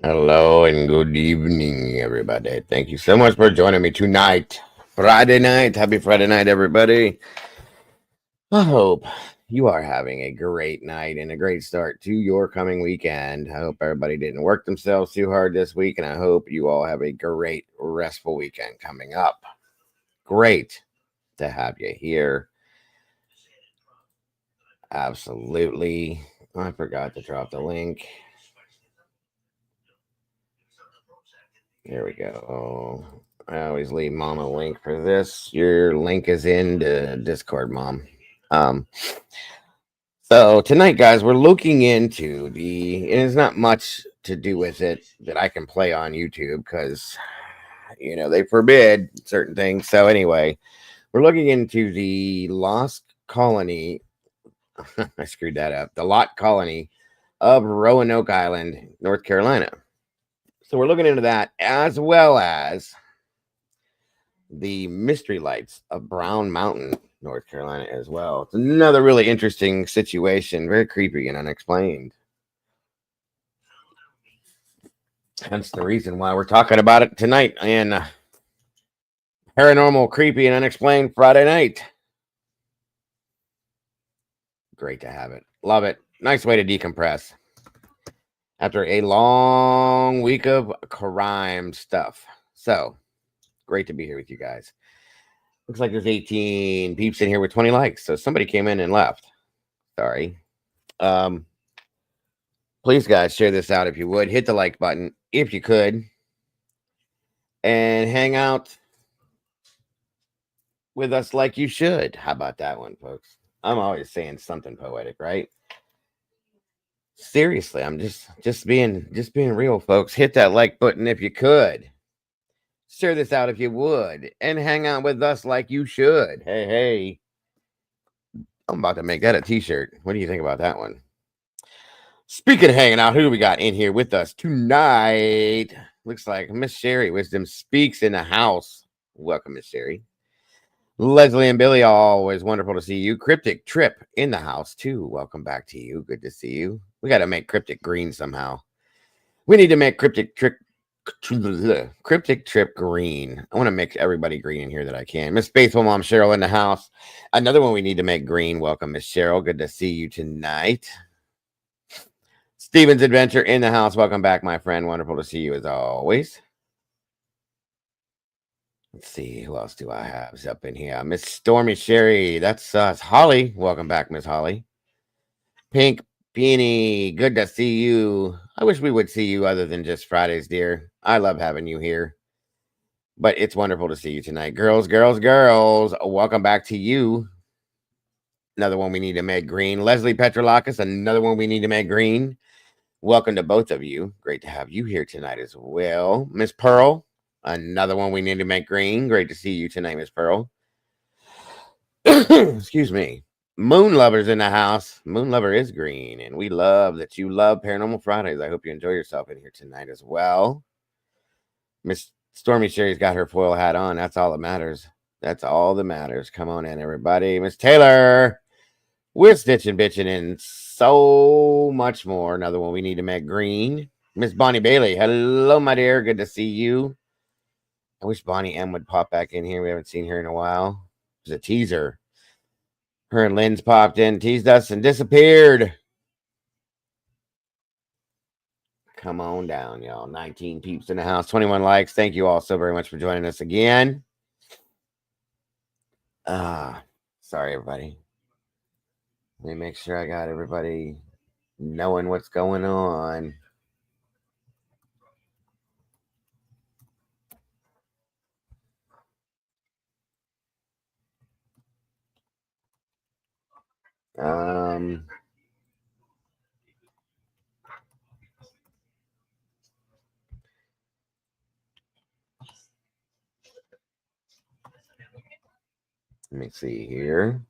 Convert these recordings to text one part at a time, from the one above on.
Hello and good evening, everybody. Thank you so much for joining me tonight. Friday night. Happy Friday night, everybody. I hope you are having a great night and a great start to your coming weekend. I hope everybody didn't work themselves too hard this week, and I hope you all have a great, restful weekend coming up. Great to have you here. Absolutely. I forgot to drop the link. There we go. I always leave mom a link for this. Your link is in the Discord, mom. Um, so tonight, guys, we're looking into and it's not much to do with it that I can play on YouTube because they forbid certain things. So anyway, we're looking into the lost colony. I screwed that up. The Lot Colony of Roanoke Island, North Carolina. So we're looking into that as well as the Mysterylights of Brown Mountain, North Carolina, as well. It's another really interesting situation, very creepy and unexplained. Hence the reason why we're talking about it tonight and paranormal, creepy, and unexplained Friday night. Great to have it. Love it. Nice way to decompress after a long week of crime stuff. So great to be here with you guys. Looks like there's 18 peeps in here with 20 likes. So somebody came in and left. Sorry. Please, guys, share this out if you would. Hit the like button if you could. And hang out with us like you should. How about that one, folks? I'm always saying something poetic, right? Seriously, I'm just being real, folks. Hit that like button if you could. Share this out if you would. And hang out with us like you should. Hey, hey. I'm about to make that a t-shirt. What do you think about that one? Speaking of hanging out, who do we got in here with us tonight? Looks like Miss Sherry Wisdom speaks in the house. Welcome, Miss Sherry. Leslie and Billy, always wonderful to see you. Cryptic Trip in the house, too. Welcome back to you. Good to see you. We got to make Cryptic green somehow. We need to make Cryptic Trip green. I want to make everybody green in here that I can. Miss Faithful Mom Cheryl in the house. Another one we need to make green. Welcome, Miss Cheryl. Good to see you tonight. Steven's Adventure in the house. Welcome back, my friend. Wonderful to see you as always. Let's see, who else do I have up in here? Miss Stormy Sherry. That's us. Holly. Welcome back, Miss Holly. Pink Peony. Good to see you. I wish we would see you other than just Fridays, dear. I love having you here. But it's wonderful to see you tonight. Girls, girls, girls. Welcome back to you. Another one we need to make green. Leslie Petrolakis. Another one we need to make green. Welcome to both of you. Great to have you here tonight as well. Miss Pearl. Another one we need to make green. Great to see you tonight, Miss Pearl. Excuse me. Moon Lover's in the house. Moon Lover is green, and we love that you love Paranormal Fridays. I hope you enjoy yourself in here tonight as well. Miss Stormy Sherry's got her foil hat on. That's all that matters. That's all that matters. Come on in, everybody. Miss Taylor. We're stitching, bitching, and so much more. Another one we need to make green. Miss Bonnie Bailey. Hello, my dear. Good to see you. I wish Bonnie M would pop back in here. We haven't seen her in a while. It was a teaser. Her and Lynn's popped in, teased us, and disappeared. Come on down, y'all. 19 peeps in the house, 21 likes. Thank you all so very much for joining us again. Sorry, everybody. Let me make sure I got everybody knowing what's going on. Let me see here.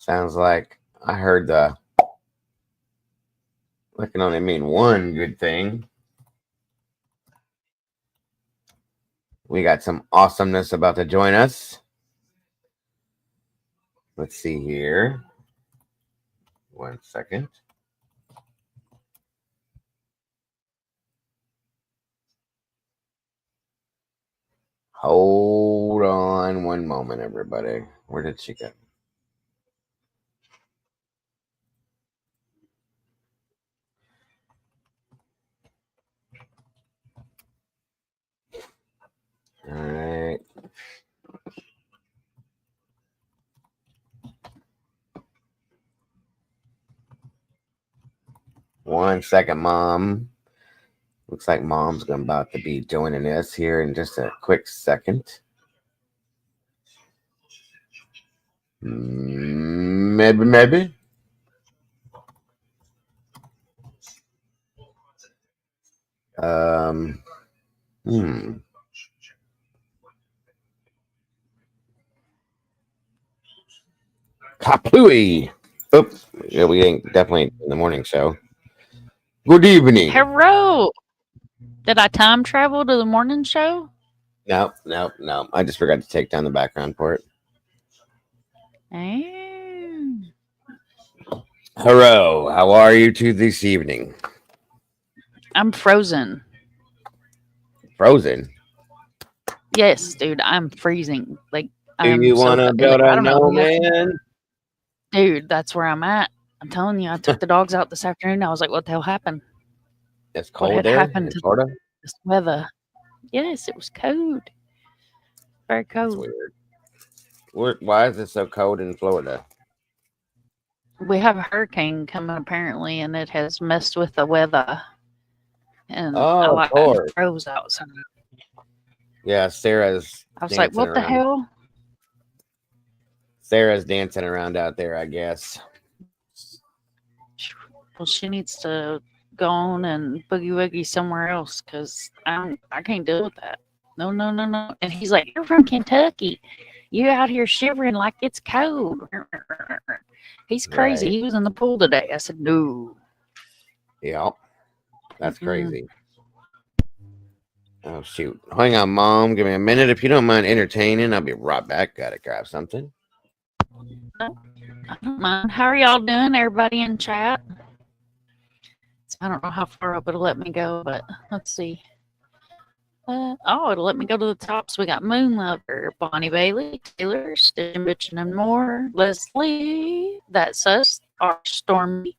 Sounds like I heard the that can only mean one good thing. We got some awesomeness about to join us. Let's see here. 1 second. Hold on one moment, everybody. Where did she go? All right. One second, Mom. Looks like Mom's about to be joining us here in just a quick second. Maybe. Um. Kapui. Oops. Yeah, we ain't definitely in the morning show. Good evening. Hello. Did I time travel to the morning show? No. I just forgot to take down the background for it. Hello. How are you two this evening? I'm frozen. Frozen. Yes, dude, I'm freezing. Like Do I'm you so want to like build I a don't know. snowman? Dude, that's where I'm at. I'm telling you, I took the dogs out this afternoon. I was like, what the hell happened? It's What cold had there happened in to Florida. this weather? Yes, it was cold. Very That's cold. weird. Why is it so cold in Florida? We have a hurricane coming apparently, and it has messed with the weather. And I Oh, of like course. froze outside. Yeah, Sarah's I was like, dancing what the around. hell? Sarah's dancing around out there, I guess. Well, she needs to go on and boogie woogie somewhere else because I can't deal with that. No, no, no, no. And he's like, you're from Kentucky. You out here shivering like it's cold. He's crazy. Right. He was in the pool today. I said, no. Yeah, that's crazy. Oh, shoot. Hang on, Mom. Give me a minute. If you don't mind entertaining, I'll be right back. Gotta grab something. No, I don't mind. How are y'all doing, everybody in chat? I don't know how far up it'll let me go, but let's see. It'll let me go to the top. So we got Moon Lover, Bonnie Bailey, Taylor, Stitch and Bitchin' and More, Leslie, That's Us, our Stormy.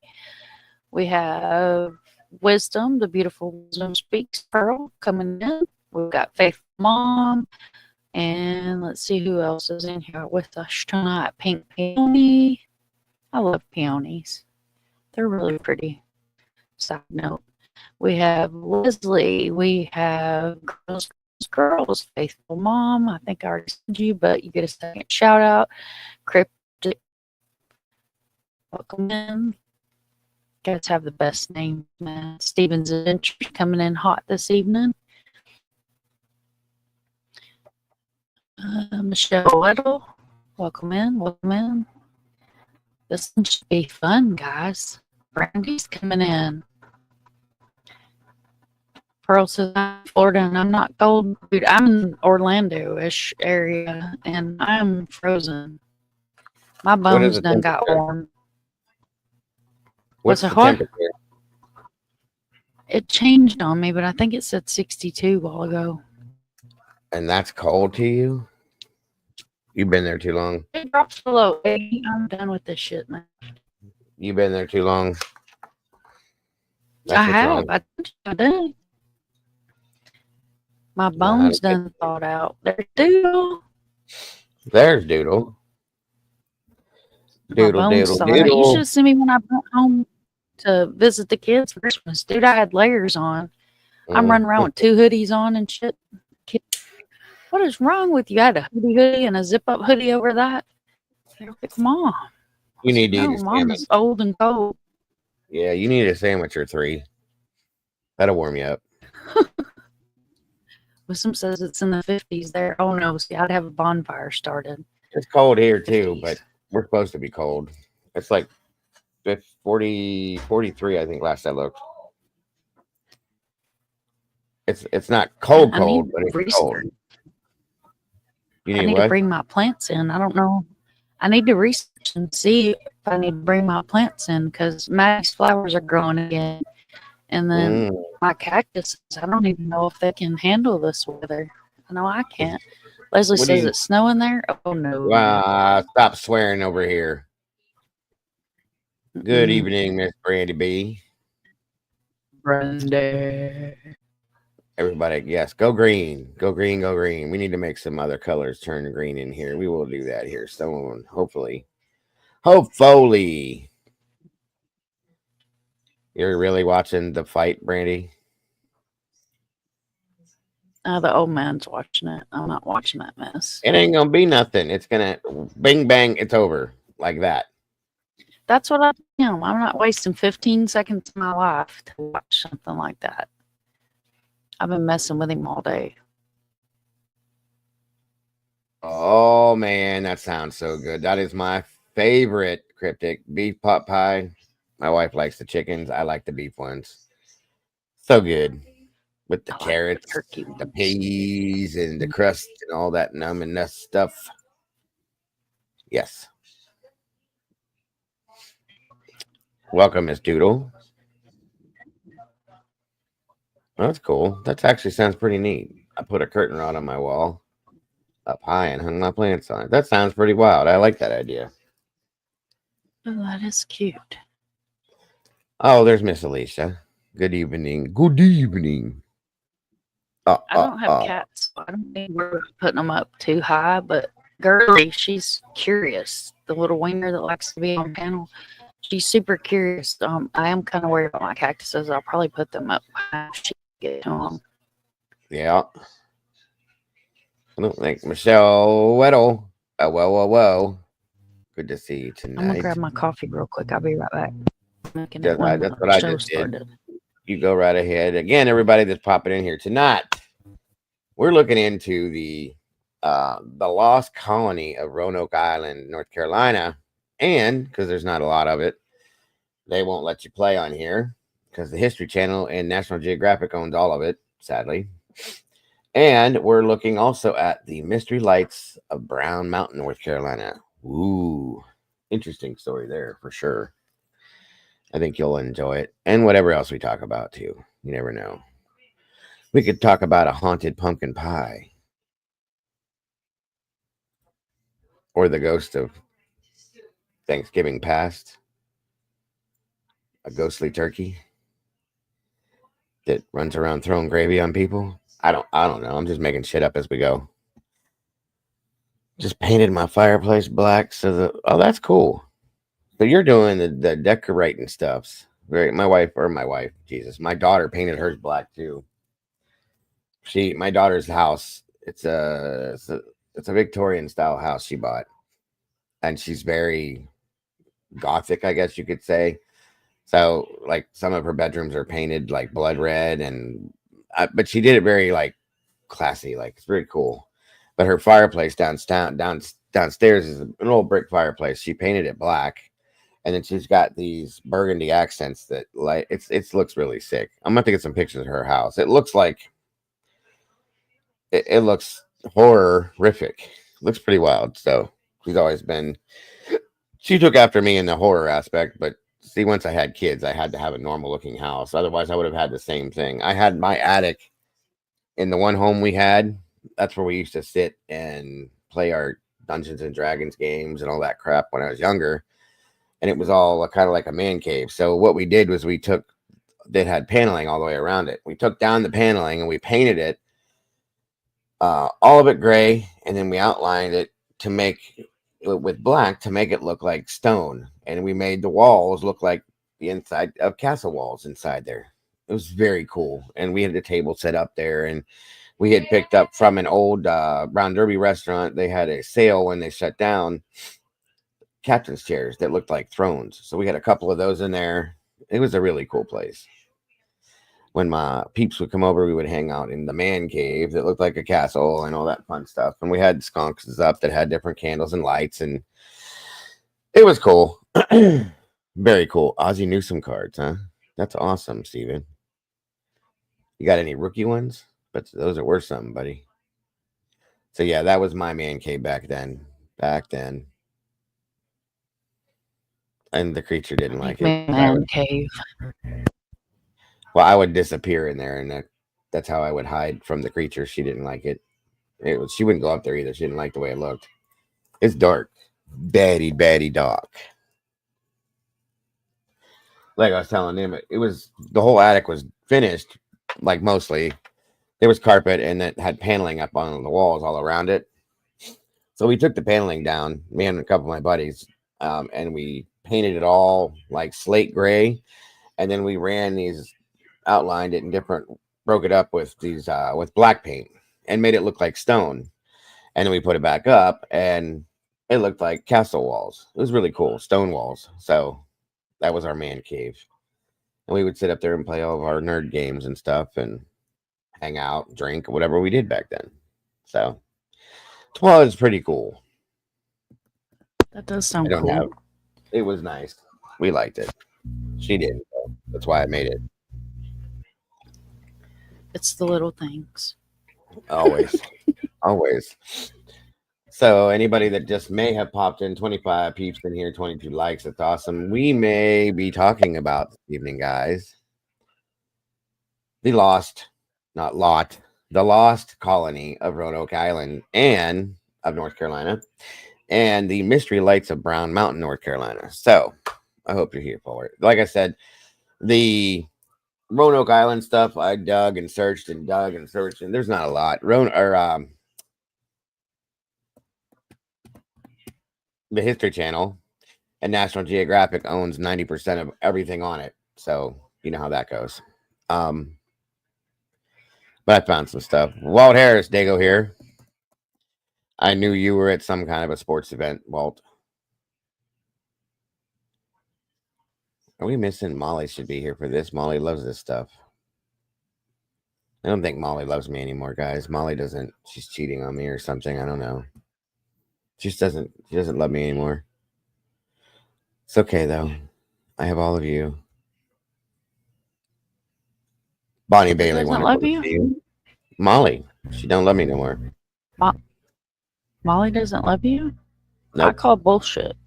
We have Wisdom, the beautiful Wisdom Speaks, Pearl coming in. We've got Faithful Mom, and let's see who else is in here with us tonight. Pink Peony. I love peonies. They're really pretty. Side note. We have Leslie. We have Girls, Faithful Mom. I think I already said you, but you get a second shout out. Cryptic. Welcome in. Guys have the best name, man. Steven's Adventures coming in hot this evening. Michelle Weddle. Welcome in. Welcome in. This should be fun, guys. Brandy's coming in. Pearl says I'm in Florida and I'm not cold. Dude, I'm in Orlando-ish area and I'm frozen. My bones done got warm. What's the temperature? It changed on me, but I think it said 62 a while ago. And that's cold to you? You've been there too long. It drops below 80. I'm done with this shit, man. You've been there too long. I have. I did. My bones done thawed out. There's Doodle. There's Doodle. Doodle. You should have seen me when I went home to visit the kids for Christmas. Dude, I had layers on. I'm running around with 2 hoodies on and shit. What is wrong with you? I had a hoodie and a zip-up hoodie over that. They're like, Mom. You need to eat a Mom is old and cold. Yeah, you need a sandwich or 3. That'll warm you up. Wisdom says it's in the 50s there. Oh, no. See, I'd have a bonfire started. It's cold here, too, but We're supposed to be cold. It's like 40, 43, I think, last I looked. It's not cold, I need cold, but it's cold. research. You I need need to what? bring my plants in. I don't know. I need to research and see if I need to bring my plants in because Maddie's flowers are growing again. And then Mm. my cactuses, I don't even know if they can handle this weather. I know I can't. Leslie What do says you? it's snowing there. Oh no. Stop swearing over here. Good Mm-mm. evening, Miss Brandy B. Brandy. Everybody, yes, go green, go green, go green. We need to make some other colors turn green in here. We will do that here soon, hopefully. Hopefully. You're really watching the fight, Brandy? The old man's watching it. I'm not watching that mess. It ain't gonna be nothing. It's gonna bing bang, it's over. Like that. That's what I am. I'm not wasting 15 seconds of my life to watch something like that. I've been messing with him all day. Oh man, that sounds so good. That is my favorite cryptic beef pot pie. My wife likes the chickens. I like the beef ones. So good with the I like the carrots, turkey the ones. peas, and the crust and all that numbness stuff. Yes. Welcome, Miss Doodle. Oh, that's cool. That actually sounds pretty neat. I put a curtain rod on my wall up high and hung my plants on it. That sounds pretty wild. I like that idea. Oh, that is cute. Oh, there's Miss Alicia. Good evening. Good evening. I don't have cats, so I don't think we're putting them up too high, but Girly, she's curious. The little wiener that likes to be on panel, she's super curious. I am kind of worried about my cactuses. I'll probably put them up high if she can get to them. Yeah. I don't think Michelle Weddle. Whoa. Good to see you I'm gonna tonight. grab my coffee real quick. I'll be right back. Making it when That's the what I show just did. started. You go right ahead. Again, everybody that's popping in here tonight, we're looking into the lost colony of Roanoke Island, North Carolina, and because there's not a lot of it, they won't let you play on here because the History Channel and National Geographic owns all of it, sadly. And we're looking also at the Mysterylights of Brown Mountain, North Carolina. Ooh, interesting story there for sure. I think you'll enjoy it, and whatever else we talk about too. You never know. We could talk about a haunted pumpkin pie or the ghost of Thanksgiving past, a ghostly turkey that runs around throwing gravy on people. I don't know. I'm just making shit up as we go. Just painted my fireplace black so that that's cool. So you're doing the decorating stuffs. My wife, Jesus, my daughter painted hers black too. My daughter's house. It's a Victorian style house she bought, and she's very gothic, I guess you could say. So like some of her bedrooms are painted like blood red, but she did it very like classy, like it's very cool. But her fireplace downstairs is an old brick fireplace. She painted it black, and then she's got these burgundy accents that like it looks really sick. I'm gonna have to get some pictures of her house. It looks like it looks horrific. It looks pretty wild. So she took after me in the horror aspect, but see, once I had kids, I had to have a normal looking house. Otherwise, I would have had the same thing. I had my attic in the one home we had. That's where we used to sit and play our Dungeons and Dragons games and all that crap when I was younger. And it was all kind of like a man cave. So what we did was that had paneling all the way around it. We took down the paneling and we painted it, all of it gray, and then we outlined it to make with black to make it look like stone, and we made the walls look like the inside of castle walls inside there. It was very cool, and we had a table set up there, and we had picked up from an old Brown Derby restaurant. They had a sale when they shut down, captain's chairs that looked like thrones, so we had a couple of those in there. It was a really cool place. When my peeps would come over, we would hang out in the man cave that looked like a castle and all that fun stuff. And we had sconces up that had different candles and lights. And It was cool. Very cool. Ozzy knew some cards, huh? That's awesome, Steven. You got any rookie ones? But those are worth something, buddy. So yeah, that was my man cave back then. Back then. And the creature didn't like You've it. made a man cave. Well, I would disappear in there, and that's how I would hide from the creature. She didn't like it. She wouldn't go up there either. She didn't like the way it looked. It's dark. Batty dark. Like I was telling him, it was the whole attic was finished, like mostly. There was carpet and it had paneling up on the walls all around it. So we took the paneling down, me and a couple of my buddies, and we painted it all like slate gray. And then we ran these, outlined it in different, broke it up with these, with black paint and made it look like stone. And then we put it back up and it looked like castle walls. It was really cool, stone walls. So that was our man cave. And we would sit up there and play all of our nerd games and stuff and hang out, drink, whatever we did back then. So it was pretty cool. That does sound cool. It was nice. We liked it. She didn't. That's why I made it. It's the little things. Always. Always. So anybody that just may have popped in, 25 peeps in here, 22 likes. That's awesome. We may be talking about this evening, guys. The lost colony of Roanoke Island and of North Carolina, and the Mysterylights of Brown Mountain, North Carolina. So I hope you're here for it. Like I said, the Roanoke Island stuff, I dug and searched, and there's not a lot. The History Channel and National Geographic owns 90% of everything on it. So you know how that goes. But I found some stuff. Walt Harris, Dago here. I knew you were at some kind of a sports event, Walt. Are we missing Molly? Should be here for this. Molly loves this stuff. I don't think Molly loves me anymore, guys. Molly doesn't. She's cheating on me or something. I don't know. She doesn't love me anymore. It's okay though. I have all of you. Bonnie Bailey, wonderful to see you. Molly, she don't love me no more. Molly doesn't love you? Nope. I call bullshit.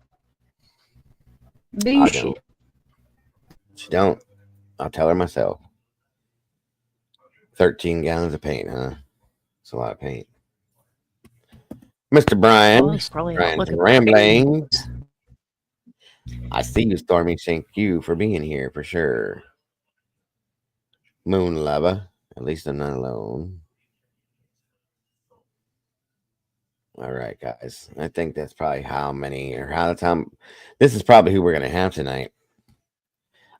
Bullshit. She don't. I'll tell her myself. 13 gallons of paint, huh? It's a lot of paint. Mr. Brian, Brian's rambling. I see you, Stormy. Thank you for being here for sure. Moon lover. At least I'm not alone. All right, guys. I think that's probably this is probably who we're going to have tonight.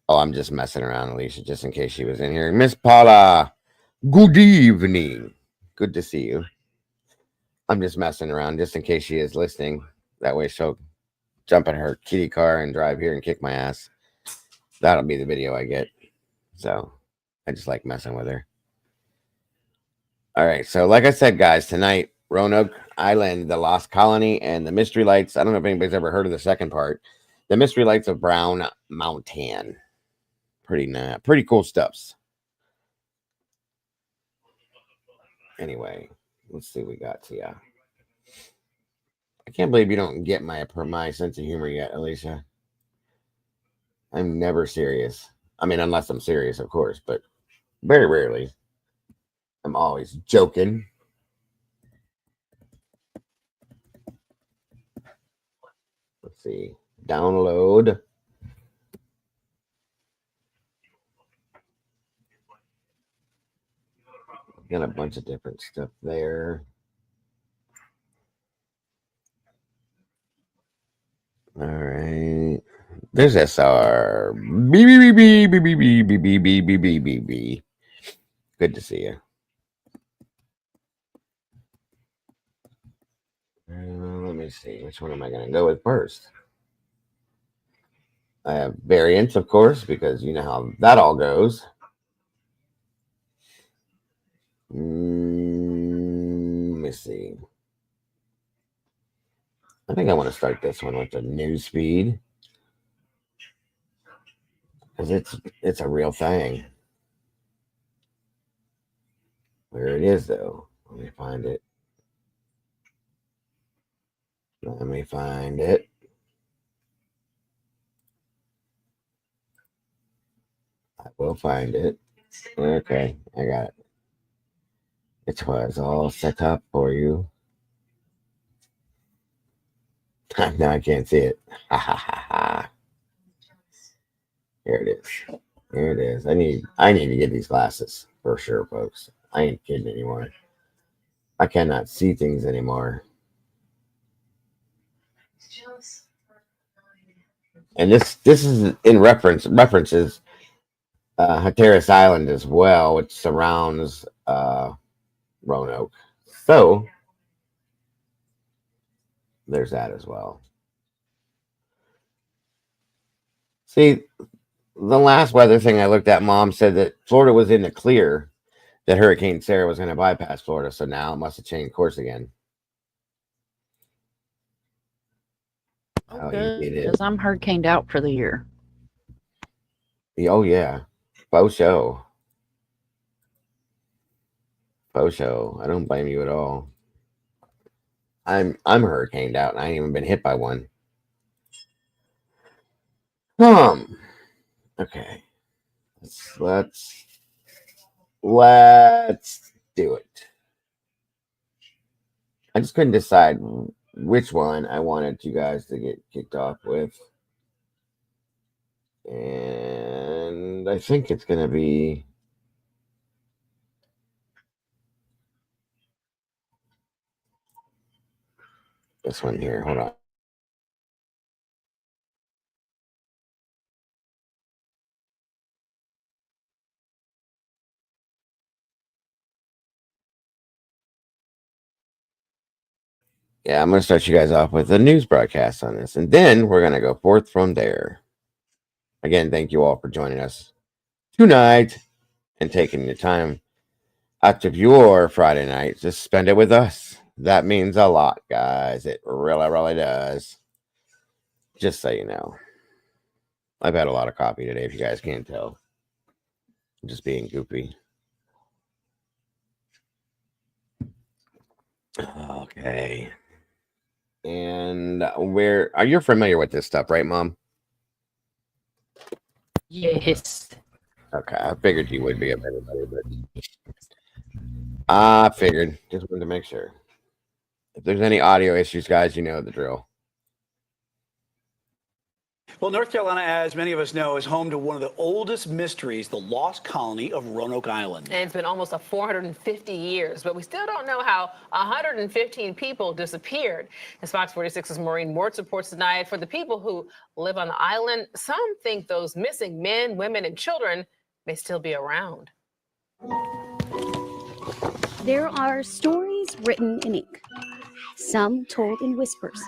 Oh, I'm just messing around, Alicia, just in case she was in here. Miss Paula, good evening. Good to see you. I'm just messing around just in case she is listening. That way she'll jump in her kitty car and drive here and kick my ass. That'll be the video I get. So I just like messing with her. All right. So like I said, guys, tonight, Roanoke Island, the Lost Colony, and the Mysterylights. I don't know if anybody's ever heard of the second part. The Mysterylights of Brown Mountain. Pretty cool stuffs. Anyway, let's see what we got to you. I can't believe you don't get my sense of humor yet, Alicia. I'm never serious. I mean, unless I'm serious, of course, but very rarely. I'm always joking. Let's see. Download. Got a bunch of different stuff there. All right. There's SR. Good to see you. Let me see. Which one am I going to go with first? I have variants, of course, because you know how that all goes. Let me see. I think I want to start this one with the news speed because it's a real thing. Where it is though? Let me find it. Let me find it. I will find it. Okay, I got it. It was all set up for you. Now I can't see it. Ha ha ha ha. Here it is. Here it is. I need to get these glasses for sure, folks. I ain't kidding anymore. I cannot see things anymore. And this is in references Hatteras Island as well, which surrounds Roanoke. So there's that as well. See, the last weather thing I looked at, Mom said that Florida was in the clear, that Hurricane Sarah was going to bypass Florida. So now it must have changed course again. Oh, good, because I'm hurricaned out for the year. Oh yeah, faux show. Faux show. I don't blame you at all. I'm hurricaned out, and I ain't even been hit by one. Okay. Let's do it. I just couldn't decide which one I wanted you guys to get kicked off with. And I think it's going to be this one here. Hold on. Yeah, I'm going to start you guys off with a news broadcast on this. And then we're going to go forth from there. Again, thank you all for joining us tonight and taking the time out of your Friday night to spend it with us. That means a lot, guys. It really, really does. Just so you know. I've had a lot of coffee today, if you guys can't tell. I'm just being goofy. Okay. And where are you familiar with this stuff, right, Mom? Yes. Okay, I figured you would be of anybody, but I figured. Just wanted to make sure. If there's any audio issues, guys, you know the drill. Well, North Carolina, as many of us know, is home to one of the oldest mysteries, the lost colony of Roanoke Island. And it's been almost 450 years, but we still don't know how 115 people disappeared. As Fox 46's Maureen Mortz reports tonight, for the people who live on the island, some think those missing men, women, and children may still be around. There are stories written in ink, some told in whispers,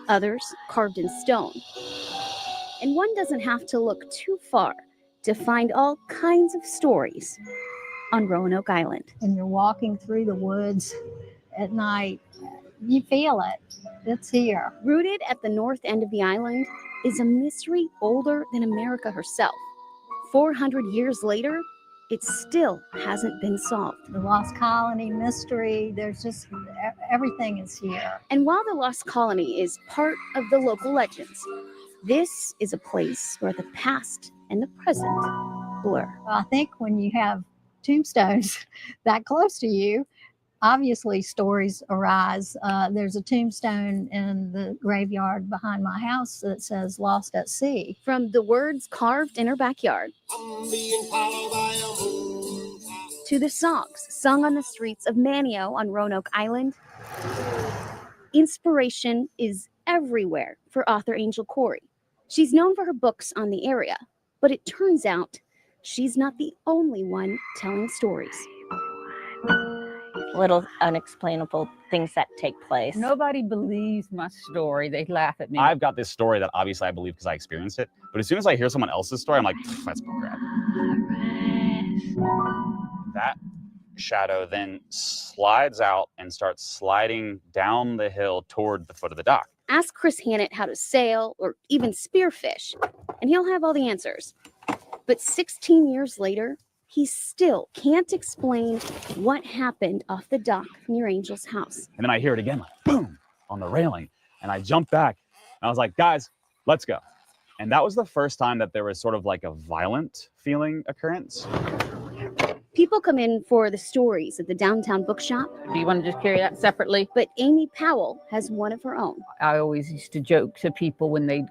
others carved in stone. And one doesn't have to look too far to find all kinds of stories on Roanoke Island. And you're walking through the woods at night, you feel it. It's here. Rooted at the north end of the island is a mystery older than America herself. 400 years later, it still hasn't been solved. The Lost Colony mystery, there's just everything is here. And while the Lost Colony is part of the local legends, this is a place where the past and the present blur. I think when you have tombstones that close to you, obviously stories arise. There's a tombstone in the graveyard behind my house that says "Lost at Sea." From the words carved in her backyard to the songs sung on the streets of Manio on Roanoke Island, inspiration is everywhere for author Angel Corey. She's known for her books on the area, but it turns out she's not the only one telling stories. Little unexplainable things that take place. Nobody believes my story. They laugh at me. I've got this story that obviously I believe because I experienced it. But as soon as I hear someone else's story, I'm like, that's bullcrap. shadow then slides out and starts sliding down the hill toward the foot of the dock. Ask Chris Hannett how to sail or even spearfish, and he'll have all the answers. But 16 years later, he still can't explain what happened off the dock near Angel's house. And then I hear it again, like boom, on the railing. And I jumped back and I was like, guys, let's go. And that was the first time that there was sort of like a violent feeling occurrence. People come in for the stories at the downtown bookshop. Do you want to just carry that separately? But Amy Powell has one of her own. I always used to joke to people when they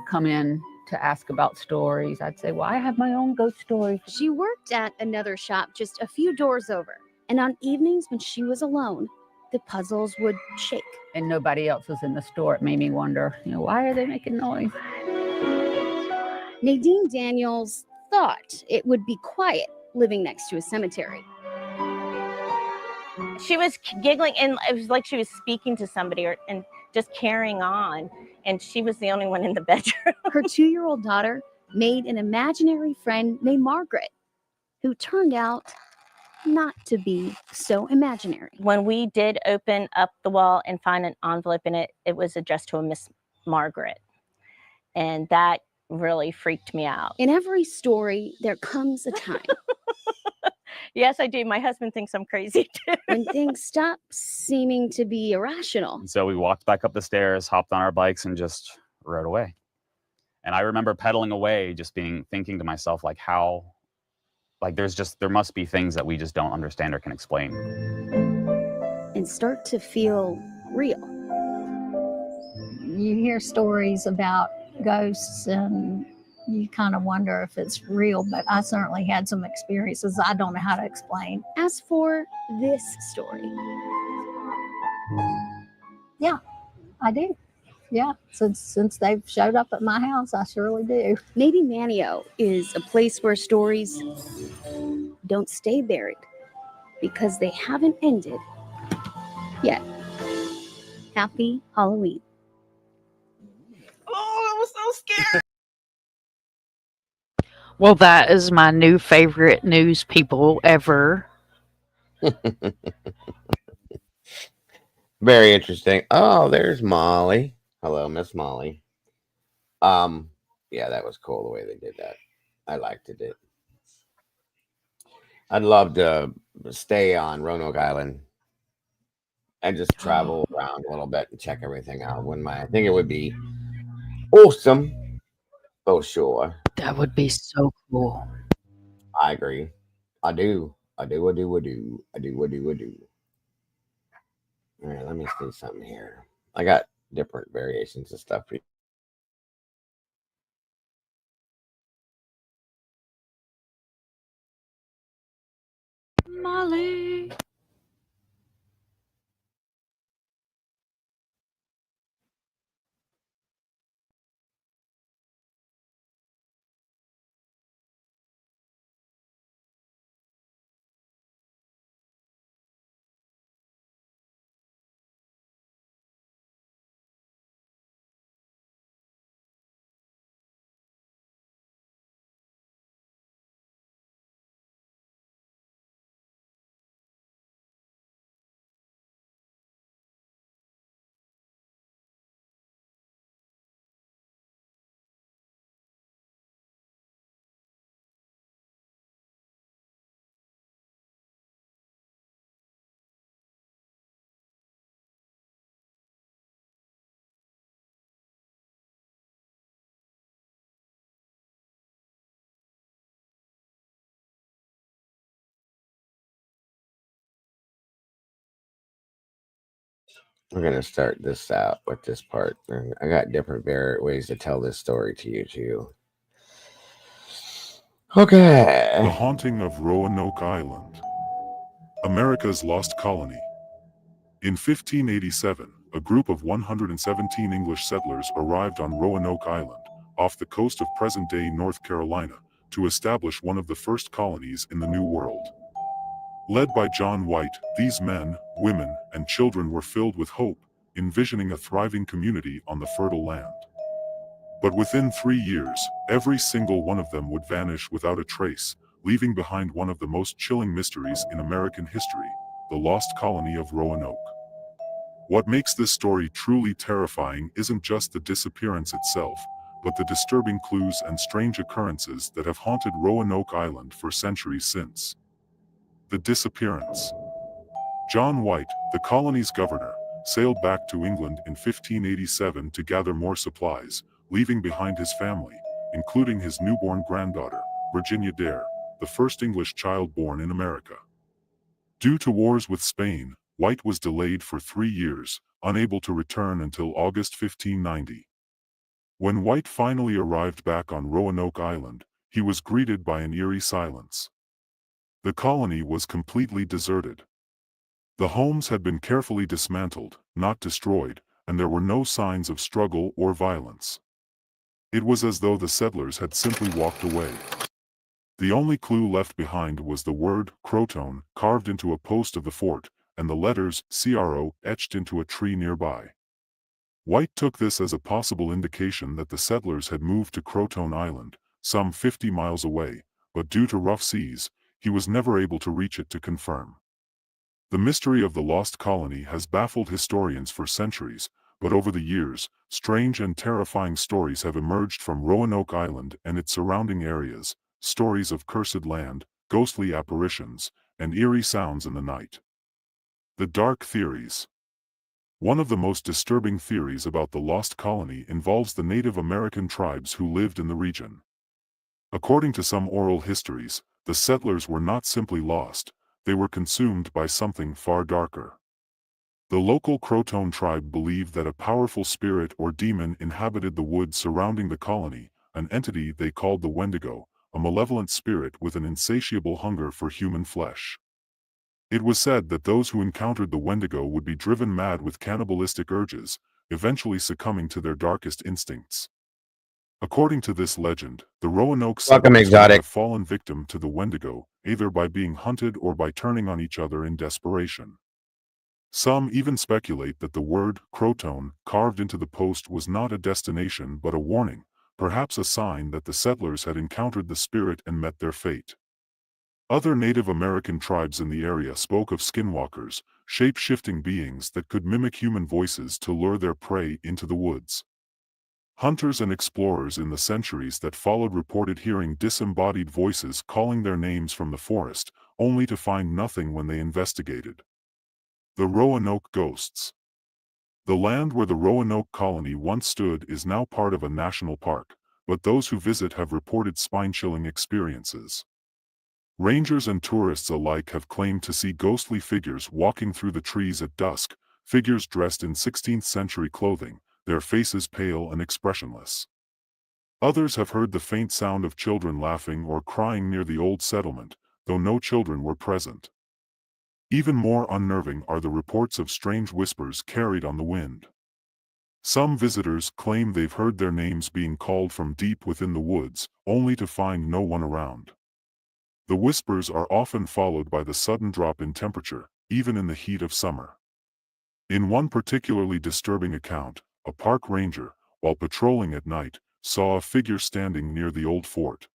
come in to ask about stories. I'd say, well, I have my own ghost story. She worked at another shop just a few doors over. And on evenings when she was alone, the puzzles would shake. And nobody else was in the store. It made me wonder, why are they making noise? Nadine Daniels thought it would be quiet living next to a cemetery. She was giggling, and it was like she was speaking to somebody and just carrying on. And she was the only one in the bedroom. Her 2-year-old daughter made an imaginary friend named Margaret, who turned out not to be so imaginary. When we did open up the wall and find an envelope in it, it was addressed to a Miss Margaret. And that really freaked me out. In every story, there comes a time Yes, I do. My husband thinks I'm crazy too. when things stop seeming to be irrational. And so we walked back up the stairs, hopped on our bikes, and just rode away. And I remember pedaling away, just thinking to myself, like, how, like, there must be things that we just don't understand or can explain. And start to feel real. You hear stories about ghosts and you kind of wonder if it's real, but I certainly had some experiences I don't know how to explain. As for this story, Yeah, I do. Yeah, since they've showed up at my house, I surely do. maybe Manio is a place where stories don't stay buried because they haven't ended yet. Happy Halloween. Oh, I was so scared. Well, that is my new favorite news people ever. Very interesting. Oh, there's Molly. Hello, Miss Molly. Yeah, that was cool the way they did that. I liked it. I'd love to stay on Roanoke Island and just travel around a little bit and check everything out. I think it would be awesome. Oh, sure. That would be so cool. I agree. I do. All right, let me see something here. I got different variations of stuff for you. Molly. We're going to start this out with this part. I got different ways to tell this story to you, too. Okay. The Haunting of Roanoke Island, America's lost colony. In 1587, a group of 117 English settlers arrived on Roanoke Island, off the coast of present-day North Carolina, to establish one of the first colonies in the New World. Led by John White, these men, women, and children were filled with hope, envisioning a thriving community on the fertile land. But within 3 years, every single one of them would vanish without a trace, leaving behind one of the most chilling mysteries in American history, the lost colony of Roanoke. What makes this story truly terrifying isn't just the disappearance itself, but the disturbing clues and strange occurrences that have haunted Roanoke Island for centuries since. The disappearance. John White, the colony's governor, sailed back to England in 1587 to gather more supplies, leaving behind his family, including his newborn granddaughter, Virginia Dare, the first English child born in America. Due to wars with Spain, White was delayed for 3 years, unable to return until August 1590. When White finally arrived back on Roanoke Island, he was greeted by an eerie silence. The colony was completely deserted. The homes had been carefully dismantled, not destroyed, and there were no signs of struggle or violence. It was as though the settlers had simply walked away. The only clue left behind was the word Croton carved into a post of the fort, and the letters CRO etched into a tree nearby. White took this as a possible indication that the settlers had moved to Croton Island, some 50 miles away, but due to rough seas, he was never able to reach it to confirm. The mystery of the lost colony has baffled historians for centuries, but over the years, strange and terrifying stories have emerged from Roanoke Island and its surrounding areas, stories of cursed land, ghostly apparitions, and eerie sounds in the night. The dark theories. One of the most disturbing theories about the lost colony involves the Native American tribes who lived in the region. According to some oral histories, the settlers were not simply lost, they were consumed by something far darker. The local Croton tribe believed that a powerful spirit or demon inhabited the woods surrounding the colony, an entity they called the Wendigo, a malevolent spirit with an insatiable hunger for human flesh. It was said that those who encountered the Wendigo would be driven mad with cannibalistic urges, eventually succumbing to their darkest instincts. According to this legend, the Roanoke Welcome, settlers Exotic. have fallen victim to the Wendigo, either by being hunted or by turning on each other in desperation. Some even speculate that the word Croton carved into the post was not a destination but a warning, perhaps a sign that the settlers had encountered the spirit and met their fate. Other Native American tribes in the area spoke of skinwalkers, shape-shifting beings that could mimic human voices to lure their prey into the woods. Hunters and explorers in the centuries that followed reported hearing disembodied voices calling their names from the forest, only to find nothing when they investigated. The Roanoke Ghosts. The land where the Roanoke colony once stood is now part of a national park, but those who visit have reported spine-chilling experiences. Rangers and tourists alike have claimed to see ghostly figures walking through the trees at dusk, figures dressed in 16th-century clothing, their faces pale and expressionless. Others have heard the faint sound of children laughing or crying near the old settlement, though no children were present. Even more unnerving are the reports of strange whispers carried on the wind. Some visitors claim they've heard their names being called from deep within the woods, only to find no one around. The whispers are often followed by the sudden drop in temperature, even in the heat of summer. In one particularly disturbing account, a park ranger, while patrolling at night, saw a figure standing near the old fort.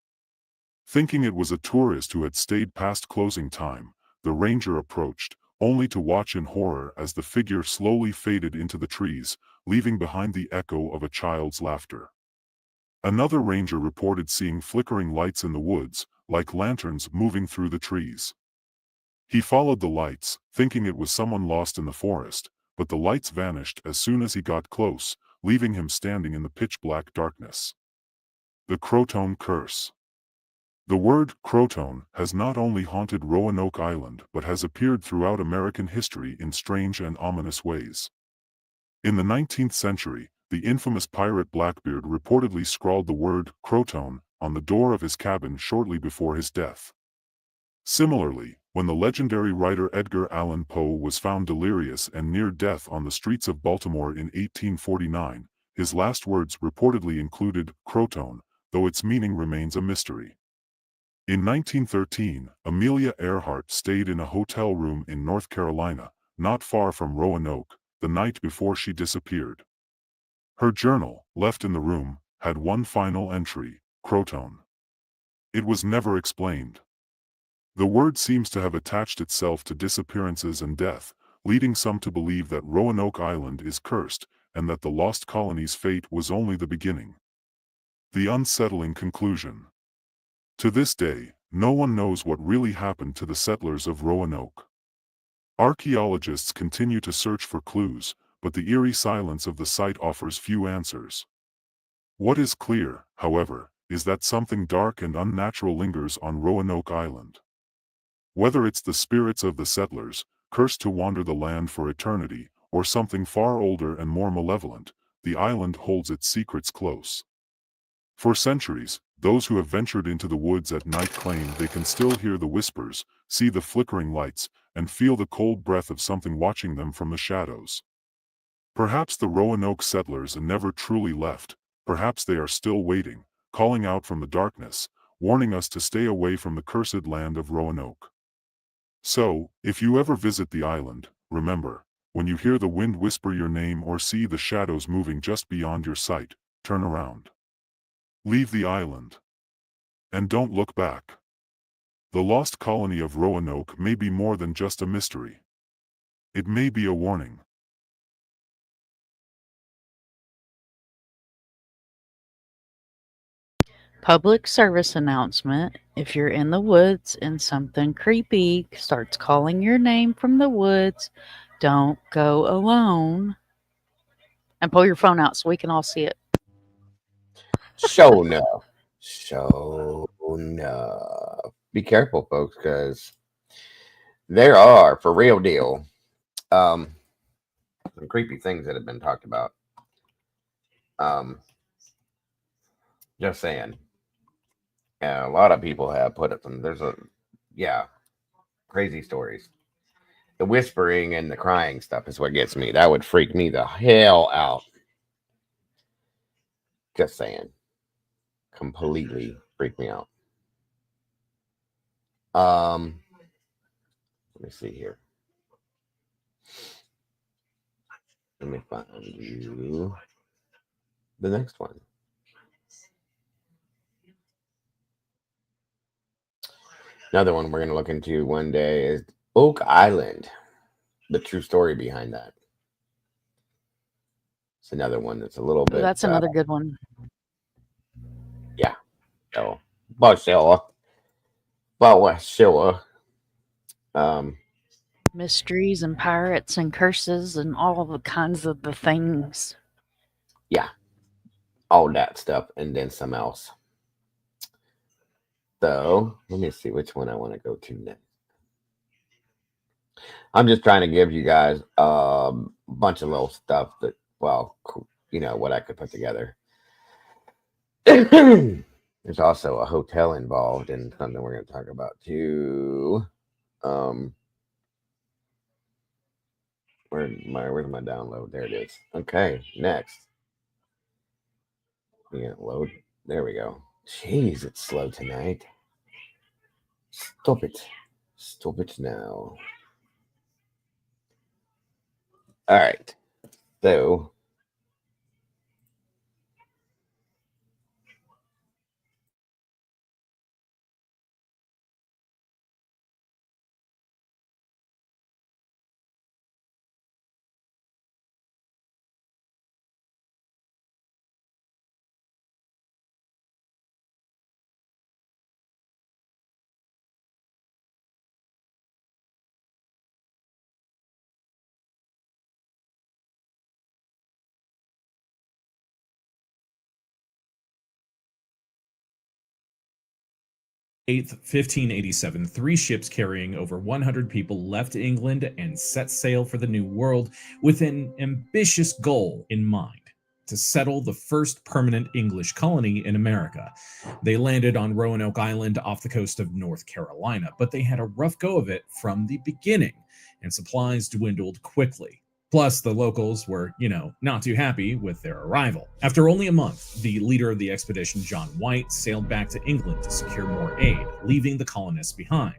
Thinking it was a tourist who had stayed past closing time, the ranger approached, only to watch in horror as the figure slowly faded into the trees, leaving behind the echo of a child's laughter. Another ranger reported seeing flickering lights in the woods, like lanterns moving through the trees. He followed the lights, thinking it was someone lost in the forest, but the lights vanished as soon as he got close, leaving him standing in the pitch-black darkness. The Croton Curse. The word Croton has not only haunted Roanoke Island but has appeared throughout American history in strange and ominous ways. In the 19th century, the infamous pirate Blackbeard reportedly scrawled the word Croton on the door of his cabin shortly before his death. Similarly, when the legendary writer Edgar Allan Poe was found delirious and near death on the streets of Baltimore in 1849, his last words reportedly included Croton, though its meaning remains a mystery. In 1913, Amelia Earhart stayed in a hotel room in North Carolina, not far from Roanoke, the night before she disappeared. Her journal, left in the room, had one final entry, Croton. It was never explained. The word seems to have attached itself to disappearances and death, leading some to believe that Roanoke Island is cursed and that the lost colony's fate was only the beginning. The unsettling conclusion. To this day, no one knows what really happened to the settlers of Roanoke. Archaeologists continue to search for clues, but the eerie silence of the site offers few answers. What is clear, however, is that something dark and unnatural lingers on Roanoke Island. Whether it's the spirits of the settlers, cursed to wander the land for eternity, or something far older and more malevolent, the island holds its secrets close. For centuries, those who have ventured into the woods at night claim they can still hear the whispers, see the flickering lights, and feel the cold breath of something watching them from the shadows. Perhaps the Roanoke settlers never truly left, perhaps they are still waiting, calling out from the darkness, warning us to stay away from the cursed land of Roanoke. So, if you ever visit the island, remember, when you hear the wind whisper your name or see the shadows moving just beyond your sight, turn around. Leave the island. And don't look back. The lost colony of Roanoke may be more than just a mystery. It may be a warning. Public service announcement. If you're in the woods and something creepy starts calling your name from the woods, don't go alone. And pull your phone out so we can all see it. Show enough. Show enough. Be careful, folks, because there are, for real deal, some creepy things that have been talked about. Just saying. Yeah, a lot of people have put it. There's crazy stories. The whispering and the crying stuff is what gets me. That would freak me the hell out. Just saying. Completely freak me out. Let me see here. Let me find you the next one. Another one we're going to look into one day is Oak Island. The true story behind that. It's another one that's a little bit. That's another good one. Yeah. So, but sure. Mysteries and pirates and curses and all the kinds of the things. Yeah. All that stuff and then some else. So, let me see which one I want to go to next. I'm just trying to give you guys a bunch of little stuff that, well, you know, what I could put together. There's also a hotel involved and something we're going to talk about too. Where's my download? There it is. Okay, next. Yeah, load. There we go. Jeez, it's slow tonight. Stop it. Stop it now. All right. So, Eighth, 1587, 3 ships carrying over 100 people left England and set sail for the New World with an ambitious goal in mind: to settle the first permanent English colony in America. They landed on Roanoke Island off the coast of North Carolina, but they had a rough go of it from the beginning, and supplies dwindled quickly. Plus, the locals were, not too happy with their arrival. After only a month, the leader of the expedition, John White, sailed back to England to secure more aid, leaving the colonists behind.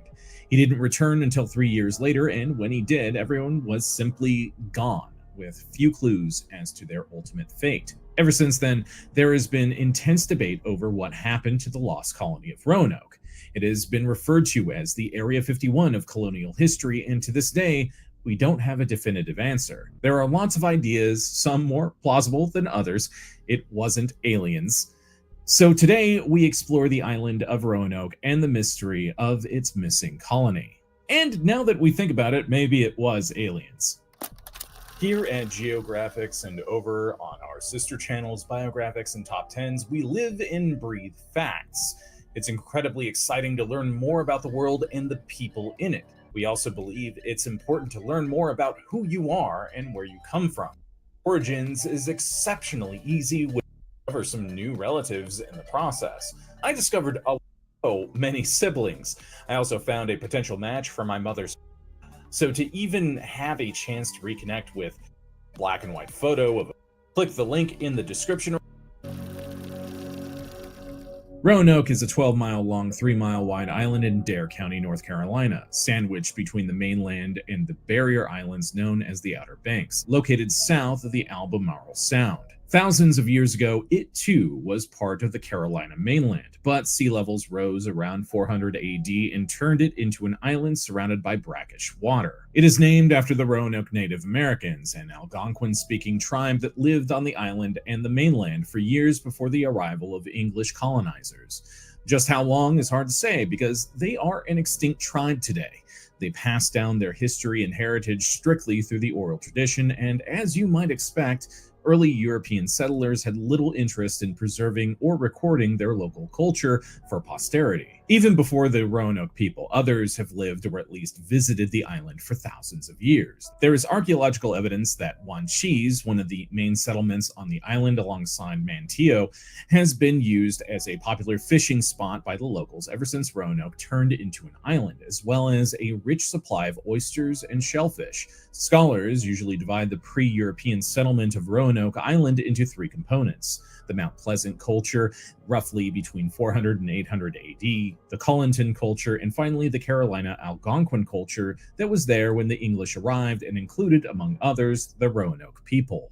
He didn't return until 3 years later, and when he did, everyone was simply gone. with few clues as to their ultimate fate. Ever since then, there has been intense debate over what happened to the lost colony of Roanoke. It has been referred to as the Area 51 of colonial history, and to this day, we don't have a definitive answer. There are lots of ideas, some more plausible than others. It wasn't aliens. So today, we explore the island of Roanoke and the mystery of its missing colony. And now that we think about it, maybe it was aliens. Here at Geographics and over on our sister channels, Biographics and Top 10s, we live and breathe facts. It's incredibly exciting to learn more about the world and the people in it. We also believe it's important to learn more about who you are and where you come from. Origins is exceptionally easy with discover some new relatives in the process. I discovered many siblings. I also found a potential match for my mother's. So to even have a chance to reconnect with a black and white photo of, click the link in the description. Roanoke is a 12-mile long, 3-mile wide island in Dare County, North Carolina, sandwiched between the mainland and the barrier islands known as the Outer Banks, located south of the Albemarle Sound. Thousands of years ago, it too was part of the Carolina mainland, but sea levels rose around 400 AD and turned it into an island surrounded by brackish water. It is named after the Roanoke Native Americans, an Algonquin-speaking tribe that lived on the island and the mainland for years before the arrival of English colonizers. Just how long is hard to say because they are an extinct tribe today. They passed down their history and heritage strictly through the oral tradition, and as you might expect, early European settlers had little interest in preserving or recording their local culture for posterity. Even before the Roanoke people, others have lived or at least visited the island for thousands of years. There is archaeological evidence that Wanchese, one of the main settlements on the island alongside Manteo, has been used as a popular fishing spot by the locals ever since Roanoke turned into an island, as well as a rich supply of oysters and shellfish. Scholars usually divide the pre-European settlement of Roanoke Island into three components: the Mount Pleasant culture, roughly between 400 and 800 AD, the Cullenton culture, and finally the Carolina Algonquin culture that was there when the English arrived and included, among others, the Roanoke people.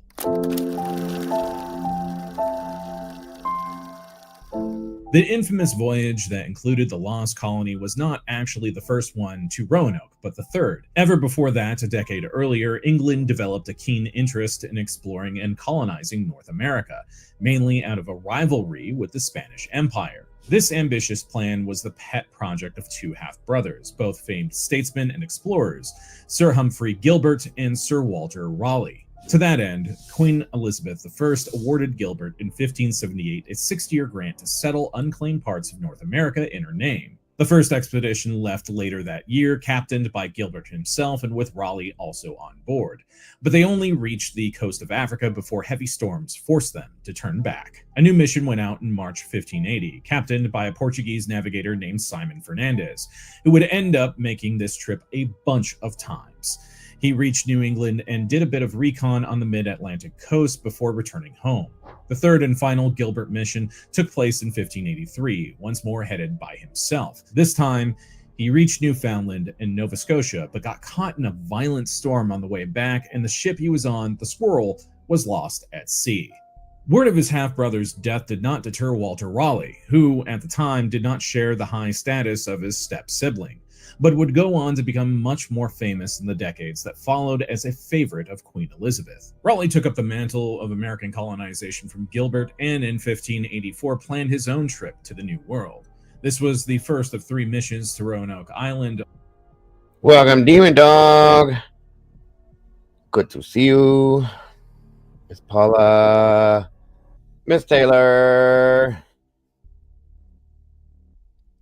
The infamous voyage that included the lost colony was not actually the first one to Roanoke, but the third. Ever before that, a decade earlier, England developed a keen interest in exploring and colonizing North America, mainly out of a rivalry with the Spanish Empire. This ambitious plan was the pet project of two half-brothers, both famed statesmen and explorers, Sir Humphrey Gilbert and Sir Walter Raleigh. To that end, Queen Elizabeth I awarded Gilbert in 1578 a 60-year grant to settle unclaimed parts of North America in her name. The first expedition left later that year, captained by Gilbert himself and with Raleigh also on board. But they only reached the coast of Africa before heavy storms forced them to turn back. A new mission went out in March 1580, captained by a Portuguese navigator named Simon Fernandez, who would end up making this trip a bunch of times. He reached New England and did a bit of recon on the mid-Atlantic coast before returning home. The third and final Gilbert mission took place in 1583, once more headed by himself. This time, he reached Newfoundland and Nova Scotia, but got caught in a violent storm on the way back, and the ship he was on, the Squirrel, was lost at sea. Word of his half-brother's death did not deter Walter Raleigh, who, at the time, did not share the high status of his step-sibling, but would go on to become much more famous in the decades that followed as a favorite of Queen Elizabeth. Raleigh took up the mantle of American colonization from Gilbert and in 1584 planned his own trip to the New World. This was the first of 3 missions to Roanoke Island. Welcome, Demon Dog. Good to see you. Miss Paula. Miss Taylor.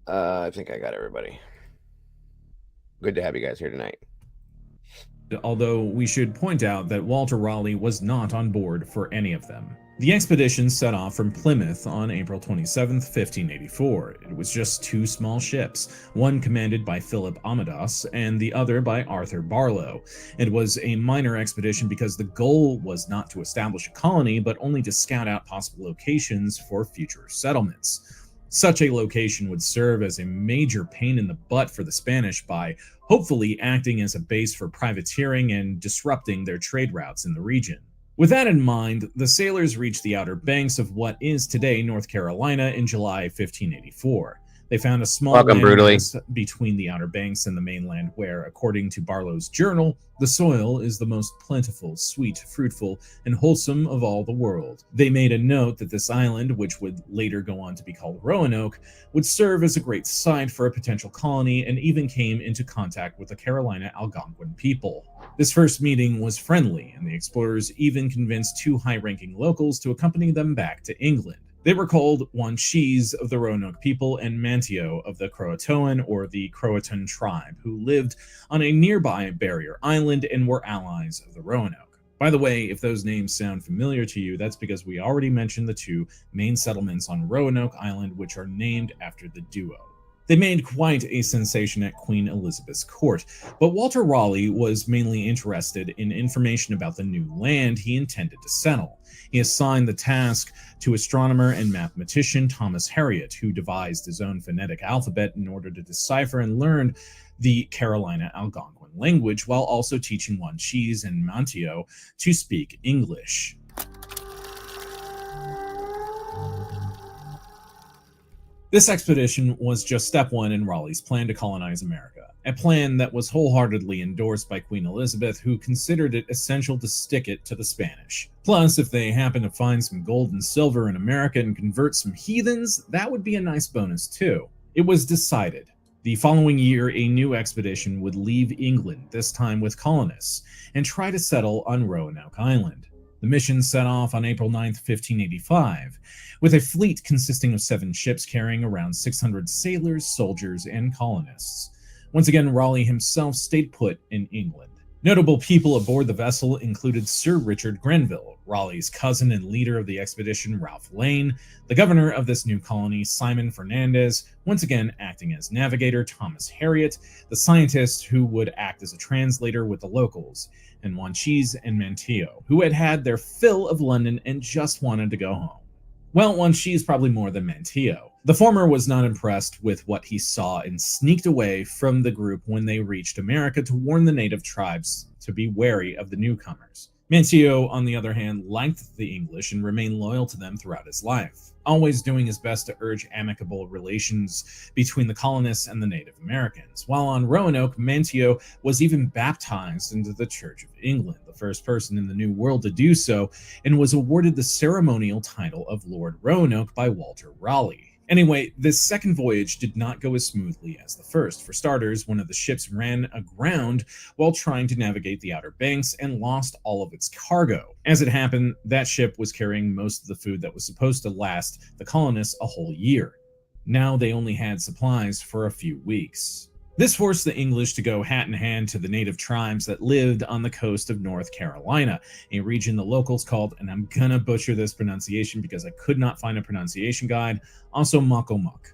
I think I got everybody. Good to have you guys here tonight. Although we should point out that Walter Raleigh was not on board for any of them. The expedition set off from Plymouth on April 27, 1584. It was just 2 small ships, one commanded by Philip Amadas and the other by Arthur Barlow. It was a minor expedition because the goal was not to establish a colony, but only to scout out possible locations for future settlements. Such a location would serve as a major pain in the butt for the Spanish by hopefully acting as a base for privateering and disrupting their trade routes in the region. With that in mind, the sailors reached the Outer Banks of what is today North Carolina in July 1584. They found a small landmass between the Outer Banks and the mainland where, according to Barlow's journal, the soil is the most plentiful, sweet, fruitful, and wholesome of all the world. They made a note that this island, which would later go on to be called Roanoke, would serve as a great site for a potential colony, and even came into contact with the Carolina Algonquin people. This first meeting was friendly, and the explorers even convinced two high-ranking locals to accompany them back to England. They were called Wanchese of the Roanoke people and Manteo of the Croatoan or the Croatan tribe, who lived on a nearby barrier island and were allies of the Roanoke. By the way, if those names sound familiar to you, that's because we already mentioned the two main settlements on Roanoke Island, which are named after the duo. They made quite a sensation at Queen Elizabeth's court, but Walter Raleigh was mainly interested in information about the new land he intended to settle. He assigned the task to astronomer and mathematician Thomas Harriot, who devised his own phonetic alphabet in order to decipher and learn the Carolina Algonquin language, while also teaching Wanchese and Manteo to speak English. This expedition was just step one in Raleigh's plan to colonize America, a plan that was wholeheartedly endorsed by Queen Elizabeth, who considered it essential to stick it to the Spanish. Plus, if they happen to find some gold and silver in America and convert some heathens, that would be a nice bonus too. It was decided. The following year, a new expedition would leave England, this time with colonists, and try to settle on Roanoke Island. The mission set off on April 9, 1585, with a fleet consisting of 7 ships carrying around 600 sailors, soldiers, and colonists. Once again, Raleigh himself stayed put in England. Notable people aboard the vessel included Sir Richard Grenville, Raleigh's cousin and leader of the expedition, Ralph Lane, the governor of this new colony, Simon Fernandez, once again acting as navigator, Thomas Harriot, the scientist who would act as a translator with the locals, and Wanchese and Manteo, who had had their fill of London and just wanted to go home. Well, Wanchese probably more than Manteo. The former was not impressed with what he saw and sneaked away from the group when they reached America to warn the native tribes to be wary of the newcomers. Manteo, on the other hand, liked the English and remained loyal to them throughout his life, always doing his best to urge amicable relations between the colonists and the Native Americans. While on Roanoke, Manteo was even baptized into the Church of England, the first person in the New World to do so, and was awarded the ceremonial title of Lord Roanoke by Walter Raleigh. Anyway, this second voyage did not go as smoothly as the first. For starters, one of the ships ran aground while trying to navigate the Outer Banks and lost all of its cargo. As it happened, that ship was carrying most of the food that was supposed to last the colonists a whole year. Now they only had supplies for a few weeks. This forced the English to go hat in hand to the native tribes that lived on the coast of North Carolina, a region the locals called, and I'm gonna butcher this pronunciation because I could not find a pronunciation guide, also Moccomuck,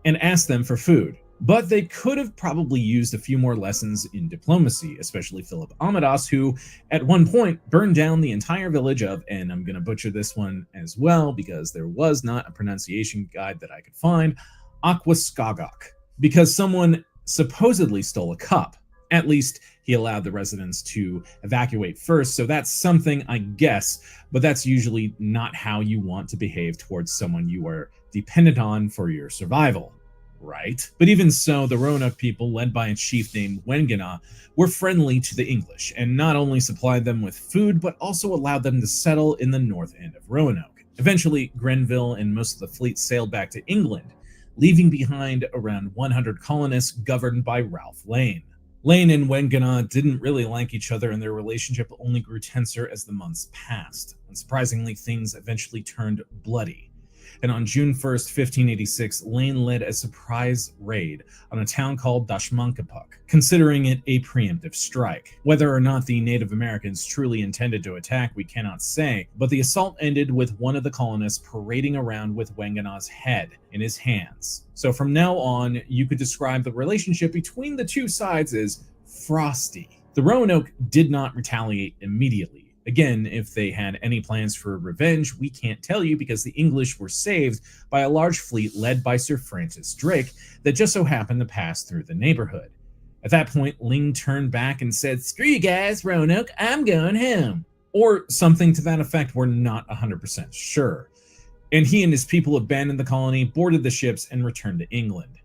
and asked them for food. But they could have probably used a few more lessons in diplomacy, especially Philip Amadas, who at one point burned down the entire village of, and I'm gonna butcher this one as well because there was not a pronunciation guide that I could find, Aquascagok, because someone supposedly stole a cup. At least he allowed the residents to evacuate first, so that's something, I guess, but that's usually not how you want to behave towards someone you are dependent on for your survival, right? But even so, the Roanoke people, led by a chief named Wengana, were friendly to the English, and not only supplied them with food, but also allowed them to settle in the north end of Roanoke. Eventually, Grenville and most of the fleet sailed back to England, leaving behind around 100 colonists governed by Ralph Lane. Lane and Wengana didn't really like each other, and their relationship only grew tenser as the months passed. Unsurprisingly, things eventually turned bloody. And on June 1st, 1586, Lane led a surprise raid on a town called Dashmankapuk, considering it a preemptive strike. Whether or not the Native Americans truly intended to attack, we cannot say, but the assault ended with one of the colonists parading around with Wengana's head in his hands. So from now on, you could describe the relationship between the two sides as frosty. The Roanoke did not retaliate immediately. Again, if they had any plans for revenge, we can't tell you because the English were saved by a large fleet led by Sir Francis Drake that just so happened to pass through the neighborhood. At that point, Ling turned back and said, "Screw you guys, Roanoke, I'm going home." Or something to that effect, we're not 100% sure. And he and his people abandoned the colony, boarded the ships, and returned to England.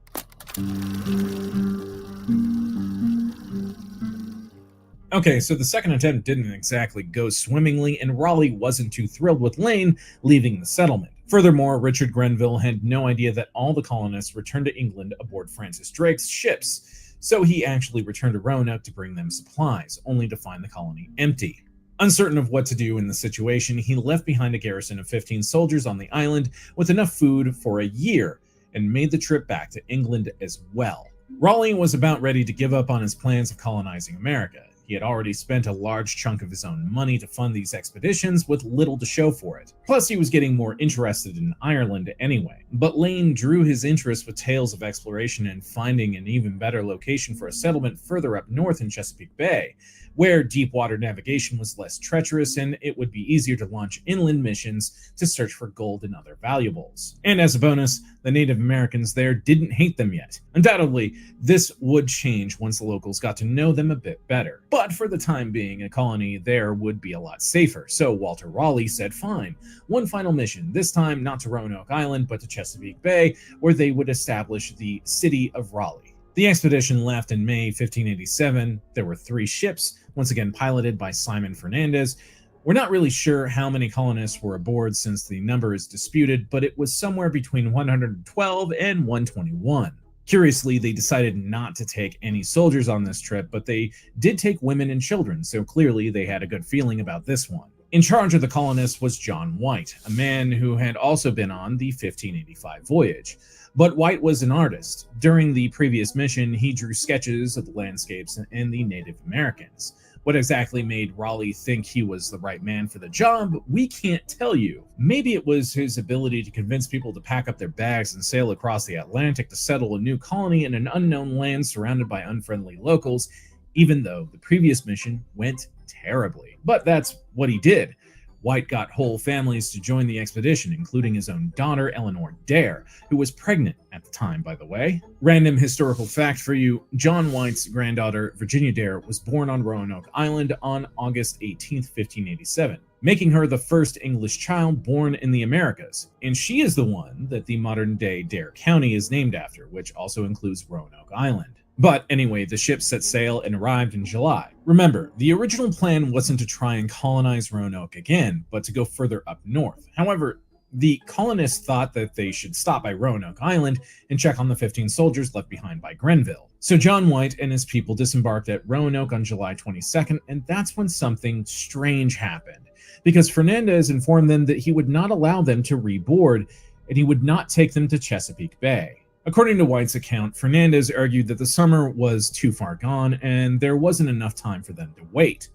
Okay, so the second attempt didn't exactly go swimmingly, and Raleigh wasn't too thrilled with Lane leaving the settlement. Furthermore, Richard Grenville had no idea that all the colonists returned to England aboard Francis Drake's ships, so he actually returned to Roanoke to bring them supplies, only to find the colony empty. Uncertain of what to do in the situation, he left behind a garrison of 15 soldiers on the island with enough food for a year, and made the trip back to England as well. Raleigh was about ready to give up on his plans of colonizing America. He had already spent a large chunk of his own money to fund these expeditions with little to show for it. Plus, he was getting more interested in Ireland anyway. But Lane drew his interest with tales of exploration and finding an even better location for a settlement further up north in Chesapeake Bay, where deep water navigation was less treacherous and it would be easier to launch inland missions to search for gold and other valuables. And as a bonus, the Native Americans there didn't hate them yet. Undoubtedly, this would change once the locals got to know them a bit better. But for the time being, a colony there would be a lot safer, so Walter Raleigh said fine. One final mission, this time not to Roanoke Island, but to Chesapeake Bay, where they would establish the city of Raleigh. The expedition left in May 1587. There were 3 ships, once again piloted by Simon Fernandez. We're not really sure how many colonists were aboard since the number is disputed, but it was somewhere between 112 and 121. Curiously, they decided not to take any soldiers on this trip, but they did take women and children, so clearly they had a good feeling about this one. In charge of the colonists was John White, a man who had also been on the 1585 voyage. But White was an artist. During the previous mission, he drew sketches of the landscapes and the Native Americans. What exactly made Raleigh think he was the right man for the job, we can't tell you. Maybe it was his ability to convince people to pack up their bags and sail across the Atlantic to settle a new colony in an unknown land surrounded by unfriendly locals, even though the previous mission went terribly. But that's what he did. White got whole families to join the expedition, including his own daughter, Eleanor Dare, who was pregnant at the time, by the way. Random historical fact for you, John White's granddaughter, Virginia Dare, was born on Roanoke Island on August 18, 1587, making her the first English child born in the Americas. And she is the one that the modern-day Dare County is named after, which also includes Roanoke Island. But anyway, the ship set sail and arrived in July. Remember, the original plan wasn't to try and colonize Roanoke again, but to go further up north. However, the colonists thought that they should stop by Roanoke Island and check on the 15 soldiers left behind by Grenville. So John White and his people disembarked at Roanoke on July 22nd, and that's when something strange happened. Because Fernandez informed them that he would not allow them to reboard, and he would not take them to Chesapeake Bay. According to White's account, Fernandez argued that the summer was too far gone and there wasn't enough time for them to wait.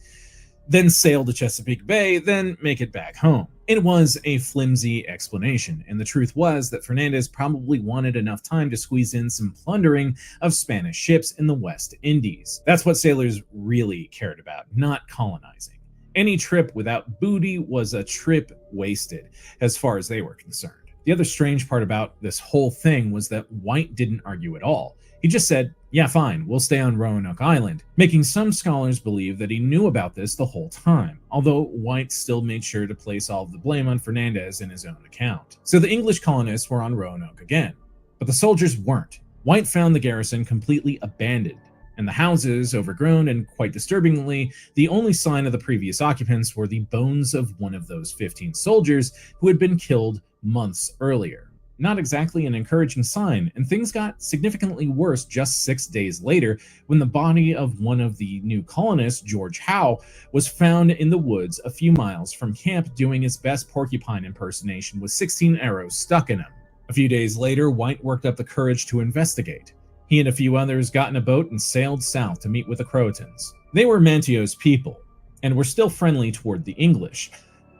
Then sail to Chesapeake Bay, then make it back home. It was a flimsy explanation, and the truth was that Fernandez probably wanted enough time to squeeze in some plundering of Spanish ships in the West Indies. That's what sailors really cared about, not colonizing. Any trip without booty was a trip wasted, as far as they were concerned. The other strange part about this whole thing was that White didn't argue at all. He just said, yeah, fine, we'll stay on Roanoke Island, making some scholars believe that he knew about this the whole time, although White still made sure to place all of the blame on Fernandez in his own account. So the English colonists were on Roanoke again, but the soldiers weren't. White found the garrison completely abandoned, and the houses overgrown, and quite disturbingly, the only sign of the previous occupants were the bones of one of those 15 soldiers who had been killed months earlier. Not exactly an encouraging sign, and things got significantly worse just 6 days later when the body of one of the new colonists, George Howe, was found in the woods a few miles from camp doing his best porcupine impersonation with 16 arrows stuck in him. A few days later, White worked up the courage to investigate. He and a few others got in a boat and sailed south to meet with the Croatans. They were Mantio's people, and were still friendly toward the English,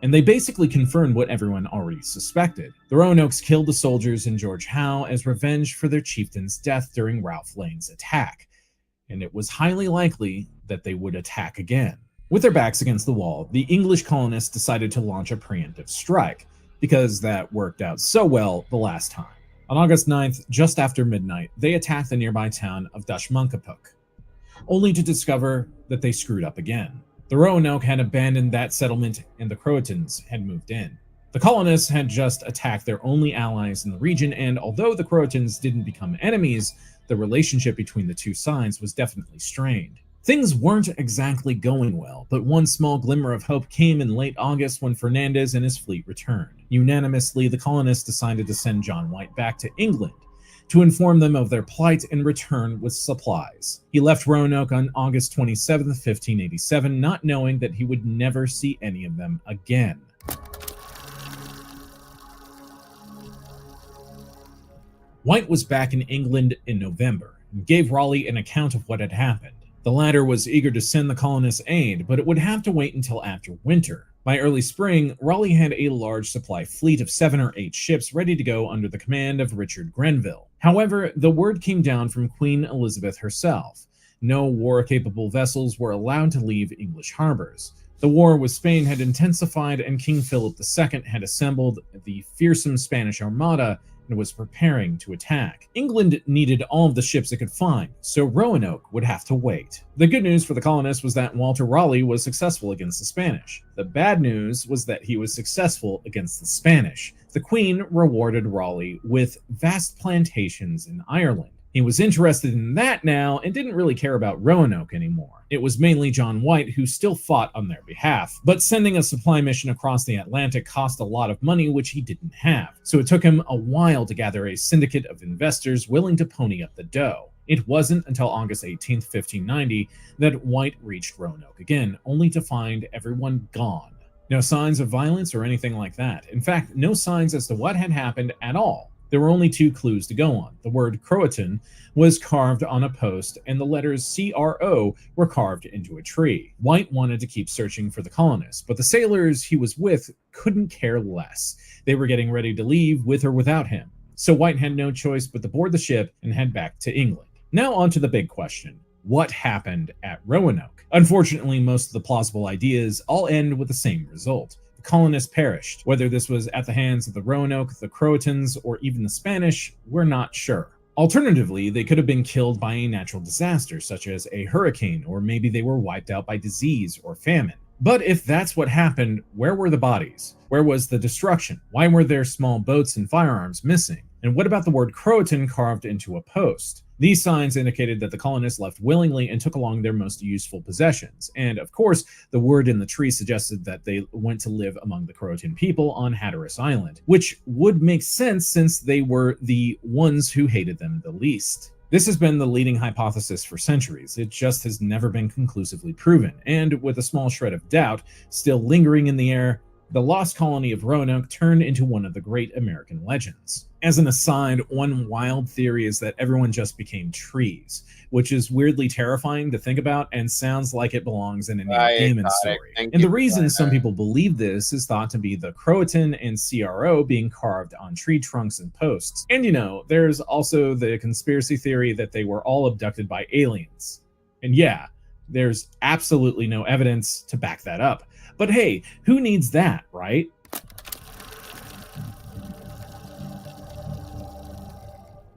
and they basically confirmed what everyone already suspected. The Roanokes killed the soldiers and George Howe as revenge for their chieftain's death during Ralph Lane's attack, and it was highly likely that they would attack again. With their backs against the wall, the English colonists decided to launch a preemptive strike, because that worked out so well the last time. On August 9th, just after midnight, they attacked the nearby town of Dashmunkapuk, only to discover that they screwed up again. The Roanoke had abandoned that settlement and the Croatans had moved in. The colonists had just attacked their only allies in the region, and although the Croatans didn't become enemies, the relationship between the two sides was definitely strained. Things weren't exactly going well, but one small glimmer of hope came in late August when Fernandez and his fleet returned. Unanimously, the colonists decided to send John White back to England to inform them of their plight and return with supplies. He left Roanoke on August 27, 1587, not knowing that he would never see any of them again. White was back in England in November and gave Raleigh an account of what had happened. The latter was eager to send the colonists aid, but it would have to wait until after winter. By early spring, Raleigh had a large supply fleet of 7 or 8 ships ready to go under the command of Richard Grenville. However, the word came down from Queen Elizabeth herself. No war-capable vessels were allowed to leave English harbors. The war with Spain had intensified, and King Philip II had assembled the fearsome Spanish Armada and was preparing to attack. England needed all of the ships it could find, so Roanoke would have to wait. The good news for the colonists was that Walter Raleigh was successful against the Spanish. The bad news was that he was successful against the Spanish. The Queen rewarded Raleigh with vast plantations in Ireland. He was interested in that now and didn't really care about Roanoke anymore. It was mainly John White who still fought on their behalf, but sending a supply mission across the Atlantic cost a lot of money which he didn't have, so it took him a while to gather a syndicate of investors willing to pony up the dough. It wasn't until August 18, 1590 that White reached Roanoke again, only to find everyone gone. No signs of violence or anything like that. In fact, no signs as to what had happened at all. There were only 2 clues to go on. The word Croatan was carved on a post, and the letters CRO were carved into a tree. White wanted to keep searching for the colonists, but the sailors he was with couldn't care less. They were getting ready to leave with or without him. So White had no choice but to board the ship and head back to England. Now on to the big question. What happened at Roanoke? Unfortunately, most of the plausible ideas all end with the same result. Colonists perished. Whether this was at the hands of the Roanoke, the Croatans, or even the Spanish, we're not sure. Alternatively, they could have been killed by a natural disaster, such as a hurricane, or maybe they were wiped out by disease or famine. But if that's what happened, where were the bodies? Where was the destruction? Why were their small boats and firearms missing? And what about the word Croatan carved into a post? These signs indicated that the colonists left willingly and took along their most useful possessions. And of course, the word in the tree suggested that they went to live among the Croatan people on Hatteras Island, which would make sense since they were the ones who hated them the least. This has been the leading hypothesis for centuries. It just has never been conclusively proven. And with a small shred of doubt still lingering in the air, the lost colony of Roanoke turned into one of the great American legends. As an aside, one wild theory is that everyone just became trees, which is weirdly terrifying to think about and sounds like it belongs in a Neil Gaiman story. And the reason some people believe this is thought to be the Croatan and CRO being carved on tree trunks and posts. And you know, there's also the conspiracy theory that they were all abducted by aliens. And yeah, there's absolutely no evidence to back that up. But hey, who needs that, right?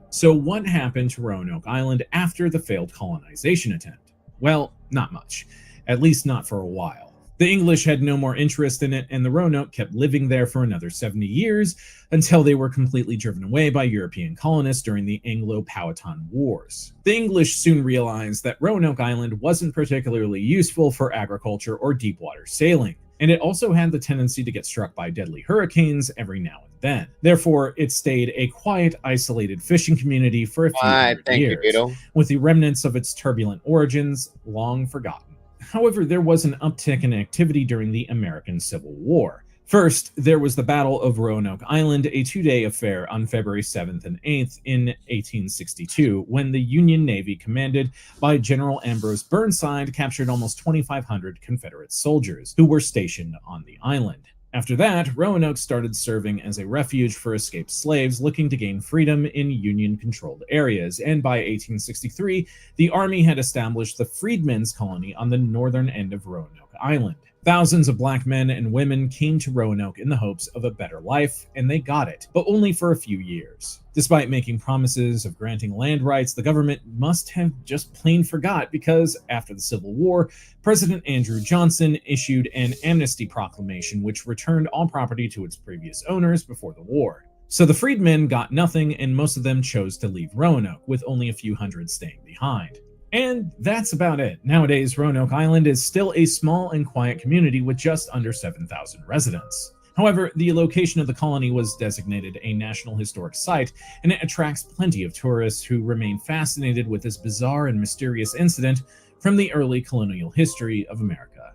So what happened to Roanoke Island after the failed colonization attempt? Well, not much. At least not for a while. The English had no more interest in it, and the Roanoke kept living there for another 70 years until they were completely driven away by European colonists during the Anglo-Powhatan Wars. The English soon realized that Roanoke Island wasn't particularly useful for agriculture or deep-water sailing, and it also had the tendency to get struck by deadly hurricanes every now and then. Therefore, it stayed a quiet, isolated fishing community for a few hundred years, with the remnants of its turbulent origins long forgotten. However, there was an uptick in activity during the American Civil War. First, there was the Battle of Roanoke Island, a 2-day affair on February 7th and 8th in 1862, when the Union Navy, commanded by General Ambrose Burnside, captured almost 2,500 Confederate soldiers who were stationed on the island. After that, Roanoke started serving as a refuge for escaped slaves looking to gain freedom in Union-controlled areas, and by 1863, the Army had established the Freedmen's Colony on the northern end of Roanoke Island. Thousands of black men and women came to Roanoke in the hopes of a better life, and they got it, but only for a few years. Despite making promises of granting land rights, the government must have just plain forgot because, after the Civil War, President Andrew Johnson issued an amnesty proclamation which returned all property to its previous owners before the war. So the freedmen got nothing, and most of them chose to leave Roanoke, with only a few hundred staying behind. And that's about it. Nowadays, Roanoke Island is still a small and quiet community with just under 7,000 residents. However, the location of the colony was designated a National Historic Site, and it attracts plenty of tourists who remain fascinated with this bizarre and mysterious incident from the early colonial history of America.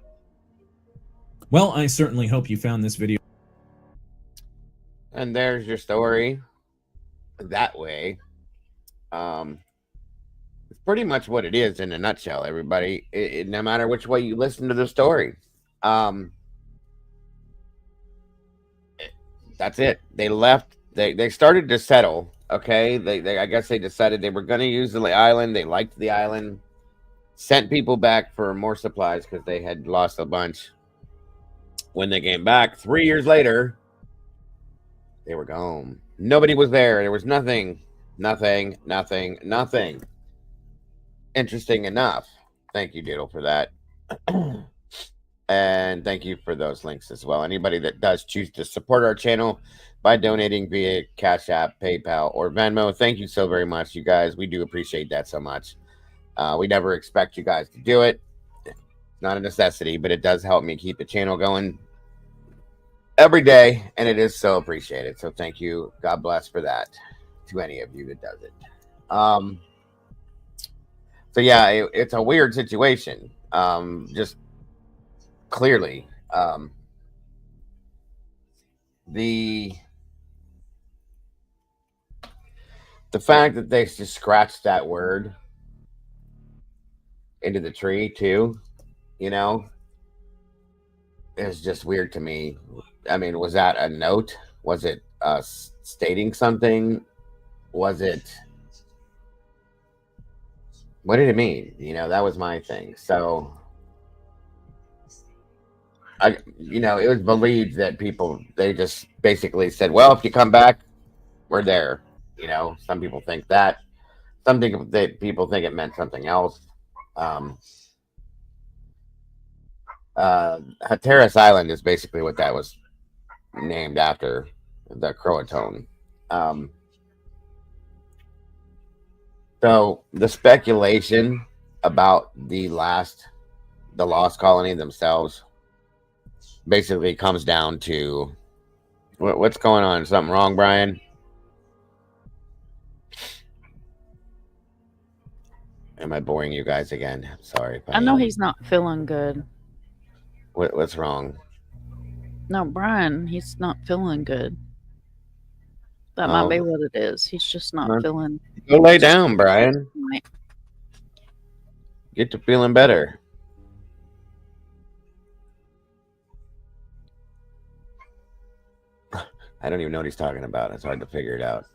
Well, I certainly hope you found this video. And there's your story. That way. It's pretty much what it is in a nutshell, everybody. No matter which way you listen to the story. That's it. They left. They started to settle. Okay. They I guess they decided they were going to use the island. They liked the island. Sent people back for more supplies because they had lost a bunch. When they came back 3 years later, they were gone. Nobody was there. There was nothing. Interesting enough. Thank you, Doodle, for that. And thank you for those links as well. Anybody that does choose to support our channel by donating via Cash App, PayPal, or Venmo, thank you so very much, you guys. We do appreciate that so much. We never expect you guys to do it. It's not a necessity, but it does help me keep the channel going every day, and it is so appreciated. So thank you. God bless for that to any of you that does it. So yeah, it's a weird situation. Just clearly, the fact that they just scratched that word into the tree too, you know, is just weird to me. I mean, was that a note? Was it stating something? Was it? What did it mean? You know, that was my thing. So, it was believed that they just basically said, well, if you come back, we're there. You know, some people think that. Some people think it meant something else. Hatteras Island is basically what that was named after, the Croatoan. So the speculation about the lost colony themselves basically comes down to what's going on. Something wrong, Brian? Am I boring you guys again? Sorry. I know he's not feeling good. What's wrong? No, Brian, he's not feeling good. That might be what it is. He's just not feeling. Go lay down, Brian. Get to feeling better. I don't even know what he's talking about. It's hard to figure it out.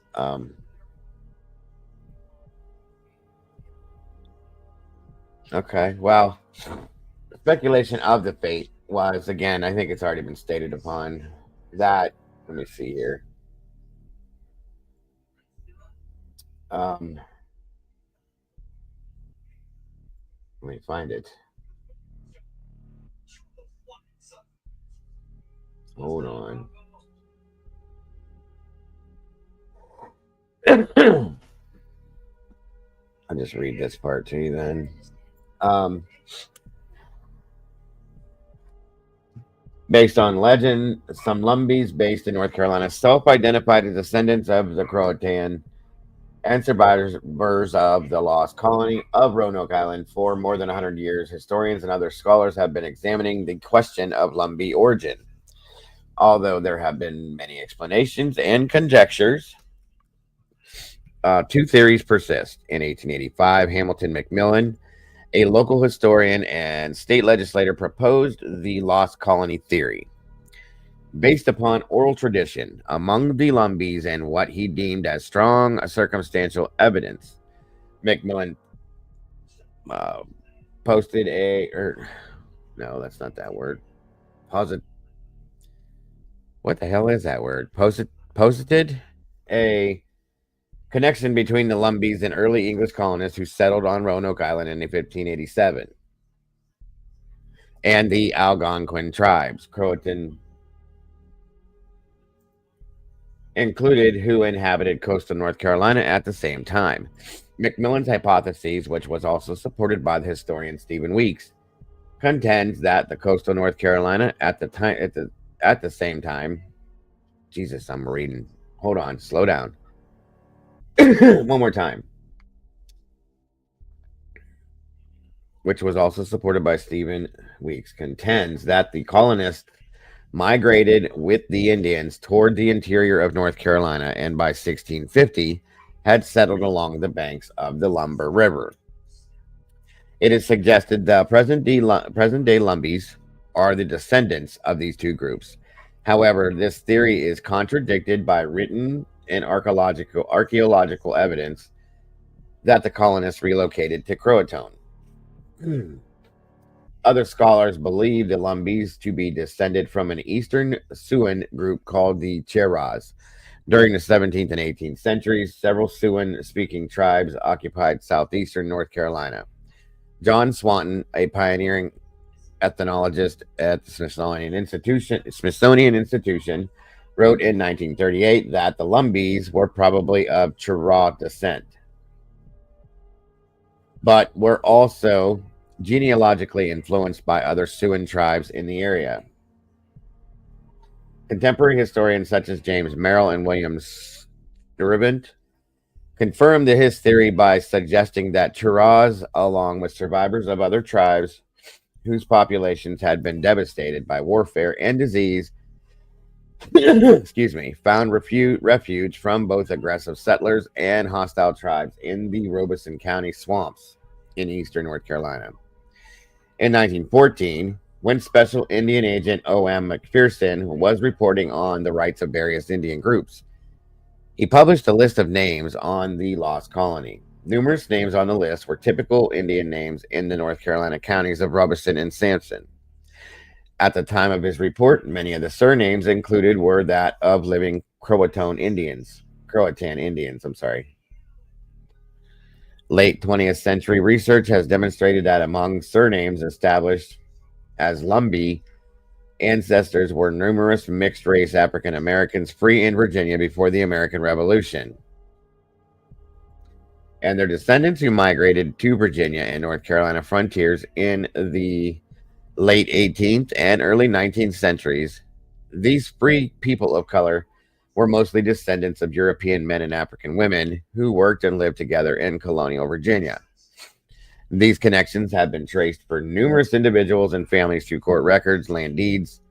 Okay, well, speculation of the fate was, again, I think it's already been stated upon that. Let me see here. Let me find it. Hold on. I'll just read this part to you then. Based on legend, some Lumbees based in North Carolina self-identified as descendants of the Croatan and survivors of the lost colony of Roanoke Island for more than 100 years. Historians and other scholars have been examining the question of Lumbee origin. Although there have been many explanations and conjectures, two theories persist. In 1885, Hamilton Macmillan, a local historian and state legislator, proposed the lost colony theory based upon oral tradition among the Lumbees and what he deemed as strong circumstantial evidence. Macmillan posted No, that's not that word. What the hell is that word? Posited a connection between the Lumbees and early English colonists who settled on Roanoke Island in 1587, and the Algonquin tribes, Croatan included, who inhabited coastal North Carolina at the same time. Macmillan's hypothesis, which was also supported by the historian Stephen Weeks, contends that the coastal North Carolina at the same time. Jesus, I'm reading. Hold on, slow down. One more time. Which was also supported by Stephen Weeks, contends that the colonists migrated with the Indians toward the interior of North Carolina and by 1650 had settled along the banks of the Lumber River. It is suggested the present-day Lumbees are the descendants of these two groups. However, this theory is contradicted by written and archaeological evidence that the colonists relocated to Croatoan. Other scholars believe the Lumbees to be descended from an eastern Siouan group called the Cheras. During the 17th and 18th centuries, several Siouan-speaking tribes occupied southeastern North Carolina. John Swanton, a pioneering ethnologist at the Smithsonian Institution, wrote in 1938 that the Lumbees were probably of Chera descent, but were also genealogically influenced by other Siouan tribes in the area. Contemporary historians such as James Merrill and William Sturtevant confirmed his theory by suggesting that Cheras, along with survivors of other tribes whose populations had been devastated by warfare and disease, found refuge from both aggressive settlers and hostile tribes in the Robeson County swamps in eastern North Carolina. In 1914, when Special Indian Agent O.M. McPherson was reporting on the rights of various Indian groups, he published a list of names on the lost colony. Numerous names on the list were typical Indian names in the North Carolina counties of Robeson and Sampson. At the time of his report, many of the surnames included were that of living Croatan Indians. Late 20th century research has demonstrated that among surnames established as Lumbee ancestors were numerous mixed-race African Americans free in Virginia before the American Revolution, and their descendants who migrated to Virginia and North Carolina frontiers in the late 18th and early 19th centuries. These free people of color were mostly descendants of European men and African women who worked and lived together in colonial Virginia. These connections have been traced for numerous individuals and families through court records, land deeds,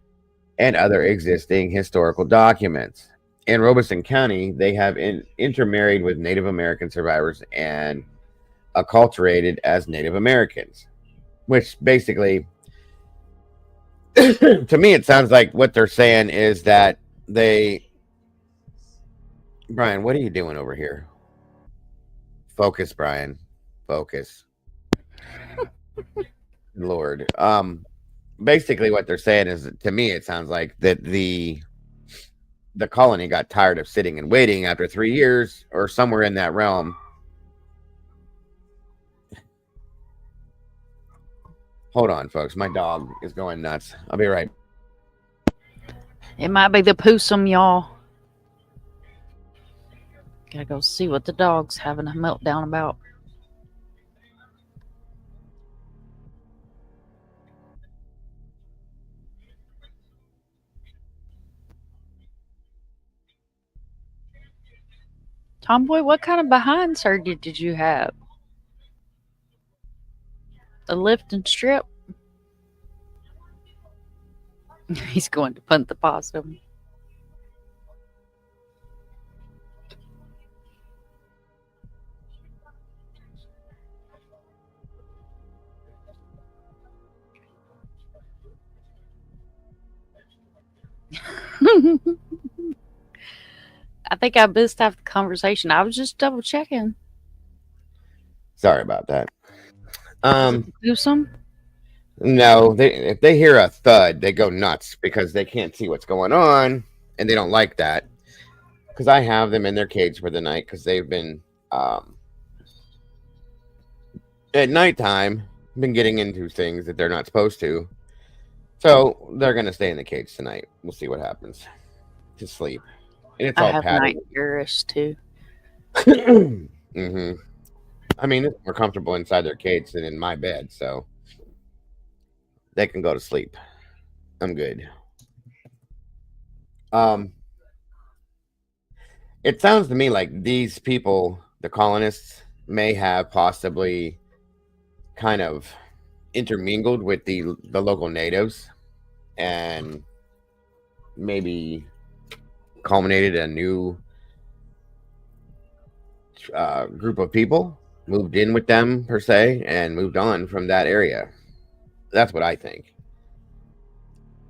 and other existing historical documents. In Robeson County, they have intermarried with Native American survivors and acculturated as Native Americans, which basically, to me, it sounds like what they're saying is that Brian, what are you doing over here? Focus, Brian. Focus. Lord. Basically what they're saying is, to me, it sounds like that the colony got tired of sitting and waiting after 3 years or somewhere in that realm. Hold on, folks. My dog is going nuts. I'll be right. It might be the poosum, y'all. Gotta go see what the dog's having a meltdown about. Tomboy, what kind of behind surgery did you have? The lift and strip? He's going to punt the possum. I think I missed half the conversation. I was just double checking. Sorry about that. Do some? No, if they hear a thud, they go nuts because they can't see what's going on, and they don't like that. Because I have them in their cage for the night because they've been at nighttime been getting into things that they're not supposed to. So they're gonna stay in the cage tonight. We'll see what happens. To sleep, and it's I all have padded. night terrorists too. Mm-hmm. I mean, it's more comfortable inside their cage than in my bed, so they can go to sleep. I'm good. It sounds to me like these people, the colonists, may have possibly kind of intermingled with the local natives and maybe culminated a new group of people, moved in with them per se, and moved on from that area. That's what I think.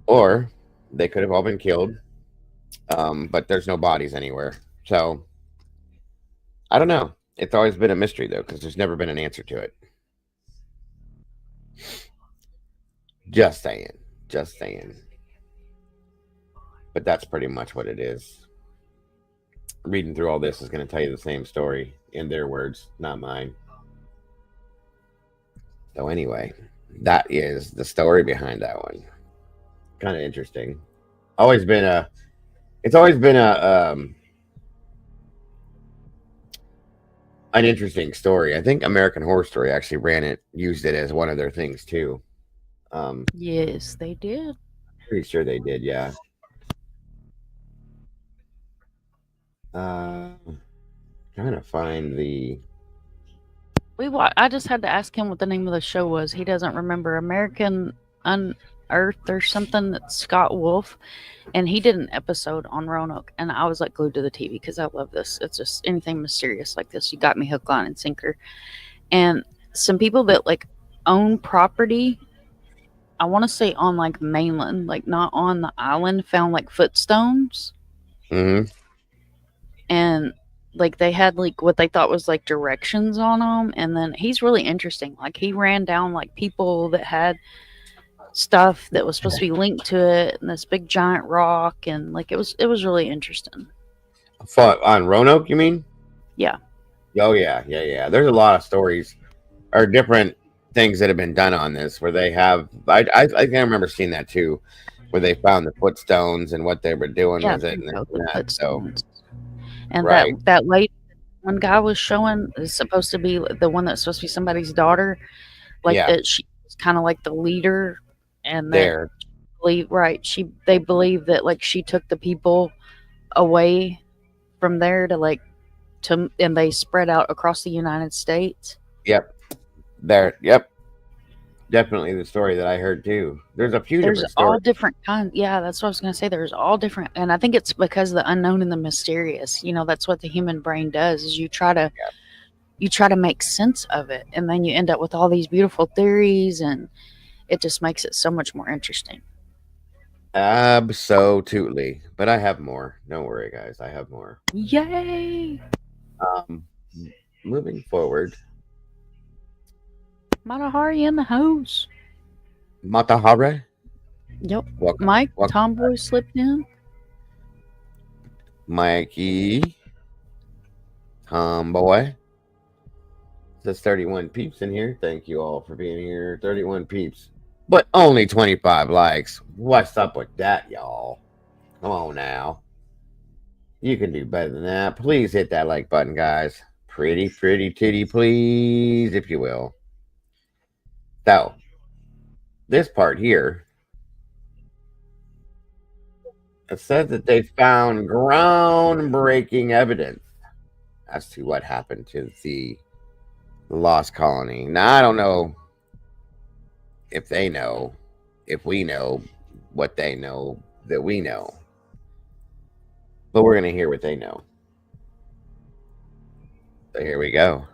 Or they could have all been killed, but there's no bodies anywhere. So I don't know. It's always been a mystery though, because there's never been an answer to it. Just saying. Just saying. But that's pretty much what it is. Reading through all this is going to tell you the same story in their words, not mine. So anyway, that is the story behind that one. Kind of interesting. It's always been an interesting story. I think American Horror Story actually used it as one of their things too. Yes, they did. Pretty sure they did, yeah. Trying to find the. I just had to ask him what the name of the show was. He doesn't remember. American Unearthed or something. That's Scott Wolf, and he did an episode on Roanoke, and I was like glued to the TV because I love this. It's just anything mysterious like this. You got me hook, line, and sinker. And some people that like own property, I want to say on like mainland, like not on the island, found like footstones. Mm-hmm. And like they had like what they thought was like directions on them, and then he's really interesting. Like he ran down like people that had stuff that was supposed to be linked to it, and this big giant rock, and like it was really interesting. On Roanoke, you mean? Yeah. Oh yeah. There's a lot of stories or different things that have been done on this where they have. I can remember seeing that too, where they found the footstones and what they were doing with it. And so. And right. that lady, one guy was showing is supposed to be the one that's supposed to be somebody's daughter, like that she was kind of like the leader, and there. They believe that like she took the people away from there and they spread out across the United States. Yep. Yep. Definitely the story that I heard too. There's a few different stories. All different kinds. Yeah, that's what I was going to say. There's all different, and I think it's because of the unknown and the mysterious. You know, that's what the human brain does. Is you try to make sense of it, and then you end up with all these beautiful theories, and it just makes it so much more interesting. Absolutely. But I have more. Don't worry, guys. I have more. Yay! Moving forward. Matahari in the house. Matahari? Yep. Welcome. Mike, Tomboy slipped in. Mikey. Tomboy. Says 31 peeps in here. Thank you all for being here. 31 peeps. But only 25 likes. What's up with that, y'all? Come on now. You can do better than that. Please hit that like button, guys. Pretty titty, please, if you will. So, this part here, it says that they found groundbreaking evidence as to what happened to the lost colony. Now, I don't know if they know, if we know what they know that we know. But we're going to hear what they know. So here we go.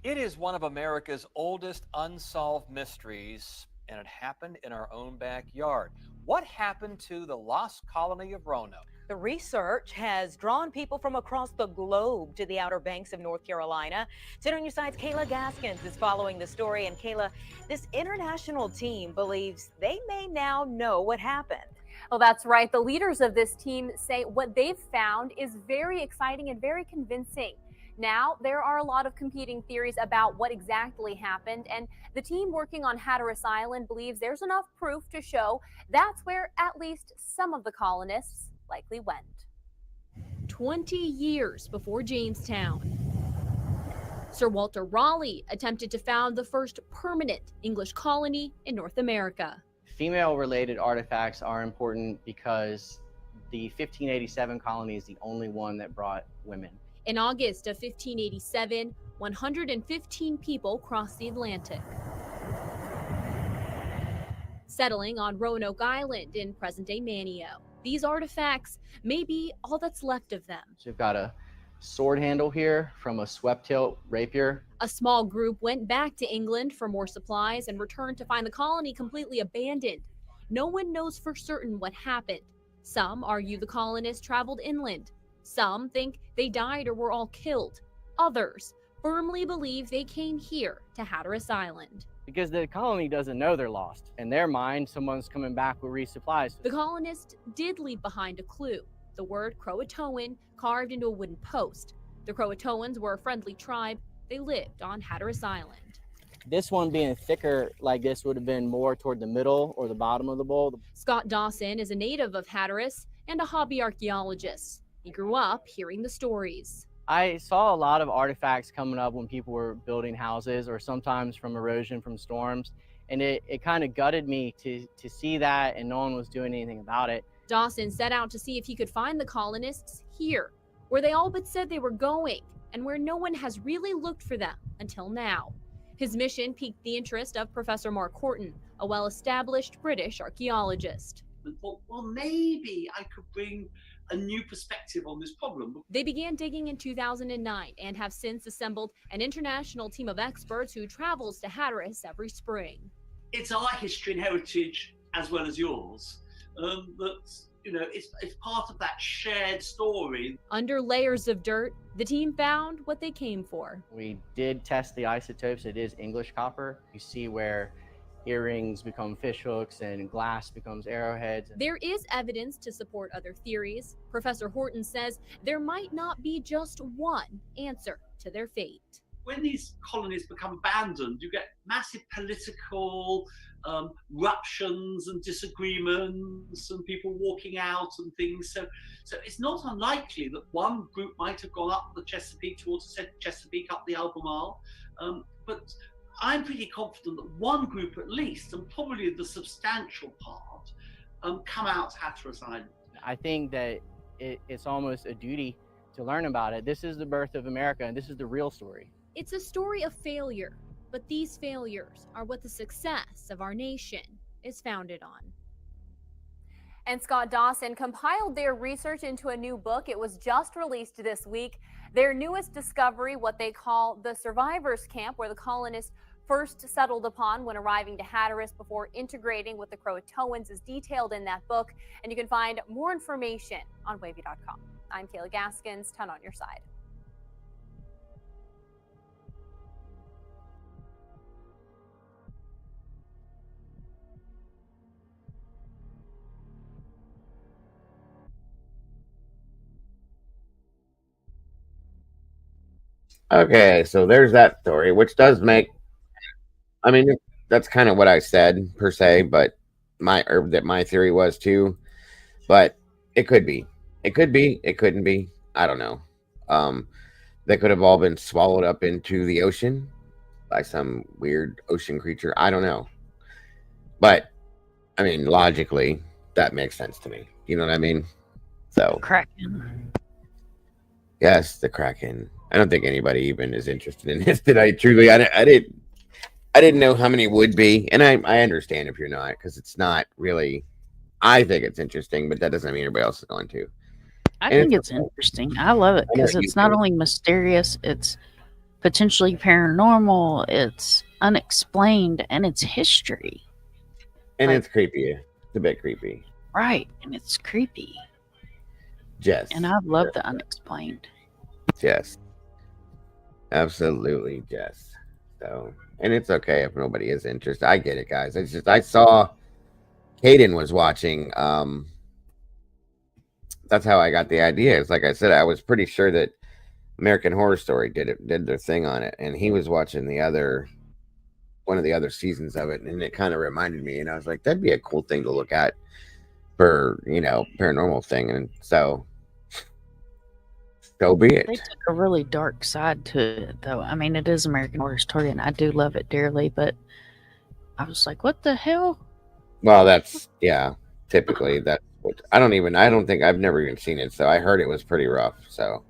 It is one of America's oldest unsolved mysteries, and it happened in our own backyard. What happened to the lost colony of Roanoke? The research has drawn people from across the globe to the Outer Banks of North Carolina. 10 on your side's Kayla Gaskins is following the story. And Kayla, this international team believes they may now know what happened. Well, that's right. The leaders of this team say what they've found is very exciting and very convincing. Now, there are a lot of competing theories about what exactly happened, and the team working on Hatteras Island believes there's enough proof to show that's where at least some of the colonists likely went. 20 years before Jamestown, Sir Walter Raleigh attempted to found the first permanent English colony in North America. Female-related artifacts are important because the 1587 colony is the only one that brought women. In August of 1587, 115 people crossed the Atlantic, settling on Roanoke Island in present-day Manio. These artifacts may be all that's left of them. So we've got a sword handle here from a swept-hilt rapier. A small group went back to England for more supplies and returned to find the colony completely abandoned. No one knows for certain what happened. Some argue the colonists traveled inland. Some think they died or were all killed. Others firmly believe they came here to Hatteras Island. Because the colony doesn't know they're lost. In their mind, someone's coming back with resupplies. The colonists did leave behind a clue, the word Croatoan carved into a wooden post. The Croatoans were a friendly tribe. They lived on Hatteras Island. This one being thicker like this would have been more toward the middle or the bottom of the bowl. Scott Dawson is a native of Hatteras and a hobby archaeologist. He grew up hearing the stories. I saw a lot of artifacts coming up when people were building houses or sometimes from erosion from storms. And it kind of gutted me to see that and no one was doing anything about it. Dawson set out to see if he could find the colonists here, where they all but said they were going and where no one has really looked for them until now. His mission piqued the interest of Professor Mark Horton, a well-established British archaeologist. And thought, well, maybe I could bring a new perspective on this problem. They began digging in 2009 and have since assembled an international team of experts who travels to Hatteras every spring. It's our history and heritage as well as yours. That's, you know, it's part of that shared story. Under layers of dirt, the team found what they came for. We did test the isotopes. It is English copper. You see where earrings become fish hooks and glass becomes arrowheads. There is evidence to support other theories. Professor Horton says there might not be just one answer to their fate. When these colonies become abandoned, you get massive political ruptions and disagreements and people walking out and things. So it's not unlikely that one group might have gone up the Chesapeake towards Chesapeake, up the Albemarle. But I'm pretty confident that one group at least, and probably the substantial part, come out Hatteras Island. I think that it's almost a duty to learn about it. This is the birth of America, and this is the real story. It's a story of failure, but these failures are what the success of our nation is founded on. And Scott Dawson compiled their research into a new book. It was just released this week. Their newest discovery, what they call the survivors camp, where the colonists first settled upon when arriving to Hatteras before integrating with the Croatoans, is detailed in that book. And you can find more information on wavy.com. I'm Kayla Gaskins, 10 on your side. Okay, so there's that story, which does make, I mean, that's kind of what I said per se, but that my theory was too, but it could be, it couldn't be, I don't know. They could have all been swallowed up into the ocean by some weird ocean creature. I don't know, but I mean, logically, that makes sense to me. You know what I mean? So Kraken. Yes, the Kraken. I don't think anybody even is interested in this. Did I truly? I didn't know how many would be, and I understand if you're not, because it's not really. I think it's interesting, but that doesn't mean everybody else is going to. I think it's interesting. I love it because it's not only mysterious, it's potentially paranormal, it's unexplained, and it's history. And it's creepy. It's a bit creepy. Right, and it's creepy. Jess. And I love the Unexplained. Jess. Absolutely, Jess. So, and it's okay if nobody is interested. I get it, guys. It's just I saw Caden was watching. That's how I got the idea. It's like I said, I was pretty sure that American Horror Story did their thing on it, and he was watching one of the other seasons of it, and it kind of reminded me, and I was like, that'd be a cool thing to look at for paranormal thing, and so be it. They took a really dark side to it, though. I mean, it is American Horror Story, and I do love it dearly, but I was like, what the hell? Well, that's typically that's what I don't think I've never even seen it, so I heard it was pretty rough. So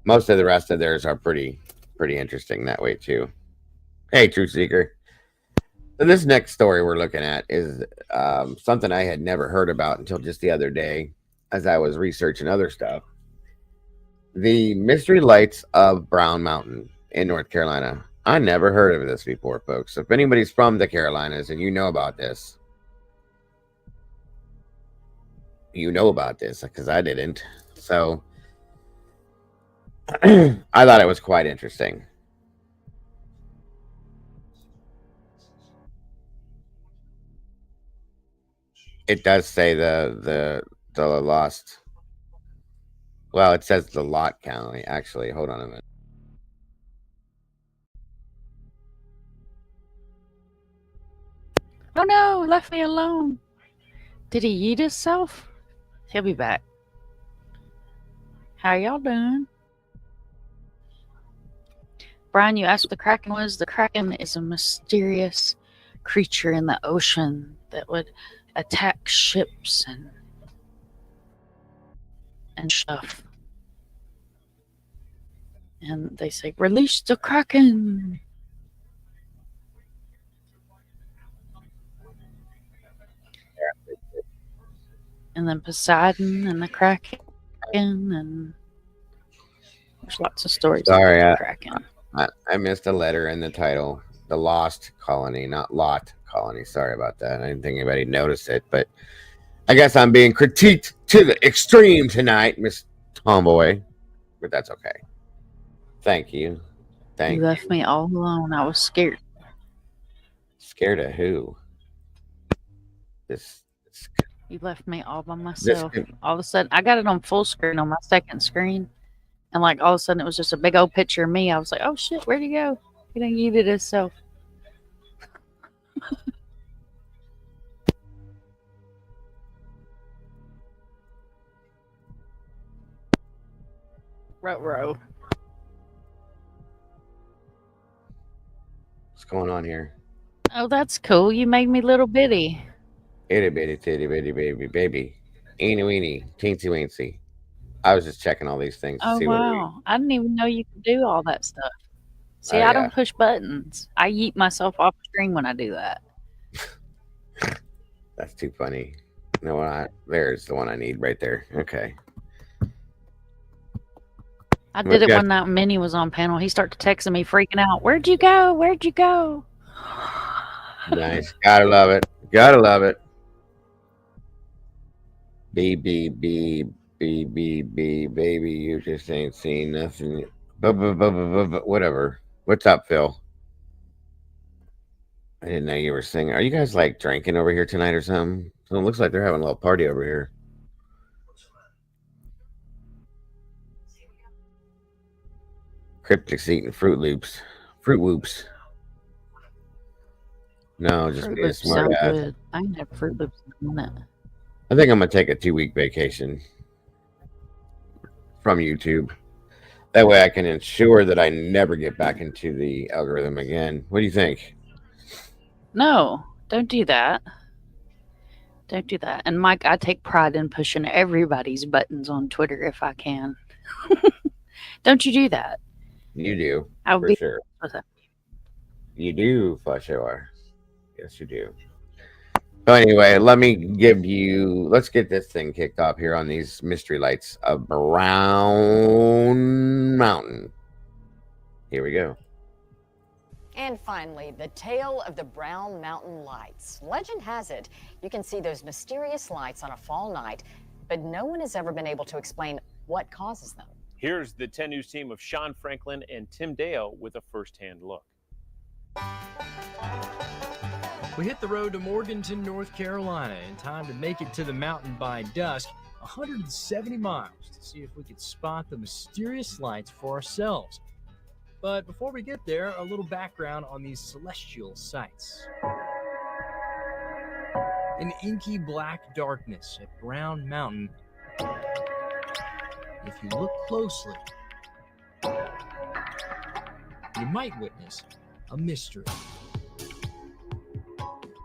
most of the rest of theirs are pretty interesting that way too. Hey, Truth Seeker. So this next story we're looking at is something I had never heard about until just the other day as I was researching other stuff. The Mystery Lights of Brown Mountain in North Carolina. I never heard of this before, folks. So if anybody's from the Carolinas and you know about this, because I didn't. So I thought it was quite interesting. It does say the lost. Well, it says the lot county. Actually, hold on a minute. Oh no, left me alone. Did he eat himself? He'll be back. How y'all doing? Brian, you asked what the Kraken was. The Kraken is a mysterious creature in the ocean that would attack ships and stuff. And they say, release the Kraken. And then Poseidon and the Kraken, and there's lots of stories Sorry, about the Kraken. I missed a letter in the title. The Lost Colony, not Lot Colony. Sorry about that. I didn't think anybody noticed it, but I guess I'm being critiqued to the extreme tonight, Miss Tomboy. But that's okay. Thank you. You left me all alone. I was scared. Scared of who? You left me all by myself. All of a sudden, I got it on full screen on my second screen. And like all of a sudden, it was just a big old picture of me. I was like, oh shit, where'd he go? He done yeeted himself. Row. What's going on here? Oh, that's cool. You made me little bitty. Itty bitty titty bitty baby. Eeny weeny, teensy weensy. I was just checking all these things to Oh see wow. I didn't even know you could do all that stuff. See, Oh, I yeah. don't push buttons. I yeet myself off screen when I do that. That's too funny. You know what? There's the one I need right there. Okay. I did it one night when Minnie was on panel. He started texting me, freaking out. Where'd you go? Where'd you go? Nice. Gotta love it. Gotta love it. B, baby, you just ain't seen nothing. Whatever. What's up, Phil? I didn't know you were singing. Are you guys like drinking over here tonight or something? So it looks like they're having a little party over here. Cryptic's eating Fruit Loops. Fruit Whoops. No, just Fruit being a Loops smart sound ass. good. I can have Fruit Loops in a minute. I think I'm gonna take a 2-week vacation from YouTube. That way I can ensure that I never get back into the algorithm again. What do you think? No, don't do that. Don't do that. And Mike, I take pride in pushing everybody's buttons on Twitter if I can. Don't you do that? You do, I would for be sure. with that. You do, for sure. Yes, you do. So anyway, let's get this thing kicked off here on these Mystery Lights of Brown Mountain. Here we go. And finally, the tale of the Brown Mountain Lights. Legend has it, you can see those mysterious lights on a fall night but no one has ever been able to explain what causes them. Here's the 10 News team of Sean Franklin and Tim Dago with a first-hand look. We hit the road to Morganton, North Carolina in time to make it to the mountain by dusk, 170 miles, to see if we could spot the mysterious lights for ourselves. But before we get there, a little background on these celestial sights. In inky black darkness at Brown Mountain, if you look closely, you might witness a mystery.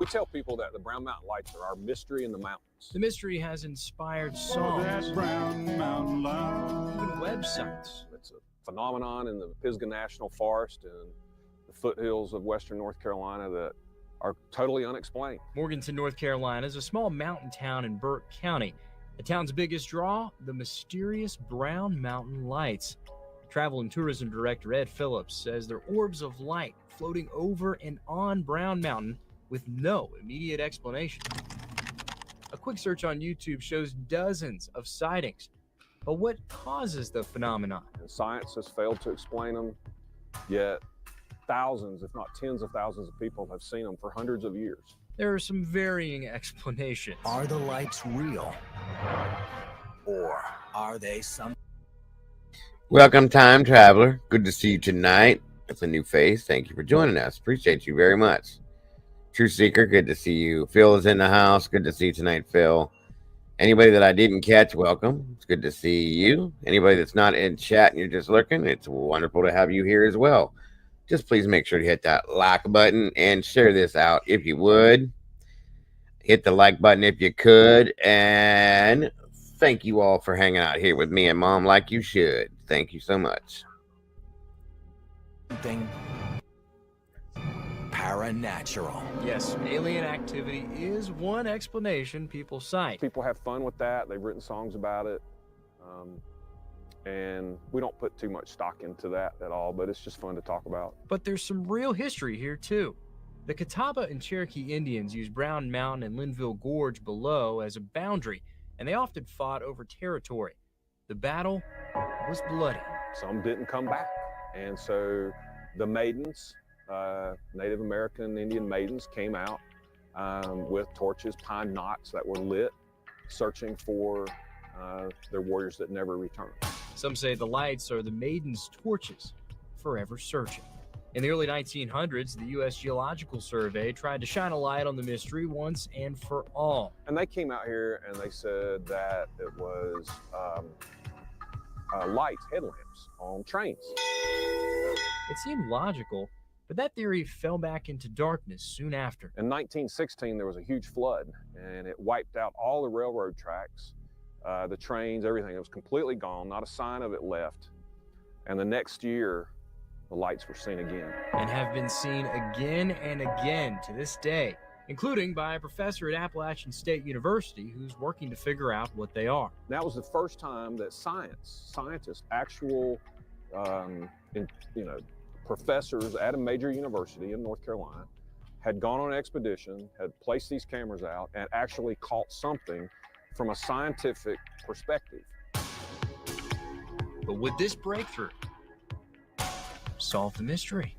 We tell people that the Brown Mountain Lights are our mystery in the mountains. The mystery has inspired songs, Brown Mountain Light. even websites. It's a phenomenon in the Pisgah National Forest and the foothills of western North Carolina that are totally unexplained. Morganton, North Carolina is a small mountain town in Burke County. The town's biggest draw, the mysterious Brown Mountain Lights. Travel and Tourism Director Ed Phillips says they're orbs of light floating over and on Brown Mountain with no immediate explanation. A quick search on YouTube shows dozens of sightings. But what causes the phenomenon? And science has failed to explain them, yet thousands, if not tens of thousands of people have seen them for hundreds of years. There are some varying explanations. Are the lights real? Or are they some? Welcome, time traveler. Good to see you tonight. It's a new face. Thank you for joining us. Appreciate you very much. True Seeker, good to see you. Phil is in the house. Good to see you tonight, Phil. Anybody that I didn't catch, welcome. It's good to see you. Anybody that's not in chat and you're just lurking, it's wonderful to have you here as well. Just please make sure to hit that like button and share this out if you would. Hit the like button if you could. And thank you all for hanging out here with me and Mom like you should. Thank you so much. Something paranatural. Yes, alien activity is one explanation people cite. People have fun with that. They've written songs about it. And we don't put too much stock into that at all, but it's just fun to talk about. But there's some real history here, too. The Catawba and Cherokee Indians used Brown Mountain and Linville Gorge below as a boundary, and they often fought over territory. The battle was bloody. Some didn't come back. And so the maidens, Native American Indian maidens, came out with torches, pine knots that were lit, searching for their warriors that never returned. Some say the lights are the maidens' torches, forever searching. In the early 1900s, the U.S. Geological Survey tried to shine a light on the mystery once and for all. And they came out here and they said that it was lights, headlamps on trains. It seemed logical, but that theory fell back into darkness soon after. In 1916, there was a huge flood, and it wiped out all the railroad tracks, the trains, everything. It was completely gone, not a sign of it left. And the next year, the lights were seen again. And have been seen again and again to this day, including by a professor at Appalachian State University who's working to figure out what they are. That was the first time that scientists, actual, professors at a major university in North Carolina had gone on an expedition, had placed these cameras out, and actually caught something from a scientific perspective. But would this breakthrough solve the mystery?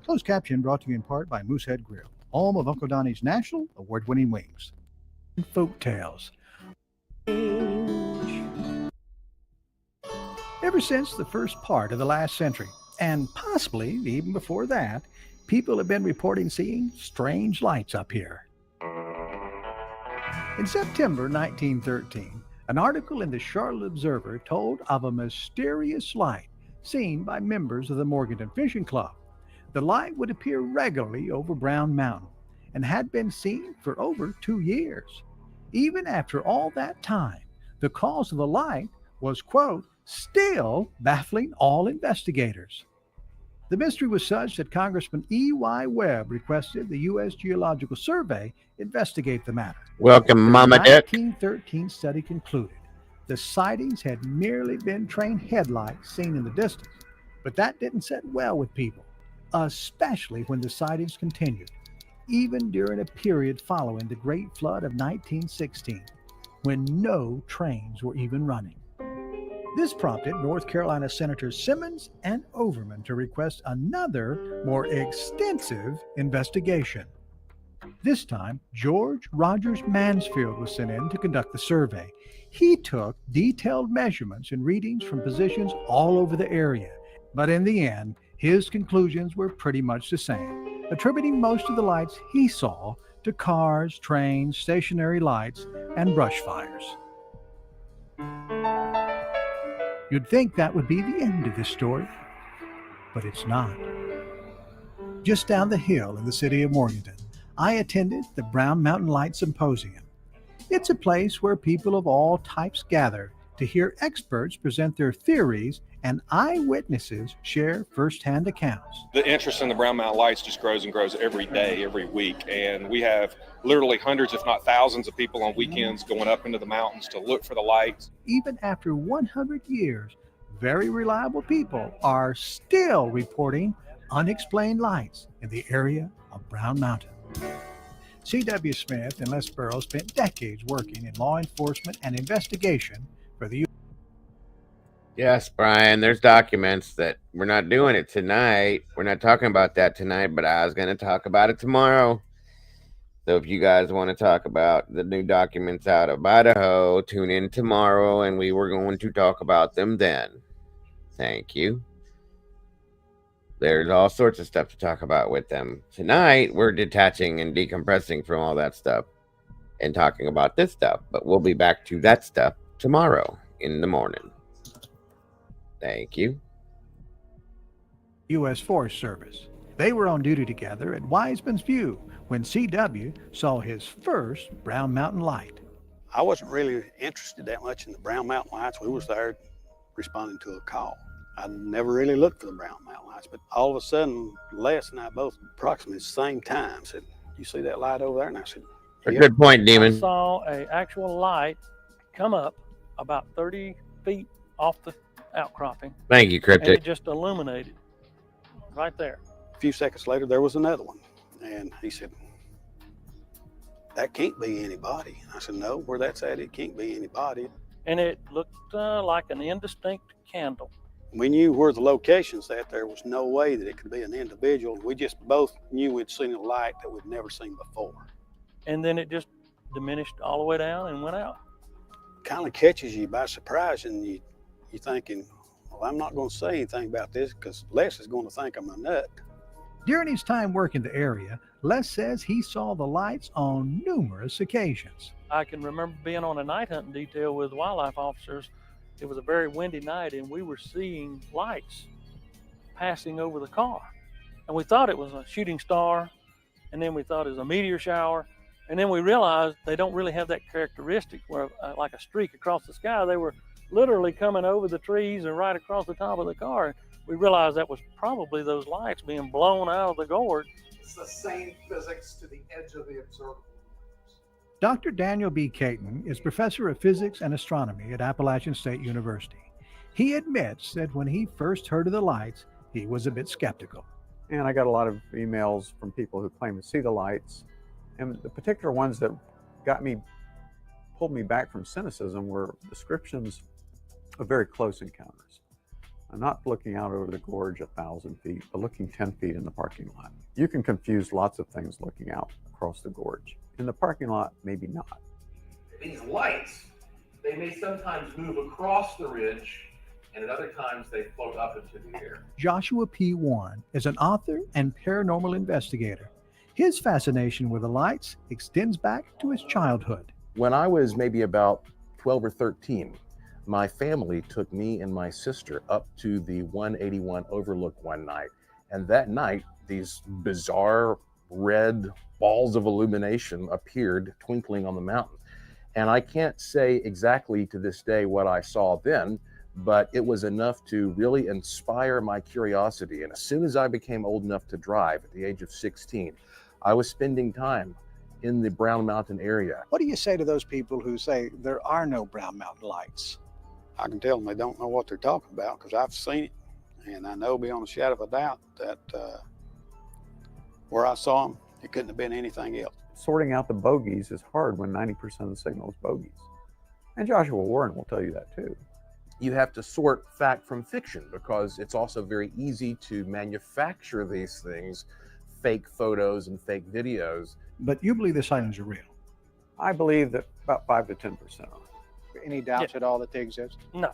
Closed caption brought to you in part by Moosehead Grill, home of Uncle Donnie's national award-winning wings. Folk tales. Ever since the first part of the last century, and possibly even before that, people have been reporting seeing strange lights up here. In September 1913, an article in the Charlotte Observer told of a mysterious light seen by members of the Morganton Fishing Club. The light would appear regularly over Brown Mountain and had been seen for over 2 years. Even after all that time, the cause of the light was, quote, still baffling all investigators. The mystery was such that Congressman E.Y. Webb requested the U.S. Geological Survey investigate the matter. Welcome, Their Mama Dick. 1913 study concluded the sightings had merely been train headlights seen in the distance, but that didn't sit well with people, especially when the sightings continued, even during a period following the Great Flood of 1916, when no trains were even running. This prompted North Carolina Senators Simmons and Overman to request another, more extensive investigation. This time, George Rogers Mansfield was sent in to conduct the survey. He took detailed measurements and readings from positions all over the area, but in the end, his conclusions were pretty much the same, attributing most of the lights he saw to cars, trains, stationary lights, and brush fires. You'd think that would be the end of this story, but it's not. Just down the hill in the city of Morganton, I attended the Brown Mountain Light Symposium. It's a place where people of all types gather to hear experts present their theories and eyewitnesses share firsthand accounts. The interest in the Brown Mountain Lights just grows and grows every day, every week. And we have literally hundreds, if not thousands, of people on weekends going up into the mountains to look for the lights. Even after 100 years, very reliable people are still reporting unexplained lights in the area of Brown Mountain. C.W. Smith and Les Burrows spent decades working in law enforcement and investigation for the Yes, Brian, there's documents that we're not doing it tonight. We're not talking about that tonight, but I was going to talk about it tomorrow. So if you guys want to talk about the new documents out of Idaho, tune in tomorrow and we were going to talk about them then. Thank you. There's all sorts of stuff to talk about with them. Tonight, we're detaching and decompressing from all that stuff and talking about this stuff, but we'll be back to that stuff tomorrow in the morning. Thank you. U.S. Forest Service. They were on duty together at Wiseman's View when C.W. saw his first Brown Mountain Light. I wasn't really interested that much in the Brown Mountain Lights. We was there responding to a call. I never really looked for the Brown Mountain Lights, but all of a sudden, Les and I both approximately the same time said, "You see that light over there?" And I said, "Yep." Good point, Demon. I saw an actual light come up about 30 feet off the outcropping. Thank you, Cryptic. And it just illuminated right there. A few seconds later, there was another one. And he said, "That can't be anybody." I said, "No, where that's at, it can't be anybody." And it looked like an indistinct candle. We knew where the location's at. There was no way that it could be an individual. We just both knew we'd seen a light that we'd never seen before. And then it just diminished all the way down and went out. Kind of catches you by surprise, and you're thinking, well, I'm not going to say anything about this because Les is going to think I'm a nut. During his time working the area, Les says he saw the lights on numerous occasions. I can remember being on a night hunting detail with wildlife officers. It was a very windy night, and we were seeing lights passing over the car. And we thought it was a shooting star, and then we thought it was a meteor shower, and then we realized they don't really have that characteristic where like a streak across the sky. They were literally coming over the trees and right across the top of the car. We realized that was probably those lights being blown out of the gorge. It's the same physics to the edge of the observable. Dr. Daniel B. Caton is professor of physics and astronomy at Appalachian State University. He admits that when he first heard of the lights, he was a bit skeptical. And I got a lot of emails from people who claim to see the lights. And the particular ones that pulled me back from cynicism were descriptions of very close encounters. I'm not looking out over the gorge 1,000 feet, but looking 10 feet in the parking lot. You can confuse lots of things looking out across the gorge. In the parking lot, maybe not. These lights, they may sometimes move across the ridge, and at other times they float up into the air. Joshua P. Warren is an author and paranormal investigator. His fascination with the lights extends back to his childhood. When I was maybe about 12 or 13, my family took me and my sister up to the 181 Overlook one night. And that night, these bizarre red balls of illumination appeared twinkling on the mountain. And I can't say exactly to this day what I saw then, but it was enough to really inspire my curiosity. And as soon as I became old enough to drive at the age of 16, I was spending time in the Brown Mountain area. What do you say to those people who say there are no Brown Mountain lights? I can tell them they don't know what they're talking about because I've seen it. And I know beyond a shadow of a doubt that where I saw them, it couldn't have been anything else. Sorting out the bogeys is hard when 90% of the signal is bogeys. And Joshua Warren will tell you that too. You have to sort fact from fiction because it's also very easy to manufacture these things, fake photos and fake videos. But you believe the sightings are real? I believe that about 5 to 10% are. Any doubts at all that they exist? No,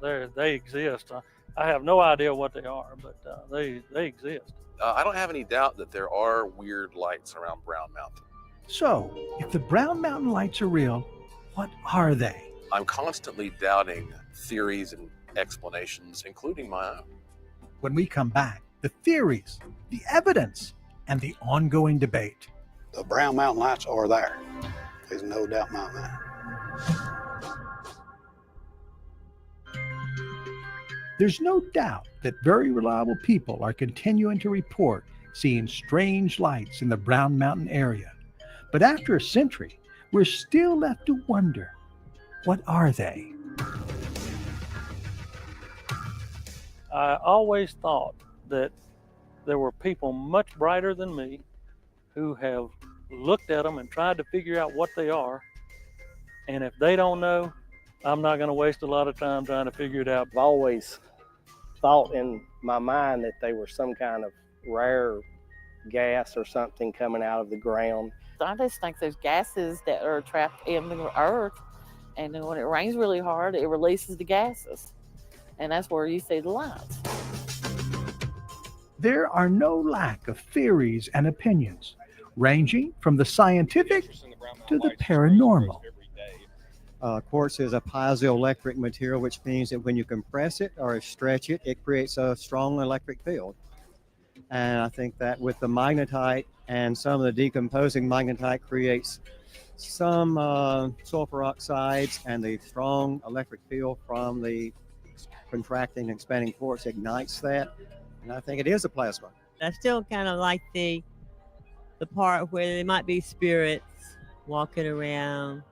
they exist. I have no idea what they are, but they exist. I don't have any doubt that there are weird lights around Brown Mountain. So, if the Brown Mountain lights are real, what are they? I'm constantly doubting theories and explanations, including my own. When we come back, the theories, the evidence, and the ongoing debate. The Brown Mountain lights are there. There's no doubt in my mind. There's no doubt that very reliable people are continuing to report seeing strange lights in the Brown Mountain area. But after a century, we're still left to wonder, what are they? I always thought that there were people much brighter than me who have looked at them and tried to figure out what they are. And if they don't know, I'm not going to waste a lot of time trying to figure it out. I've always thought in my mind that they were some kind of rare gas or something coming out of the ground. I just think there's gases that are trapped in the earth, and then when it rains really hard, it releases the gases, and that's where you see the lights. There are no lack of theories and opinions, ranging from the scientific to the paranormal. Quartz is a piezoelectric material, which means that when you compress it or stretch it, it creates a strong electric field. And I think that with the magnetite and some of the decomposing magnetite creates some sulfur oxides, and the strong electric field from the contracting and expanding quartz ignites that. And I think it is a plasma. I still kind of like the part where there might be spirits walking around.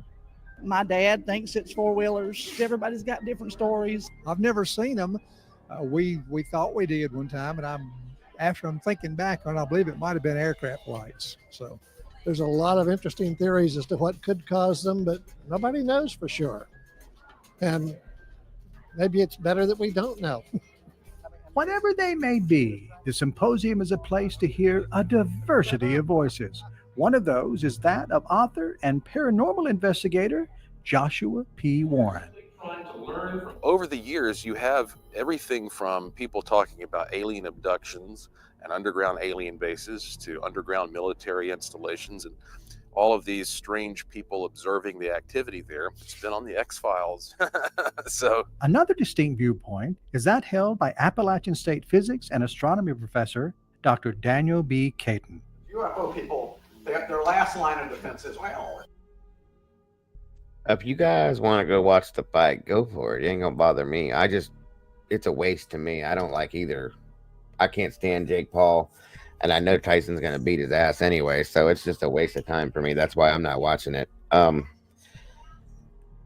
My dad thinks it's four-wheelers. Everybody's got different stories. I've never seen them. We thought we did one time, and after I'm thinking back on it, I believe it might have been aircraft lights. So there's a lot of interesting theories as to what could cause them, but nobody knows for sure. And maybe it's better that we don't know. Whatever they may be, the symposium is a place to hear a diversity of voices. One of those is that of author and paranormal investigator Joshua P. Warren. Over the years, you have everything from people talking about alien abductions and underground alien bases to underground military installations and all of these strange people observing the activity there. It's been on the X-Files. Another distinct viewpoint is that held by Appalachian State physics and astronomy professor Dr. Daniel B. Caton. UFO people, their last line of defense is, well, if you guys want to go watch the fight, go for it. It ain't gonna bother me. It's a waste to me. I don't like either. I can't stand Jake Paul, and I know Tyson's gonna beat his ass anyway, so it's just a waste of time for me. That's why I'm not watching it.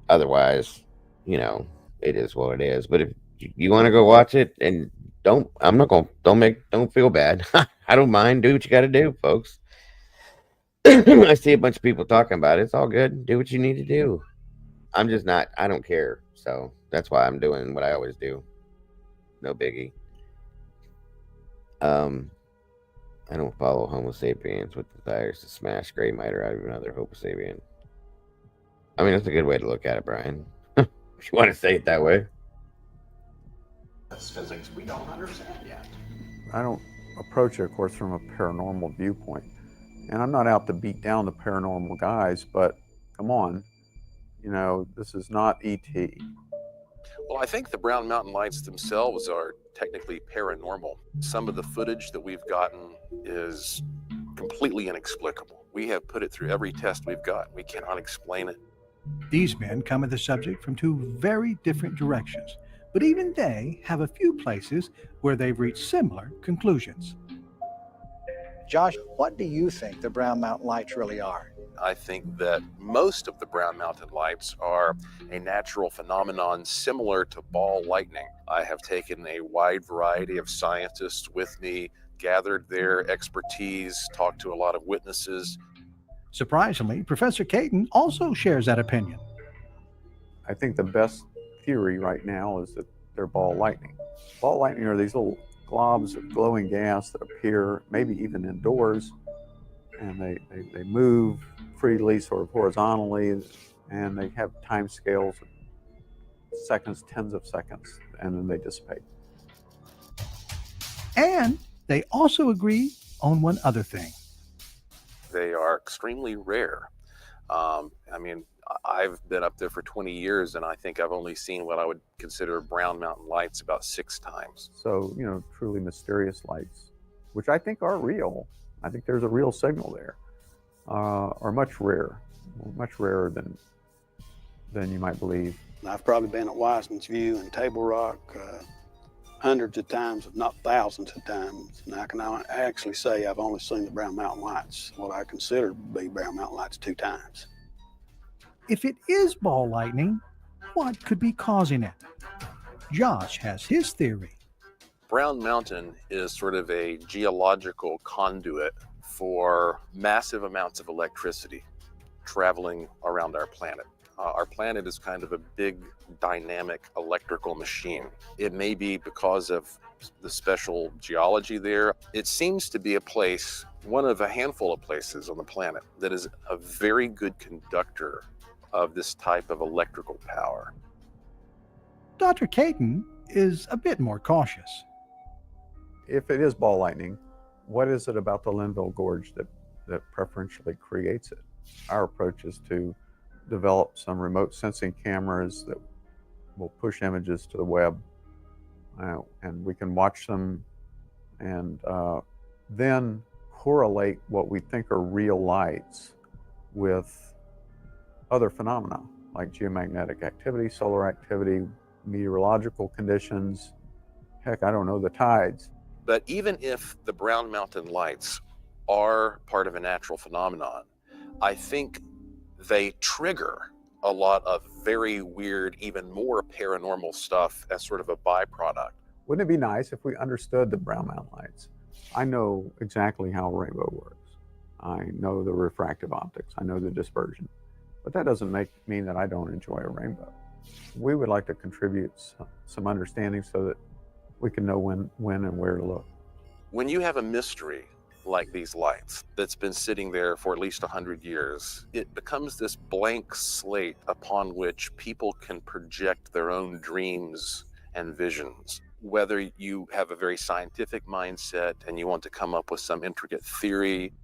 Otherwise, it is what it is. But if you want to go watch it, and don't feel bad. I don't mind. Do what you got to do, folks. I see a bunch of people talking about it. It's all good. Do what you need to do. I'm just not. I don't care. So that's why I'm doing what I always do. No biggie. I don't follow Homo sapiens with desires to smash gray matter out of another Homo sapien. I mean, that's a good way to look at it, Brian. If you want to say it that way. that's physics we don't understand yet. I don't approach it, of course, from a paranormal viewpoint. And I'm not out to beat down the paranormal guys, but come on, this is not E.T. Well, I think the Brown Mountain lights themselves are technically paranormal. Some of the footage that we've gotten is completely inexplicable. We have put it through every test we've got. We cannot explain it. These men come at the subject from two very different directions, but even they have a few places where they've reached similar conclusions. Josh, what do you think the Brown Mountain Lights really are? I think that most of the Brown Mountain Lights are a natural phenomenon similar to ball lightning. I have taken a wide variety of scientists with me, gathered their expertise, talked to a lot of witnesses. Surprisingly, Professor Caton also shares that opinion. I think the best theory right now is that they're ball lightning. Ball lightning are these little globs of glowing gas that appear maybe even indoors, and they move freely, sort of horizontally, and they have time scales of seconds, tens of seconds, and then they dissipate. And they also agree on one other thing. They are extremely rare. I've been up there for 20 years, and I think I've only seen what I would consider Brown Mountain Lights about 6 times. So, truly mysterious lights, which I think are real. I think there's a real signal there, are much rarer than you might believe. I've probably been at Wiseman's View and Table Rock hundreds of times, if not thousands of times. And I can actually say I've only seen the Brown Mountain Lights, what I consider to be Brown Mountain Lights, 2 times. If it is ball lightning, what could be causing it? Josh has his theory. Brown Mountain is sort of a geological conduit for massive amounts of electricity traveling around our planet. Our planet is kind of a big, dynamic electrical machine. It may be because of the special geology there. It seems to be a place, one of a handful of places on the planet, that is a very good conductor of this type of electrical power. Dr. Caton is a bit more cautious. If it is ball lightning, what is it about the Linville Gorge that preferentially creates it? Our approach is to develop some remote sensing cameras that will push images to the web, and we can watch them and then correlate what we think are real lights with other phenomena like geomagnetic activity, solar activity, meteorological conditions, heck, I don't know, the tides. But even if the Brown Mountain Lights are part of a natural phenomenon, I think they trigger a lot of very weird, even more paranormal stuff as sort of a byproduct. Wouldn't it be nice if we understood the Brown Mountain Lights? I know exactly how a rainbow works. I know the refractive optics. I know the dispersion. But that doesn't mean that I don't enjoy a rainbow. We would like to contribute some understanding so that we can know when and where to look. When you have a mystery like these lights that's been sitting there for at least 100 years, it becomes this blank slate upon which people can project their own dreams and visions. Whether you have a very scientific mindset and you want to come up with some intricate theory,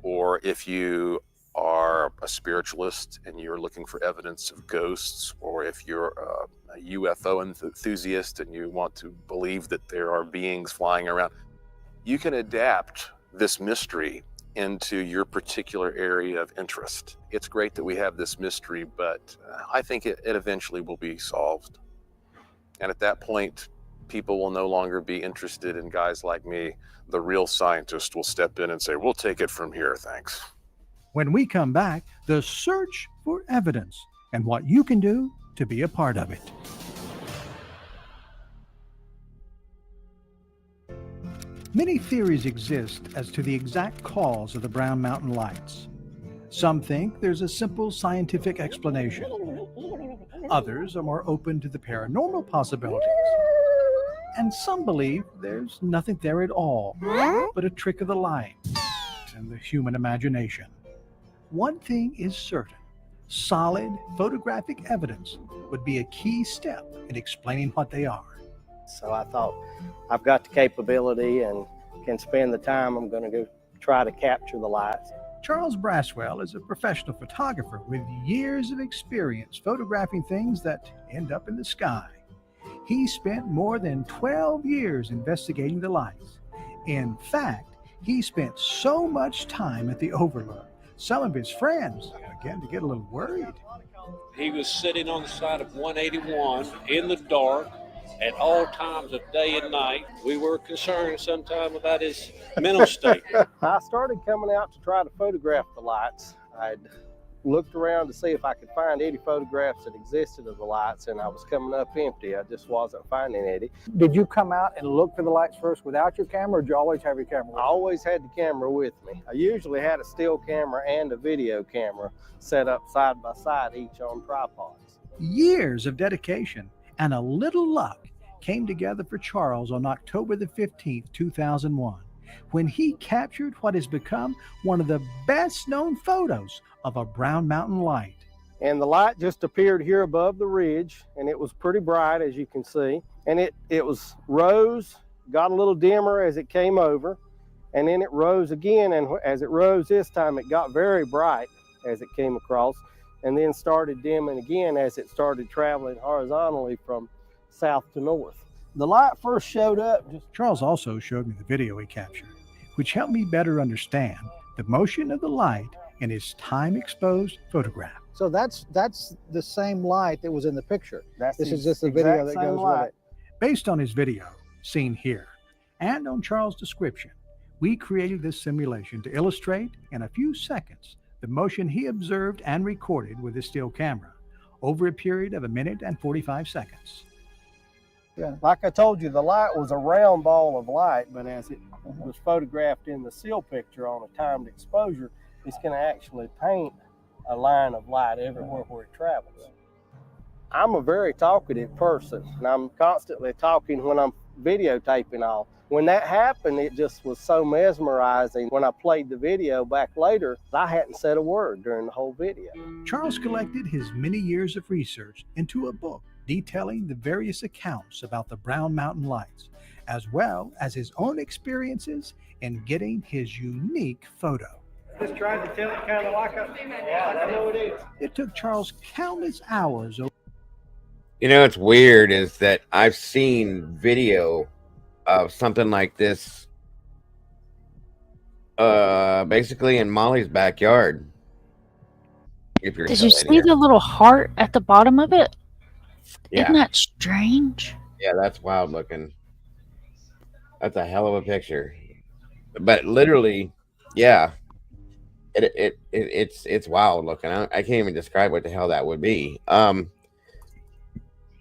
or if you are a spiritualist and you're looking for evidence of ghosts, or if you're a UFO enthusiast and you want to believe that there are beings flying around, you can adapt this mystery into your particular area of interest. It's great that we have this mystery, but I think it eventually will be solved. And at that point, people will no longer be interested in guys like me. The real scientist will step in and say, we'll take it from here, thanks. When we come back, the search for evidence and what you can do to be a part of it. Many theories exist as to the exact cause of the Brown Mountain Lights. Some think there's a simple scientific explanation. Others are more open to the paranormal possibilities. And some believe there's nothing there at all, but a trick of the light and the human imagination. One thing is certain: solid photographic evidence would be a key step in explaining what they are. So I thought, I've got the capability and can spend the time. I'm going to go try to capture the lights. Charles Braswell is a professional photographer with years of experience photographing things that end up in the sky. He spent more than 12 years investigating the lights. In fact, he spent so much time at the Overlook, some of his friends began to get a little worried. He was sitting on the side of 181 in the dark, at all times of day and night. We were concerned sometimes about his mental state. I started coming out to try to photograph the lights. I'd looked around to see if I could find any photographs that existed of the lights, and I was coming up empty. I just wasn't finding any. Did you come out and look for the lights first without your camera, or did you always have your camera with I you? always had the camera with me. I usually had a still camera and a video camera set up side by side, each on tripods. Years of dedication and a little luck came together for Charles on October the 15th, 2001, when he captured what has become one of the best known photos of a Brown Mountain light. And the light just appeared here above the ridge, and it was pretty bright, as you can see. And it was rose, got a little dimmer as it came over, and then it rose again. And as it rose this time, it got very bright as it came across, and then started dimming again as it started traveling horizontally from south to north. The light first showed up. Charles also showed me the video he captured, which helped me better understand the motion of the light in his time-exposed photograph. So that's the same light that was in the picture. This is just the video that goes with it. Based on his video, seen here, and on Charles' description, we created this simulation to illustrate in a few seconds the motion he observed and recorded with his still camera over a period of 1 minute and 45 seconds. Yeah. Like I told you, the light was a round ball of light, but as it was photographed in the still picture on a timed exposure, it's going to actually paint a line of light everywhere where it travels. I'm a very talkative person, and I'm constantly talking when I'm videotaping all. When that happened, it just was so mesmerizing. When I played the video back later, I hadn't said a word during the whole video. Charles collected his many years of research into a book detailing the various accounts about the Brown Mountain lights, as well as his own experiences in getting his unique photo. Just tried to tell it kind of like a, yeah, I know it is. It took Charles countless hours. You know, what's weird is that I've seen video of something like this basically in Molly's backyard. If you're Did you see the little heart at the bottom of it? Yeah. Isn't that strange? Yeah, that's wild looking. That's a hell of a picture. But literally, yeah, it's wild looking. I can't even describe what the hell that would be.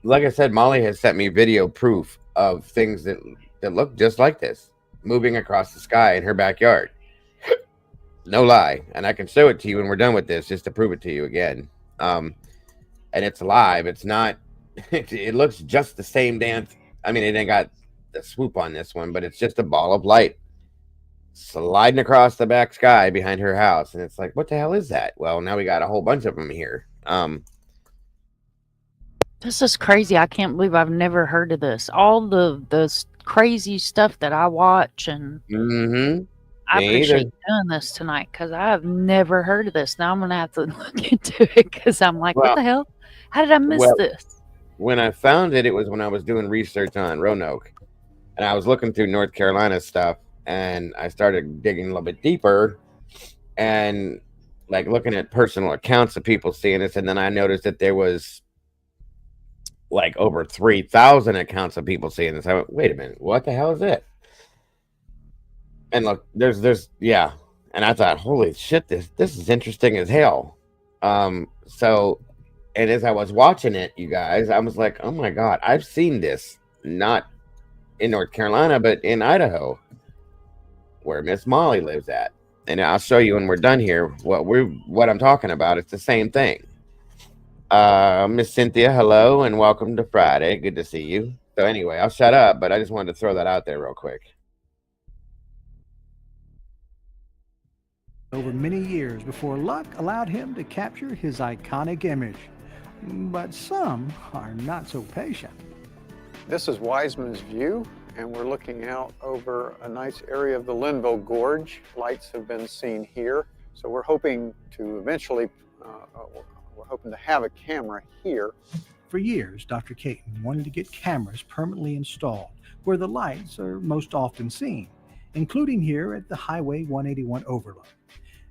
Like I said, Molly has sent me video proof of things that look just like this moving across the sky in her backyard. No lie. And I can show it to you when we're done with this just to prove it to you again. And it's live. It's not, it looks just the same dance. I mean, it ain't got the swoop on this one, but it's just a ball of light sliding across the back sky behind her house. And it's like, what the hell is that? Well, now we got a whole bunch of them here. This is crazy. I can't believe I've never heard of this. All the crazy stuff that I watch, and I appreciate doing this tonight because I have never heard of this. Now I'm gonna have to look into it because I'm like, what the hell? How did I miss this? When I found it, it was when I was doing research on Roanoke, and I was looking through North Carolina stuff, and I started digging a little bit deeper, and like looking at personal accounts of people seeing this, and then I noticed that there was like over 3,000 accounts of people seeing this. I went, wait a minute, what the hell is it? And look, there's yeah. And I thought, holy shit, this is interesting as hell. So, and as I was watching it, you guys, I was like, oh my God, I've seen this, not in North Carolina, but in Idaho, where Miss Molly lives at. And I'll show you when we're done here what I'm talking about. It's the same thing. Miss Cynthia, hello and welcome to Friday. Good to see you. So anyway, I'll shut up, but I just wanted to throw that out there real quick. Over many years before luck allowed him to capture his iconic image. But some are not so patient. This is Wiseman's View, and we're looking out over a nice area of the Linville Gorge. Lights have been seen here, so we're hoping to eventually we're hoping to have a camera here. For years, Dr. Caton wanted to get cameras permanently installed where the lights are most often seen, including here at the Highway 181 overlook.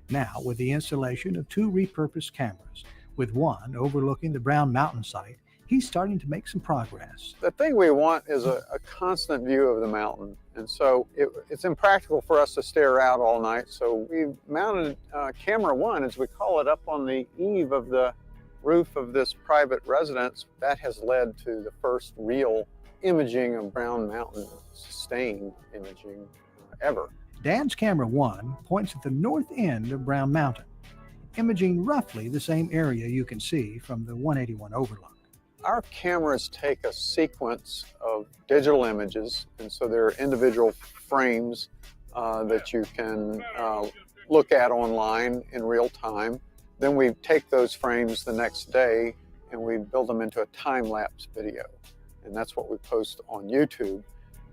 Now, with the installation of 2 repurposed cameras, with one overlooking the Brown Mountain site, he's starting to make some progress. The thing we want is a constant view of the mountain. And so it's impractical for us to stare out all night. So we mounted camera one, as we call it, up on the eave of the roof of this private residence. That has led to the first real imaging of Brown Mountain, sustained imaging ever. Dan's camera one points at the north end of Brown Mountain, imaging roughly the same area you can see from the 181 overlook. Our cameras take a sequence of digital images, and so there are individual frames that you can look at online in real time. Then we take those frames the next day and we build them into a time-lapse video. And that's what we post on YouTube.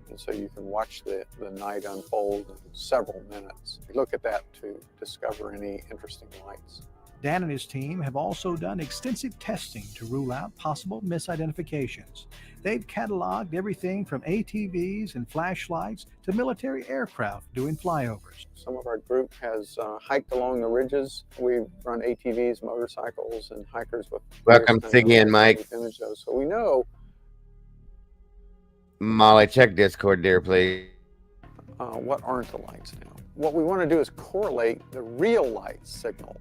And so you can watch the night unfold in several minutes. We look at that to discover any interesting lights. Dan and his team have also done extensive testing to rule out possible misidentifications. They've cataloged everything from ATVs and flashlights to military aircraft doing flyovers. Some of our group has hiked along the ridges. We've run ATVs, motorcycles, and hikers with... Welcome again, Mike. Image those. So we know... Molly, check Discord, dear, please. What aren't the lights now? What we want to do is correlate the real light signal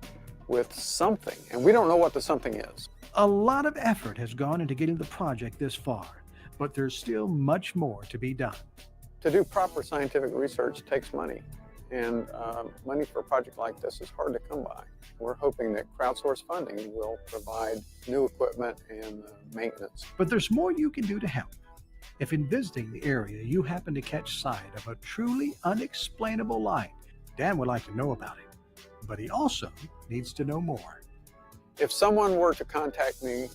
with something, and we don't know what the something is. A lot of effort has gone into getting the project this far, but there's still much more to be done. To do proper scientific research takes money, and money for a project like this is hard to come by. We're hoping that crowdsourced funding will provide new equipment and maintenance. But there's more you can do to help. If in visiting the area you happen to catch sight of a truly unexplainable light, Dan would like to know about it, but he also needs to know more. If someone were to contact me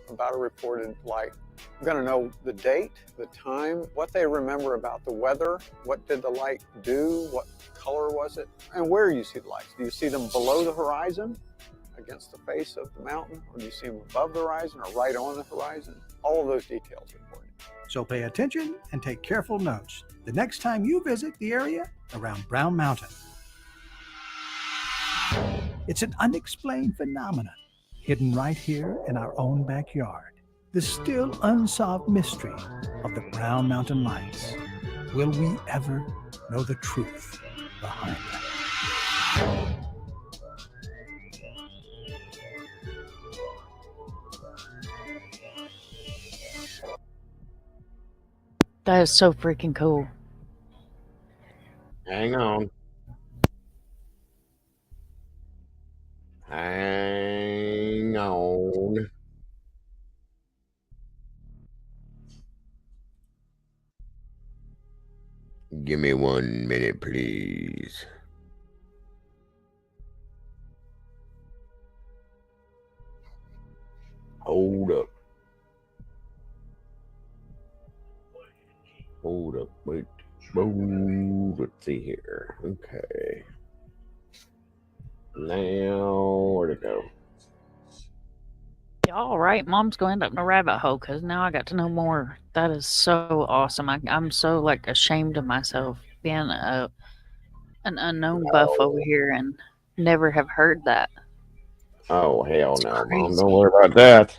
about a reported light, I'm going to know the date, the time, what they remember about the weather, what did the light do, what color was it, and where you see the lights. Do you see them below the horizon, against the face of the mountain, or do you see them above the horizon or right on the horizon? All of those details are important. So pay attention and take careful notes the next time you visit the area around Brown Mountain. It's an unexplained phenomenon hidden right here in our own backyard. The still unsolved mystery of the Brown Mountain Lights. Will we ever know the truth behind them? That is so freaking cool. Hang on. Hang on. Give me 1 minute, please. Hold up. Hold up. Wait. Whoa, let's see here. Okay. Now, where'd it go? All right, Mom's going up in a rabbit hole because now I got to know more. That is so awesome. I'm so like ashamed of myself being an unknown buff over here and never have heard that. Oh, hell It's no, crazy. Mom. Don't worry about that.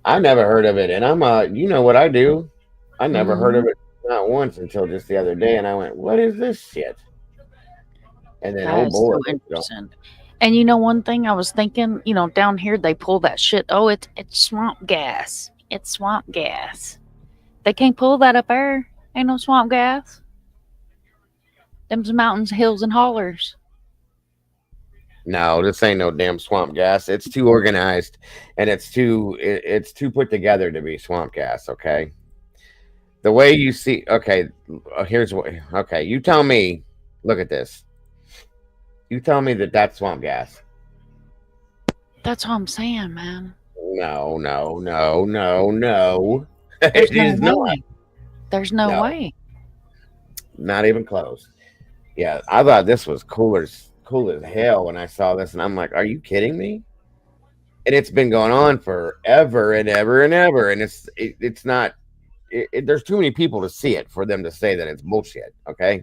I never heard of it. And I'm you know what I do? I never heard of it, not once, until just the other day. And I went, what is this shit? And then, That oh is boy. so interesting. And you know, one thing I was thinking, you know, down here they pull that shit. Oh, it's swamp gas. It's swamp gas. They can't pull that up there. Ain't no swamp gas. Them's mountains, hills, and hollers. No, this ain't no damn swamp gas. It's too organized, and it's too put together to be swamp gas. Okay, the way you see. Okay, here's what. Okay, you tell me. Look at this. You tell me that that's swamp gas. That's what I'm saying, man. No. There's It is no not. way. There's no way. Not even close. Yeah, I thought this was cool as hell when I saw this, and I'm like, are you kidding me? And it's been going on forever and ever and ever, and it's not. There's too many people to see it for them to say that it's bullshit. Okay.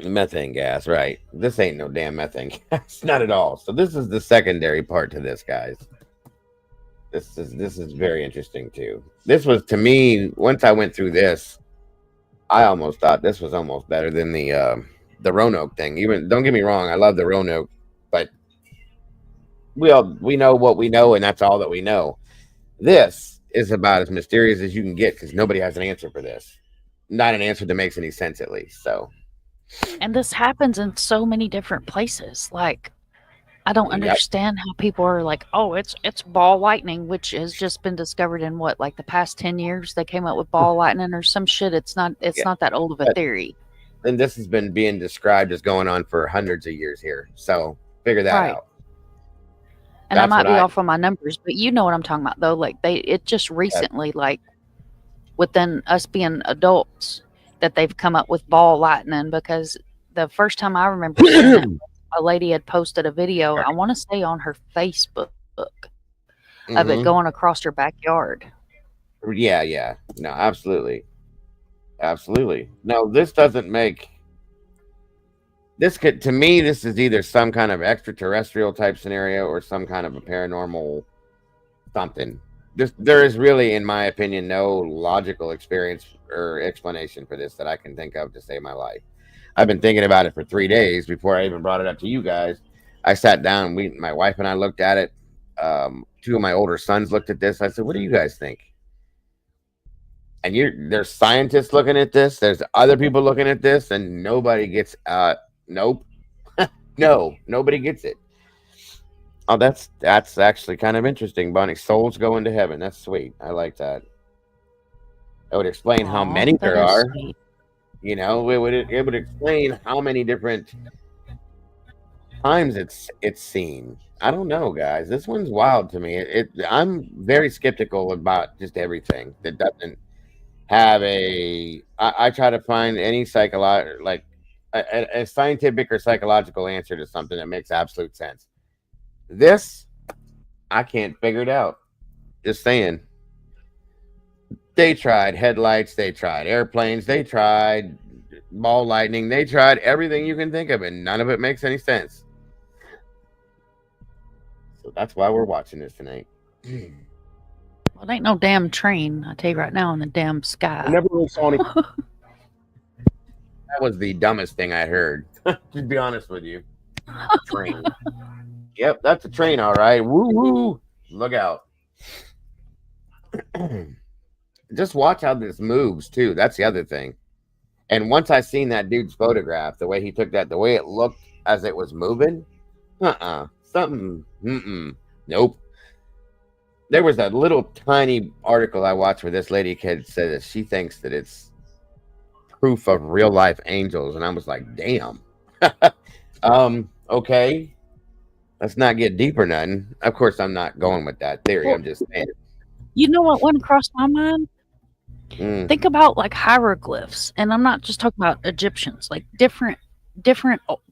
Methane gas, right? This ain't no damn methane gas, not at all. So this is the secondary part to this, guys. This is very interesting too. This was, to me, once I went through this, I almost thought this was almost better than the Roanoke thing. Even, don't get me wrong, I love the Roanoke, but we know what we know, and that's all that we know. This is about as mysterious as you can get because nobody has an answer for this. Not an answer that makes any sense, at least. So, And this happens in so many different places. Like, I don't yep. understand how people are like, oh, it's ball lightning, which has just been discovered in what, like the past 10 years they came up with ball lightning or some shit. It's not Yeah. that old of a But- theory. And this has been being described as going on for hundreds of years here. So figure that Right. out. And I That's might what be off on my numbers, but you know what I'm talking about though. Like it just recently, like within us being adults, that they've come up with ball lightning, because the first time I remember seeing it, a lady had posted a video, I want to say on her Facebook, of it Mhm. going across her backyard. Yeah. No, absolutely. Absolutely. No, this doesn't make this could, to me, this is either some kind of extraterrestrial type scenario or some kind of a paranormal something. There is really, in my opinion, no logical experience or explanation for this that I can think of to save my life. I've been thinking about it for 3 days before I even brought it up to you guys. I sat down, my wife and I looked at it. Two of my older sons looked at this. I said, "What do you guys think?" And there's scientists looking at this, there's other people looking at this, and nobody gets nope. No, nobody gets it. Oh, that's actually kind of interesting, Bunny. Souls going to heaven. That's sweet. I like that. It would explain how Aw, many that there is are. sweet. You know, it would explain how many different times it's seen. I don't know, guys. This one's wild to me. I'm very skeptical about just everything that doesn't have I try to find any a scientific or psychological answer to something that makes absolute sense. This, I can't figure it out. Just saying. They tried headlights, they tried airplanes, they tried ball lightning, they tried everything you can think of, and none of it makes any sense. So that's why we're watching this tonight. Well, it ain't no damn train, I tell you right now, in the damn sky. I never really saw any. That was the dumbest thing I heard. To be honest with you. Train. Yep, that's a train, all right. Woo woo. Look out. Just watch how this moves too. That's the other thing. And once I seen that dude's photograph, the way he took that, the way it looked as it was moving, something, nope. There was a little tiny article I watched where this lady kid said that she thinks that it's proof of real life angels, and I was like, damn. Okay. Let's not get deep or nothing. Of course, I'm not going with that theory. I'm just saying. You know what went across my mind? Think about like hieroglyphs, and I'm not just talking about Egyptians, like different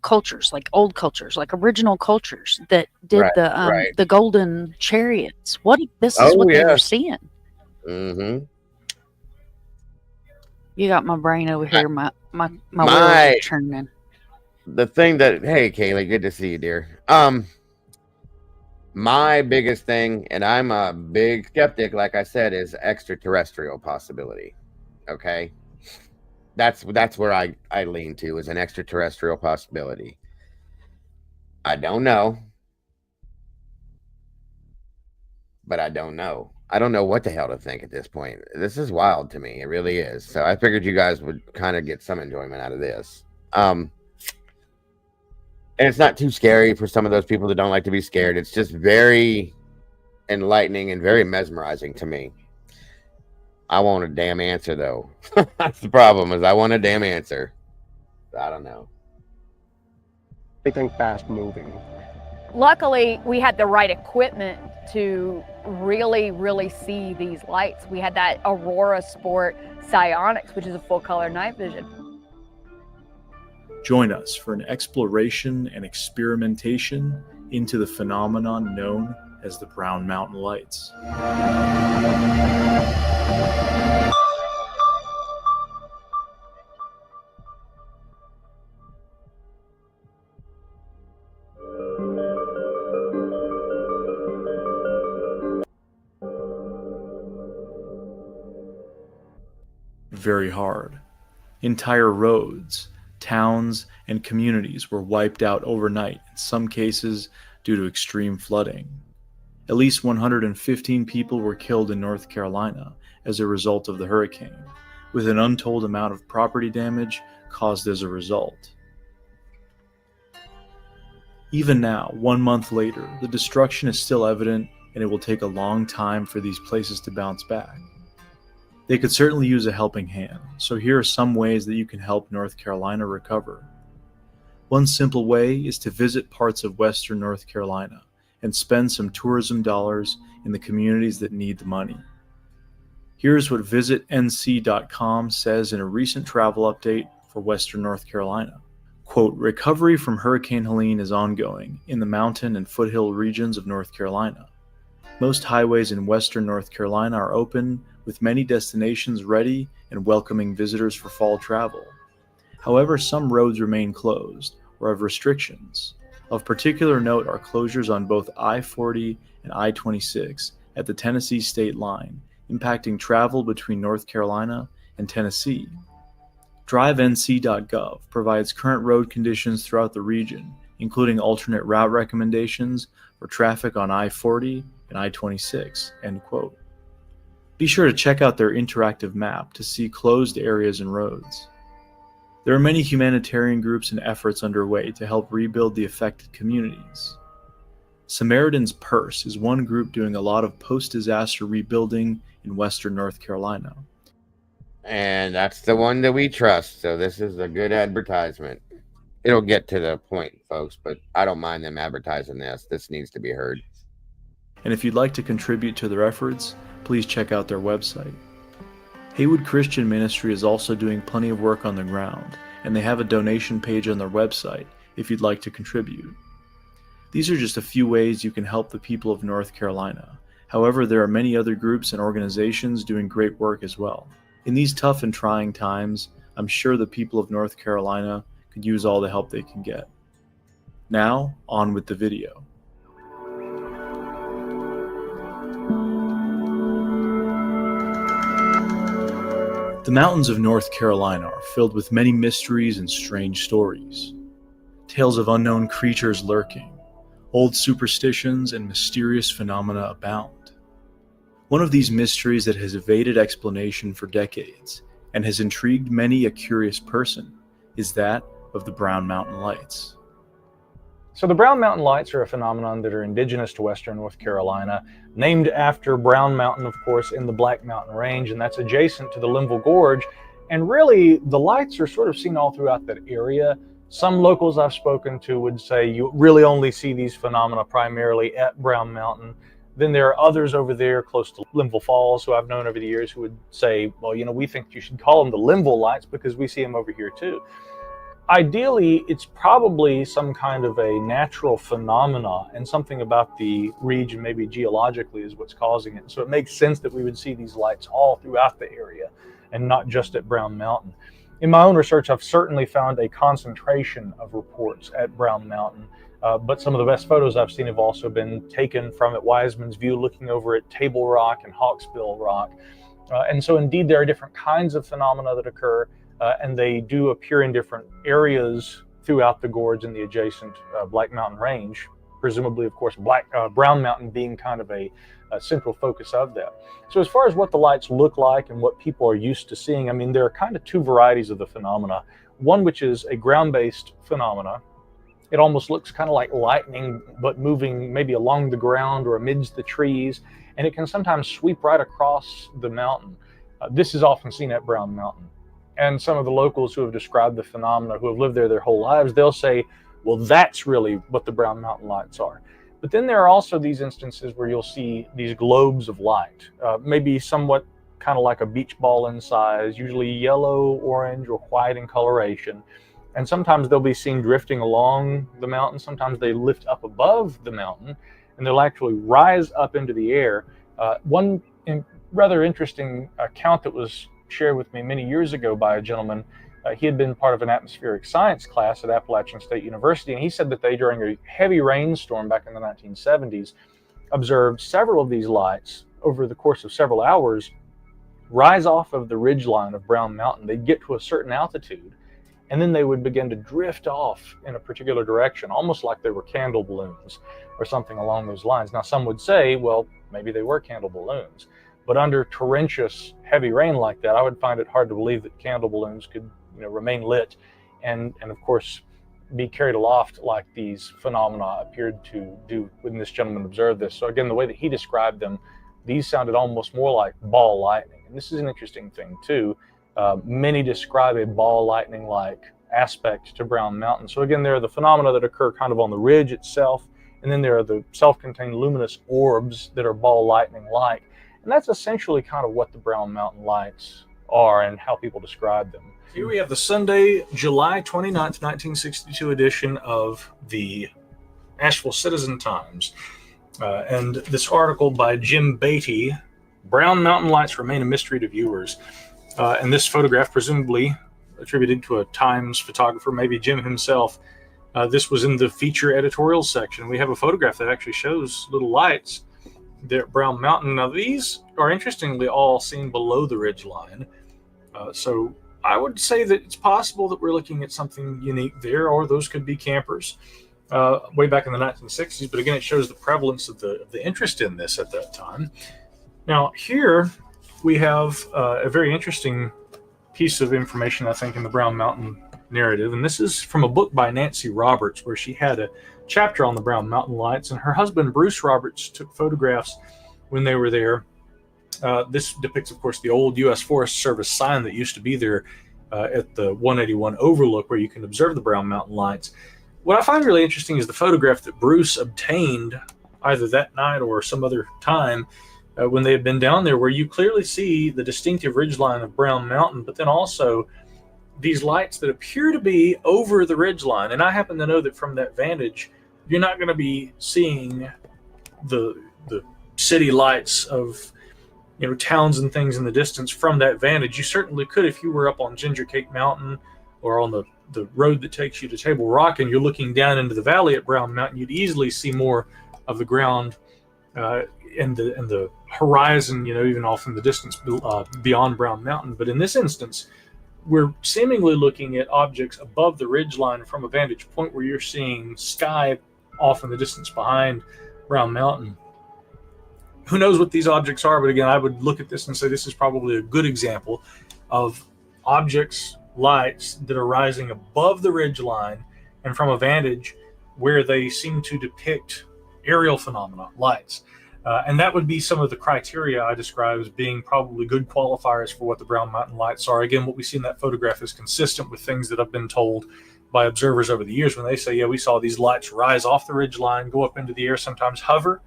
cultures, like old cultures, like original cultures that did the golden chariots. What if this is what they were seeing? Mm-hmm. You got my brain over here. My wheels are churning. The thing that, hey Kaylee, good to see you, dear. My biggest thing, and I'm a big skeptic, like I said, is extraterrestrial possibility. Okay, that's where I lean to, is an extraterrestrial possibility. I don't know, but I don't know. I don't know what the hell to think at this point. This is wild to me. It really is. So I figured you guys would kind of get some enjoyment out of this. And it's not too scary for some of those people that don't like to be scared. It's just very enlightening and very mesmerizing to me. I want a damn answer, though. That's the problem, is I want a damn answer. I don't know. Anything fast moving. Luckily, we had the right equipment to really see these lights. We had that Aurora Sport Psionics, which is a full color night vision. Join us for an exploration and experimentation into the phenomenon known as the Brown Mountain Lights. very hard. Entire roads, towns, and communities were wiped out overnight, in some cases due to extreme flooding. At least 115 people were killed in North Carolina as a result of the hurricane, with an untold amount of property damage caused as a result. Even now, 1 month later, the destruction is still evident, and it will take a long time for these places to bounce back. They could certainly use a helping hand, so here are some ways that you can help North Carolina recover. One simple way is to visit parts of Western North Carolina and spend some tourism dollars in the communities that need the money. Here's what visitnc.com says in a recent travel update for Western North Carolina. Quote, recovery from Hurricane Helene is ongoing in the mountain and foothill regions of North Carolina. Most highways in Western North Carolina are open, with many destinations ready and welcoming visitors for fall travel. However, some roads remain closed or have restrictions. Of particular note are closures on both I-40 and I-26 at the Tennessee state line, impacting travel between North Carolina and Tennessee. DriveNC.gov provides current road conditions throughout the region, including alternate route recommendations for traffic on I-40 and I-26, end quote. Be sure to check out their interactive map to see closed areas and roads. There are many humanitarian groups and efforts underway to help rebuild the affected communities. Samaritan's Purse is one group doing a lot of post-disaster rebuilding in Western North Carolina. And that's the one that we trust, so this is a good advertisement. It'll get to the point, folks, but I don't mind them advertising this. This needs to be heard. And if you'd like to contribute to their efforts, please check out their website. Haywood Christian Ministry is also doing plenty of work on the ground, and they have a donation page on their website if you'd like to contribute. These are just a few ways you can help the people of North Carolina. However, there are many other groups and organizations doing great work as well. In these tough and trying times, I'm sure the people of North Carolina could use all the help they can get. Now, on with the video. The mountains of North Carolina are filled with many mysteries and strange stories. Tales of unknown creatures lurking, old superstitions, and mysterious phenomena abound. One of these mysteries that has evaded explanation for decades and has intrigued many a curious person is that of the Brown Mountain Lights. So the Brown Mountain Lights are a phenomenon that are indigenous to Western North Carolina, named after Brown Mountain, of course, in the Black Mountain Range, and that's adjacent to the Linville Gorge. And really, the lights are sort of seen all throughout that area. Some locals I've spoken to would say you really only see these phenomena primarily at Brown Mountain. Then there are others over there close to Linville Falls who I've known over the years who would say, well, you know, we think you should call them the Linville Lights because we see them over here too. Ideally, it's probably some kind of a natural phenomena, and something about the region, maybe geologically, is what's causing it. So it makes sense that we would see these lights all throughout the area and not just at Brown Mountain. In my own research, I've certainly found a concentration of reports at Brown Mountain, but some of the best photos I've seen have also been taken from at Wiseman's View, looking over at Table Rock and Hawksbill Rock. And so indeed, there are different kinds of phenomena that occur, and they do appear in different areas throughout the gorge and the adjacent Black Mountain Range, presumably, of course, Brown Mountain being kind of a central focus of that. So as far as what the lights look like and what people are used to seeing, I mean, there are kind of two varieties of the phenomena. One which is a ground-based phenomena. It almost looks kind of like lightning, but moving maybe along the ground or amidst the trees, and it can sometimes sweep right across the mountain. This is often seen at Brown Mountain. And some of the locals who have described the phenomena, who have lived there their whole lives, they'll say, well, that's really what the Brown Mountain Lights are. But then there are also these instances where you'll see these globes of light, maybe somewhat kind of like a beach ball in size, usually yellow, orange, or white in coloration. And sometimes they'll be seen drifting along the mountain. Sometimes they lift up above the mountain, and they'll actually rise up into the air. One rather interesting account that was shared with me many years ago by a gentleman. He had been part of an atmospheric science class at Appalachian State University, and he said that they, during a heavy rainstorm back in the 1970s, observed several of these lights over the course of several hours rise off of the ridgeline of Brown Mountain. They'd get to a certain altitude, and then they would begin to drift off in a particular direction, almost like they were candle balloons or something along those lines. Now, some would say, well, maybe they were candle balloons, but under torrentious heavy rain like that, I would find it hard to believe that candle balloons could, remain lit and of course be carried aloft like these phenomena appeared to do when this gentleman observed this. So again, the way that he described them, these sounded almost more like ball lightning. And this is an interesting thing too. Many describe a ball lightning-like aspect to Brown Mountain. So again, there are the phenomena that occur kind of on the ridge itself, and then there are the self-contained luminous orbs that are ball lightning-like. And that's essentially kind of what the Brown Mountain lights are and how people describe them. Here we have the Sunday, July 29th, 1962 edition of the Asheville Citizen-Times. And this article by Jim Beatty, Brown Mountain Lights Remain a Mystery to Viewers. And this photograph, presumably attributed to a Times photographer, maybe Jim himself. This was in the feature editorial section. We have a photograph that actually shows little lights there at Brown Mountain. Now, these are interestingly all seen below the ridge line. So I would say that it's possible that we're looking at something unique there, or those could be campers way back in the 1960s. But again, it shows the prevalence of the interest in this at that time. Now, here we have a very interesting piece of information, I think, in the Brown Mountain narrative. And this is from a book by Nancy Roberts, where she had a chapter on the Brown Mountain Lights. And her husband, Bruce Roberts, took photographs when they were there. This depicts, of course, the old U.S. Forest Service sign that used to be there at the 181 overlook where you can observe the Brown Mountain Lights. What I find really interesting is the photograph that Bruce obtained either that night or some other time when they had been down there, where you clearly see the distinctive ridgeline of Brown Mountain, but then also these lights that appear to be over the ridgeline. And I happen to know that from that vantage, you're not going to be seeing the city lights of towns and things in the distance from that vantage. You certainly could if you were up on Ginger Cake Mountain or on the road that takes you to Table Rock and you're looking down into the valley at Brown Mountain. You'd easily see more of the ground and the horizon, even off in the distance beyond Brown Mountain. But in this instance, we're seemingly looking at objects above the ridgeline from a vantage point where you're seeing sky off in the distance behind Brown Mountain. Who knows what these objects are, but again, I would look at this and say this is probably a good example of objects, lights that are rising above the ridgeline and from a vantage where they seem to depict aerial phenomena, lights. And that would be some of the criteria I describe as being probably good qualifiers for what the Brown Mountain Lights are. Again, what we see in that photograph is consistent with things that I've been told by observers over the years when they say, yeah, we saw these lights rise off the ridgeline, go up into the air, sometimes hover.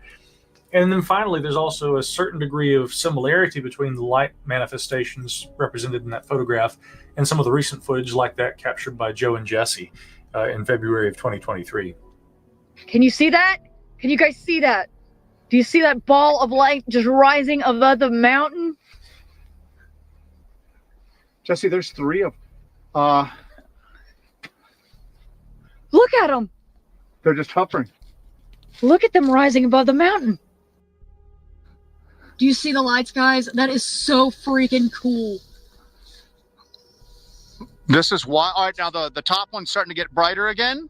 And then finally, there's also a certain degree of similarity between the light manifestations represented in that photograph and some of the recent footage like that captured by Joe and Jesse in February of 2023. Can you see that? Can you guys see that? Do you see that ball of light just rising above the mountain? Jesse, there's 3 of Look at them. They're just hovering. Look at them rising above the mountain. Do you see the lights, guys? That is so freaking cool. This is why. All right, now the top one's starting to get brighter again.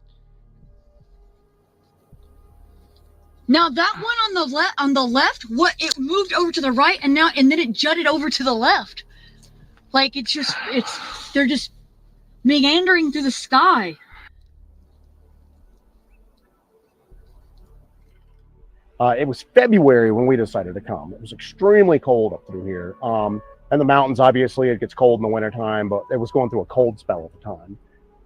Now that one on the left, what it moved over to the right and then it jutted over to the left. Like they're just meandering through the sky. It was February when we decided to come. It was extremely cold up through here. And the mountains, obviously, it gets cold in the wintertime, but it was going through a cold spell at the time.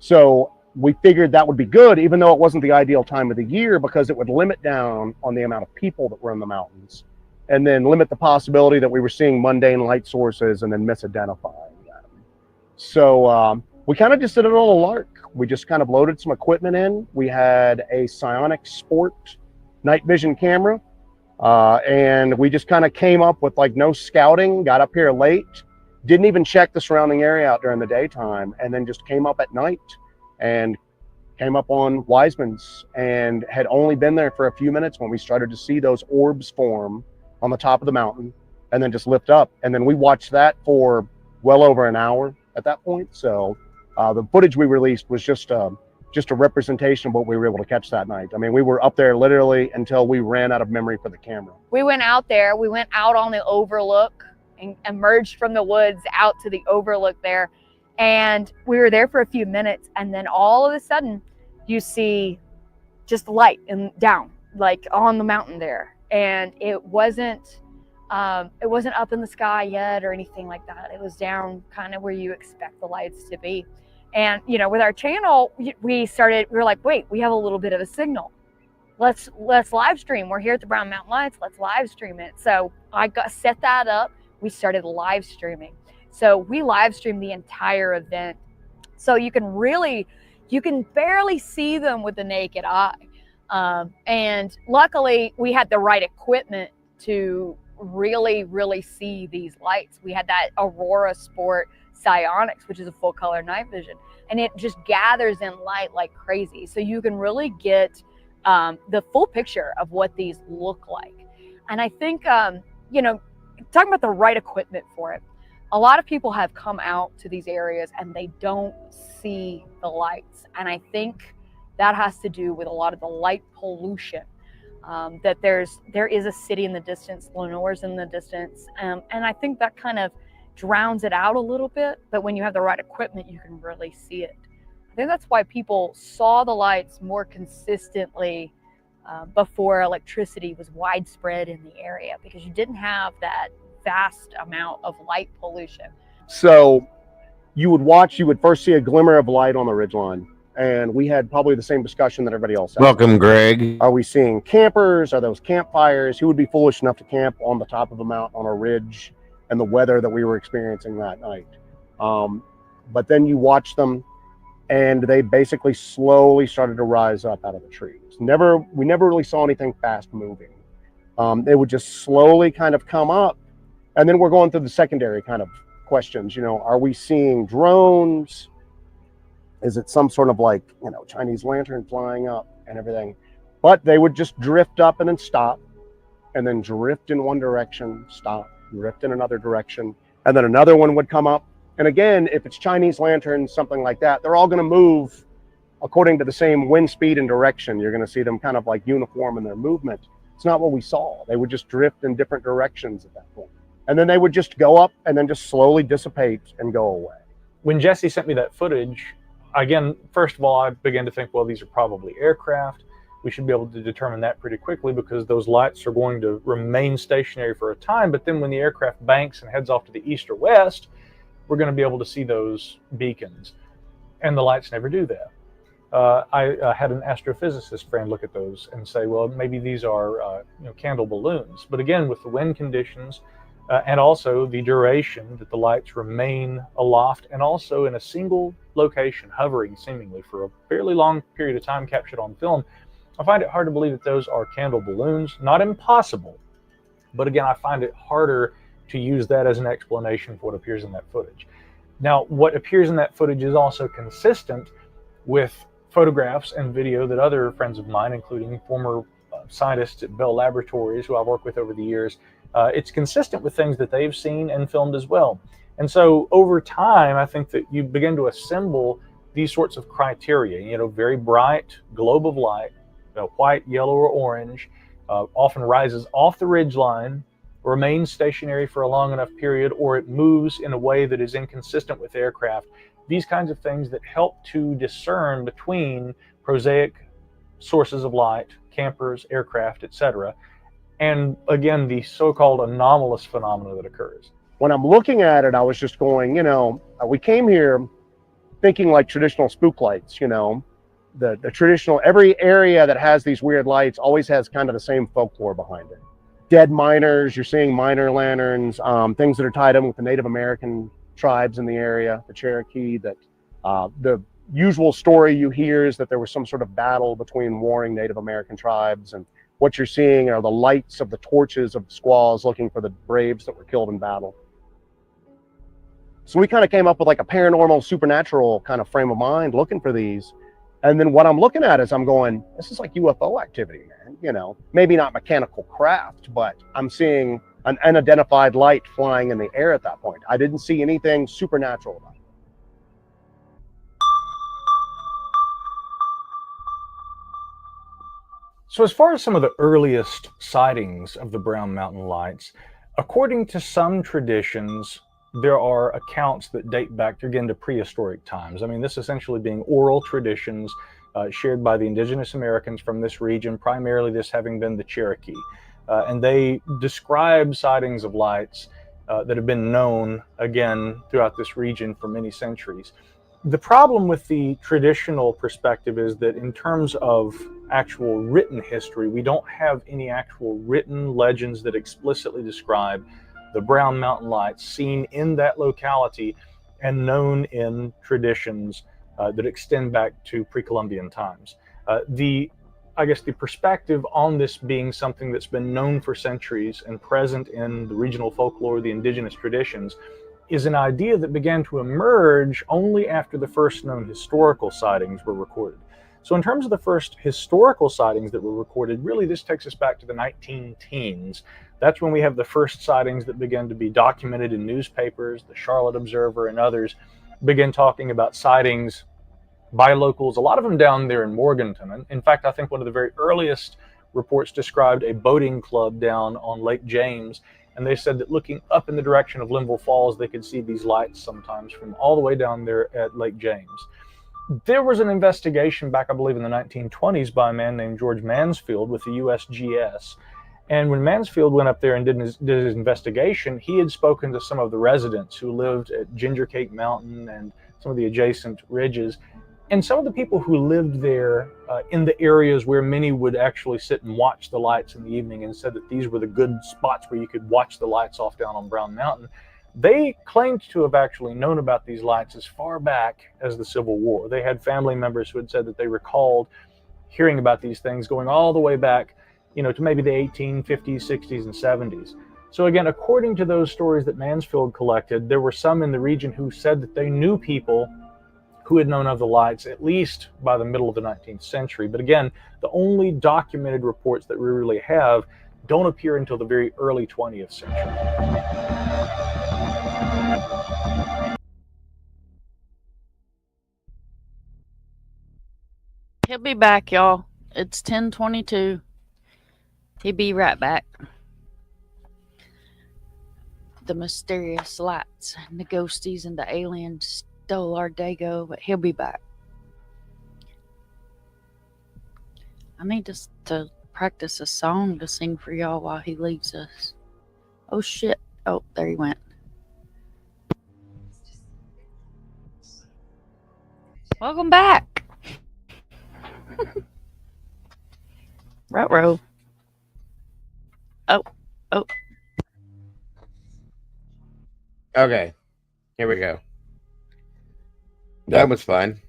So we figured that would be good, even though it wasn't the ideal time of the year, because it would limit down on the amount of people that were in the mountains, and then limit the possibility that we were seeing mundane light sources and then misidentifying them. So we kind of just did it all a lark. We just kind of loaded some equipment in. We had a Psionic Sport night vision camera, and we just kind of came up with like no scouting, got up here late, didn't even check the surrounding area out during the daytime, and then just came up at night and came up on Wiseman's and had only been there for a few minutes when we started to see those orbs form on the top of the mountain. and then just lift up. And then we watched that for well over an hour at that point. So the footage we released was just a representation of what we were able to catch that night. I mean, we were up there literally until we ran out of memory for the camera. We went out there, we went out on the overlook and emerged from the woods out to the overlook there. And we were there for a few minutes, and then all of a sudden you see just light and down, like on the mountain there. And it wasn't up in the sky yet or anything like that. It was down kind of where you expect the lights to be. And, you know, with our channel, we were like, wait, we have a little bit of a signal. Let's live stream. We're here at the Brown Mountain Lights. Let's live stream it. So I set that up. We started live streaming. So we live streamed the entire event. So you can barely see them with the naked eye. And luckily we had the right equipment to really, really see these lights. We had that Aurora Sport Psionics, which is a full color night vision, and it just gathers in light like crazy. So you can really get the full picture of what these look like. And I think, you know, talking about the right equipment for it, a lot of people have come out to these areas and they don't see the lights. And I think that has to do with a lot of the light pollution. That there is a city in the distance, Lenore's in the distance. And I think that kind of drowns it out a little bit. But when you have the right equipment, you can really see it. I think that's why people saw the lights more consistently before electricity was widespread in the area, because you didn't have that vast amount of light pollution. So you would first see a glimmer of light on the ridgeline. And we had probably the same discussion that everybody else had. Welcome, Greg. Are we seeing campers? Are those campfires? Who would be foolish enough to camp on the top of a mountain on a ridge and the weather that we were experiencing that night? But then you watch them, and they basically slowly started to rise up out of the trees. We never really saw anything fast moving. They would just slowly kind of come up. And then we're going through the secondary kind of questions. You know, are we seeing drones? Is it some sort of like, you know, Chinese lantern flying up and everything? But they would just drift up and then stop, and then drift in one direction, stop, drift in another direction, and then another one would come up. And again, if it's Chinese lanterns, something like that, they're all going to move according to the same wind speed and direction. You're going to see them kind of like uniform in their movement. It's not what we saw. They would just drift in different directions at that point. And then they would just go up and then just slowly dissipate and go away. When Jesse sent me that footage, again, first of all, I began to think, well, these are probably aircraft. We should be able to determine that pretty quickly, because those lights are going to remain stationary for a time. But then when the aircraft banks and heads off to the east or west, we're going to be able to see those beacons. And the lights never do that. I had an astrophysicist friend look at those and say, well, maybe these are candle balloons. But again, with the wind conditions, and also the duration that the lights remain aloft and also in a single location, hovering seemingly for a fairly long period of time captured on film, I find it hard to believe that those are candle balloons. Not impossible, but again, I find it harder to use that as an explanation for what appears in that footage. Now, what appears in that footage is also consistent with photographs and video that other friends of mine, including former scientists at Bell Laboratories, who I've worked with over the years, it's consistent with things that they've seen and filmed as well. And so over time, I think that you begin to assemble these sorts of criteria, you know, very bright globe of light, white, yellow, or orange, often rises off the ridgeline, remains stationary for a long enough period, or it moves in a way that is inconsistent with aircraft. These kinds of things that help to discern between prosaic sources of light, campers, aircraft, etc., and again, the so-called anomalous phenomena that occurs. When I'm looking at it, I was just going, you know, we came here thinking like traditional spook lights, you know, the traditional, every area that has these weird lights always has kind of the same folklore behind it. Dead miners, you're seeing miner lanterns, things that are tied in with the Native American tribes in the area, the Cherokee, that the usual story you hear is that there was some sort of battle between warring Native American tribes, and what you're seeing are the lights of the torches of the squaws looking for the braves that were killed in battle. So we kind of came up with like a paranormal, supernatural kind of frame of mind looking for these. And then what I'm looking at is I'm going, this is like UFO activity, man. You know, maybe not mechanical craft, but I'm seeing an unidentified light flying in the air at that point. I didn't see anything supernatural about it. So, as far as some of the earliest sightings of the Brown Mountain Lights, according to some traditions, there are accounts that date back again to prehistoric times. I mean, this essentially being oral traditions shared by the indigenous Americans from this region, primarily this having been the Cherokee. And they describe sightings of lights that have been known again throughout this region for many centuries. The problem with the traditional perspective is that in terms of actual written history, we don't have any actual written legends that explicitly describe the Brown Mountain Lights seen in that locality and known in traditions that extend back to pre-Columbian times. I guess the perspective on this being something that's been known for centuries and present in the regional folklore, the indigenous traditions, is an idea that began to emerge only after the first known historical sightings were recorded. So in terms of the first historical sightings that were recorded, really this takes us back to the 19-teens. That's when we have the first sightings that began to be documented in newspapers. The Charlotte Observer and others began talking about sightings by locals, a lot of them down there in Morganton. And in fact, I think one of the very earliest reports described a boating club down on Lake James, and they said that looking up in the direction of Linville Falls, they could see these lights sometimes from all the way down there at Lake James. There was an investigation back, I believe, in the 1920s by a man named George Mansfield with the USGS. And when Mansfield went up there and did his investigation, he had spoken to some of the residents who lived at Ginger Cake Mountain and some of the adjacent ridges. And some of the people who lived there in the areas where many would actually sit and watch the lights in the evening, and said that these were the good spots where you could watch the lights off down on Brown Mountain, they claimed to have actually known about these lights as far back as the Civil War. They had family members who had said that they recalled hearing about these things going all the way back, to maybe the 1850s, 60s, and 70s. So again, according to those stories that Mansfield collected, there were some in the region who said that they knew people who had known of the lights at least by the middle of the 19th century. But again, the only documented reports that we really have don't appear until the very early 20th century. He'll be back, y'all. It's 10:22. He'll be right back. The mysterious lights and the ghosties and the aliens stole our Dago, but he'll be back. I need to practice a song to sing for y'all while he leaves us. Oh shit. Oh, there he went. Welcome back. Ruh-roh. Oh. Okay. Here we go. That was fun.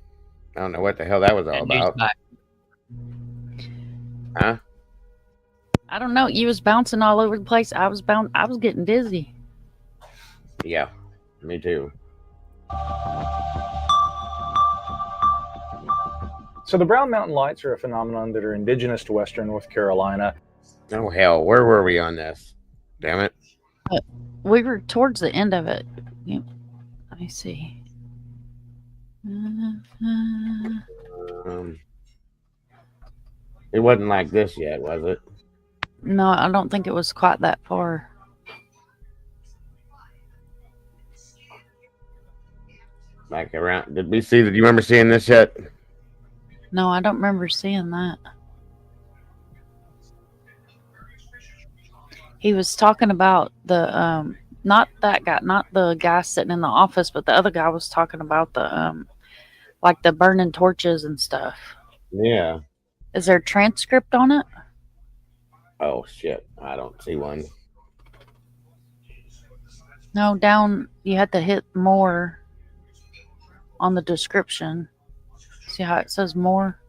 I don't know what the hell that was all about. Huh? I don't know. You was bouncing all over the place. I was getting dizzy. Yeah, me too. So the Brown Mountain Lights are a phenomenon that are indigenous to western North Carolina. Oh hell, where were we on this? Damn it. We were towards the end of it. Let me see. It wasn't like this yet, was it? No, I don't think it was quite that far. Back around. Did we see? Do you remember seeing this yet? No, I don't remember seeing that. He was talking about the not that guy, not the guy sitting in the office, but the other guy was talking about the like the burning torches and stuff. Yeah. Is there a transcript on it? Oh shit, I don't see one. No, down you had to hit more on the description. See how it says more?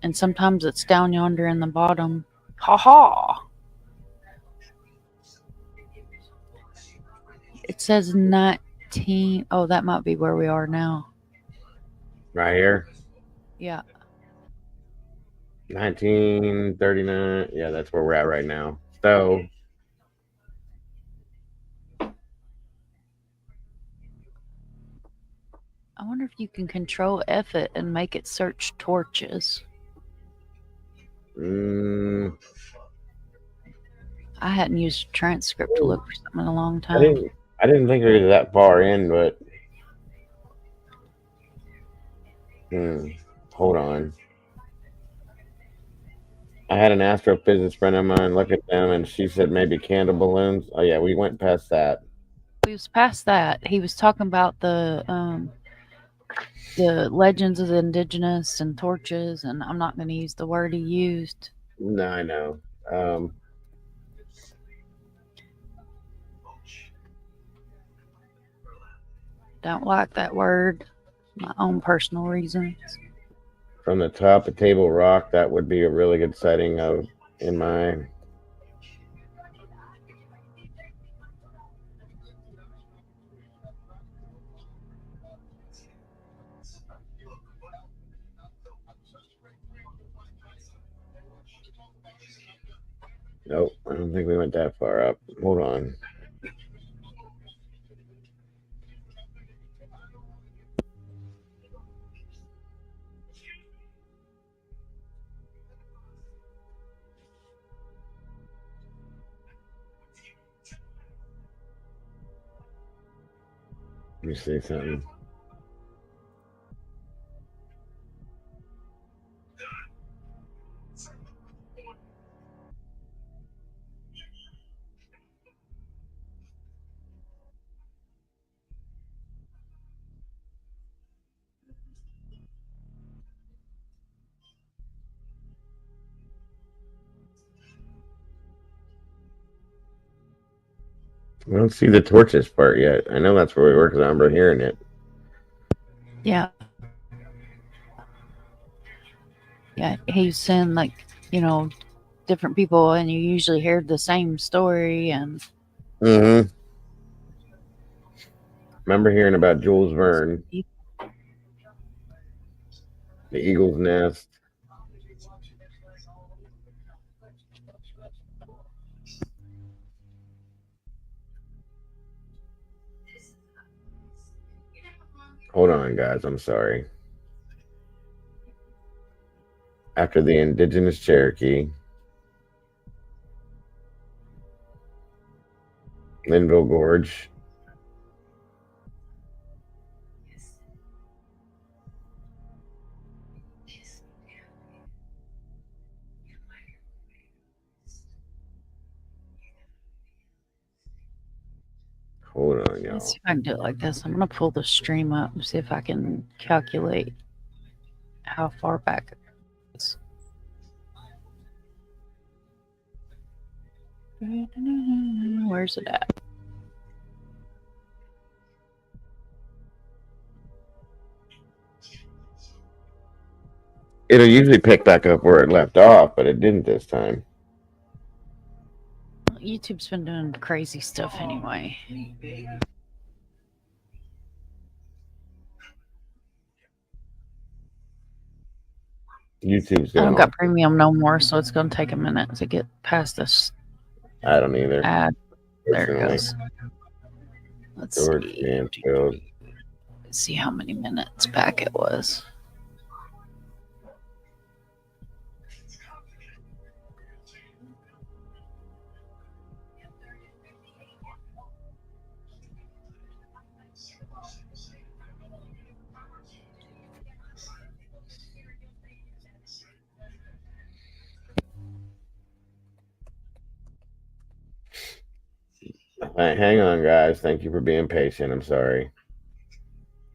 And sometimes it's down yonder in the bottom. Ha ha! It says 19. Oh, that might be where we are now. Right here? Yeah. 1939. Yeah, that's where we're at right now. So I wonder if you can control F it and make it search torches. Mm, I hadn't used transcript to look for something in a long I time. didn't think we were that far in, but hold on. I had an astrophysicist friend of mine look at them, and she said maybe candle balloons. Oh yeah, we went past that. We was past that. He was talking about the legends of the indigenous and torches, and I'm not going to use the word he used. No, I know. Don't like that word. My own personal reasons. From the top of Table Rock, that would be a really good sighting of in my. Nope, I don't think we went that far up. Hold on. Let me see something. I don't see the torches part yet. I know that's where we were because I remember hearing it. Yeah. Yeah, he's saying like, different people, and you usually hear the same story. And Remember hearing about Jules Verne, the Eagle's Nest. Hold on, guys. I'm sorry. After the indigenous Cherokee, Linville Gorge. Hold on, y'all. Let's see if I can do it like this. I'm going to pull the stream up and see if I can calculate how far back it is. Where's it at? It'll usually pick back up where it left off, but it didn't this time. YouTube's been doing crazy stuff anyway. YouTube's I going don't got premium no more, so it's going to take a minute to get past this. I don't either. Ad. There it goes. Let's see how many minutes back it was. Hang on, guys. Thank you for being patient. I'm sorry.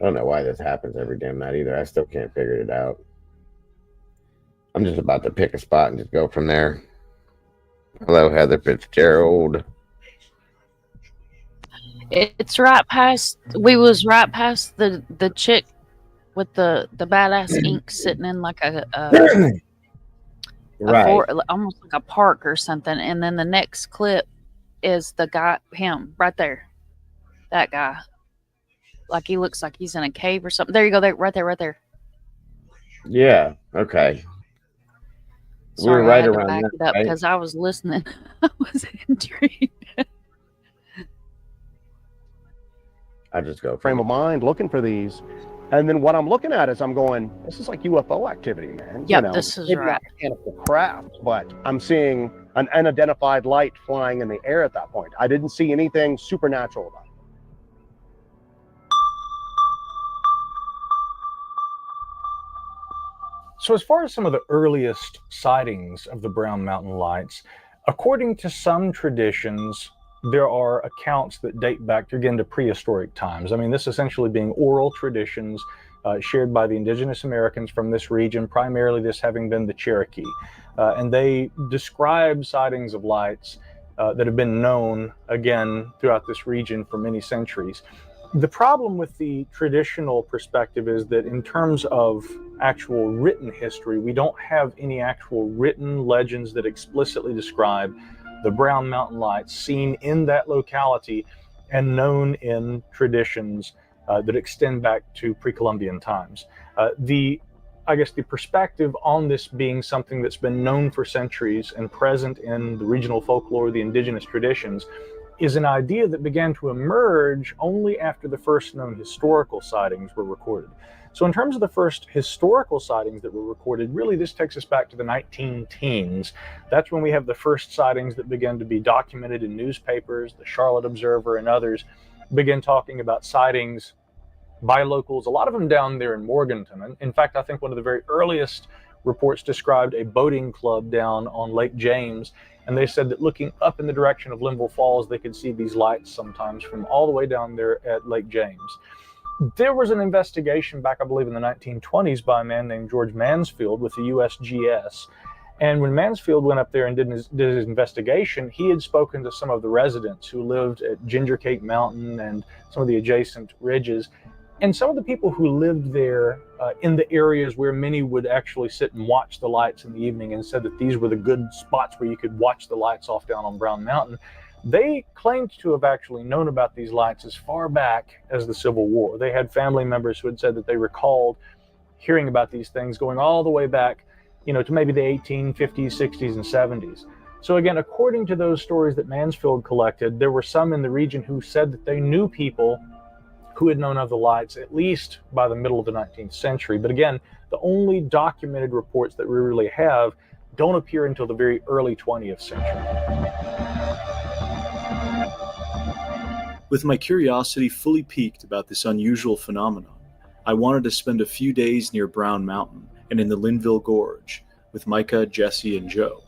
I don't know why this happens every damn night either. I still can't figure it out. I'm just about to pick a spot and just go from there. Hello, Heather Fitzgerald. It's right past. We was right past the chick with the badass ink sitting in like a right, almost like a park or something. And then the next clip is the guy, him right there, that guy. Like he looks like he's in a cave or something. There you go, there, right there. Yeah. Okay. Sorry, we were right I had around to back that, it up right? because I was listening. I was intrigued. I just go frame of mind looking for these. And then what I'm looking at is I'm going, this is like UFO activity, man. Yep, this is maybe right. not mechanical craft, but I'm seeing an unidentified light flying in the air at that point. I didn't see anything supernatural about it. So as far as some of the earliest sightings of the Brown Mountain Lights, according to some traditions, there are accounts that date back again to prehistoric times. I mean, this essentially being oral traditions shared by the indigenous Americans from this region, primarily this having been the Cherokee. And they describe sightings of lights that have been known, again, throughout this region for many centuries. The problem with the traditional perspective is that in terms of actual written history, we don't have any actual written legends that explicitly describe the Brown Mountain Lights seen in that locality and known in traditions that extend back to pre-Columbian times. I guess the perspective on this being something that's been known for centuries and present in the regional folklore, the indigenous traditions, is an idea that began to emerge only after the first known historical sightings were recorded. So in terms of the first historical sightings that were recorded, really this takes us back to the 19-teens. That's when we have the first sightings that began to be documented in newspapers. The Charlotte Observer and others began talking about sightings by locals, a lot of them down there in Morganton. And in fact, I think one of the very earliest reports described a boating club down on Lake James, and they said that looking up in the direction of Linville Falls, they could see these lights sometimes from all the way down there at Lake James. There was an investigation back, I believe, in the 1920s by a man named George Mansfield with the USGS. And when Mansfield went up there and did his investigation, he had spoken to some of the residents who lived at Ginger Cake Mountain and some of the adjacent ridges. And some of the people who lived there in the areas where many would actually sit and watch the lights in the evening, and said that these were the good spots where you could watch the lights off down on Brown Mountain, they claimed to have actually known about these lights as far back as the Civil War. They had family members who had said that they recalled hearing about these things going all the way back, to maybe the 1850s, 60s, and 70s. So again, according to those stories that Mansfield collected, there were some in the region who said that they knew people who had known of the lights at least by the middle of the 19th century. But again, the only documented reports that we really have don't appear until the very early 20th century. With my curiosity fully piqued about this unusual phenomenon, I wanted to spend a few days near Brown Mountain and in the Linville Gorge with Micah, Jesse, and Joe.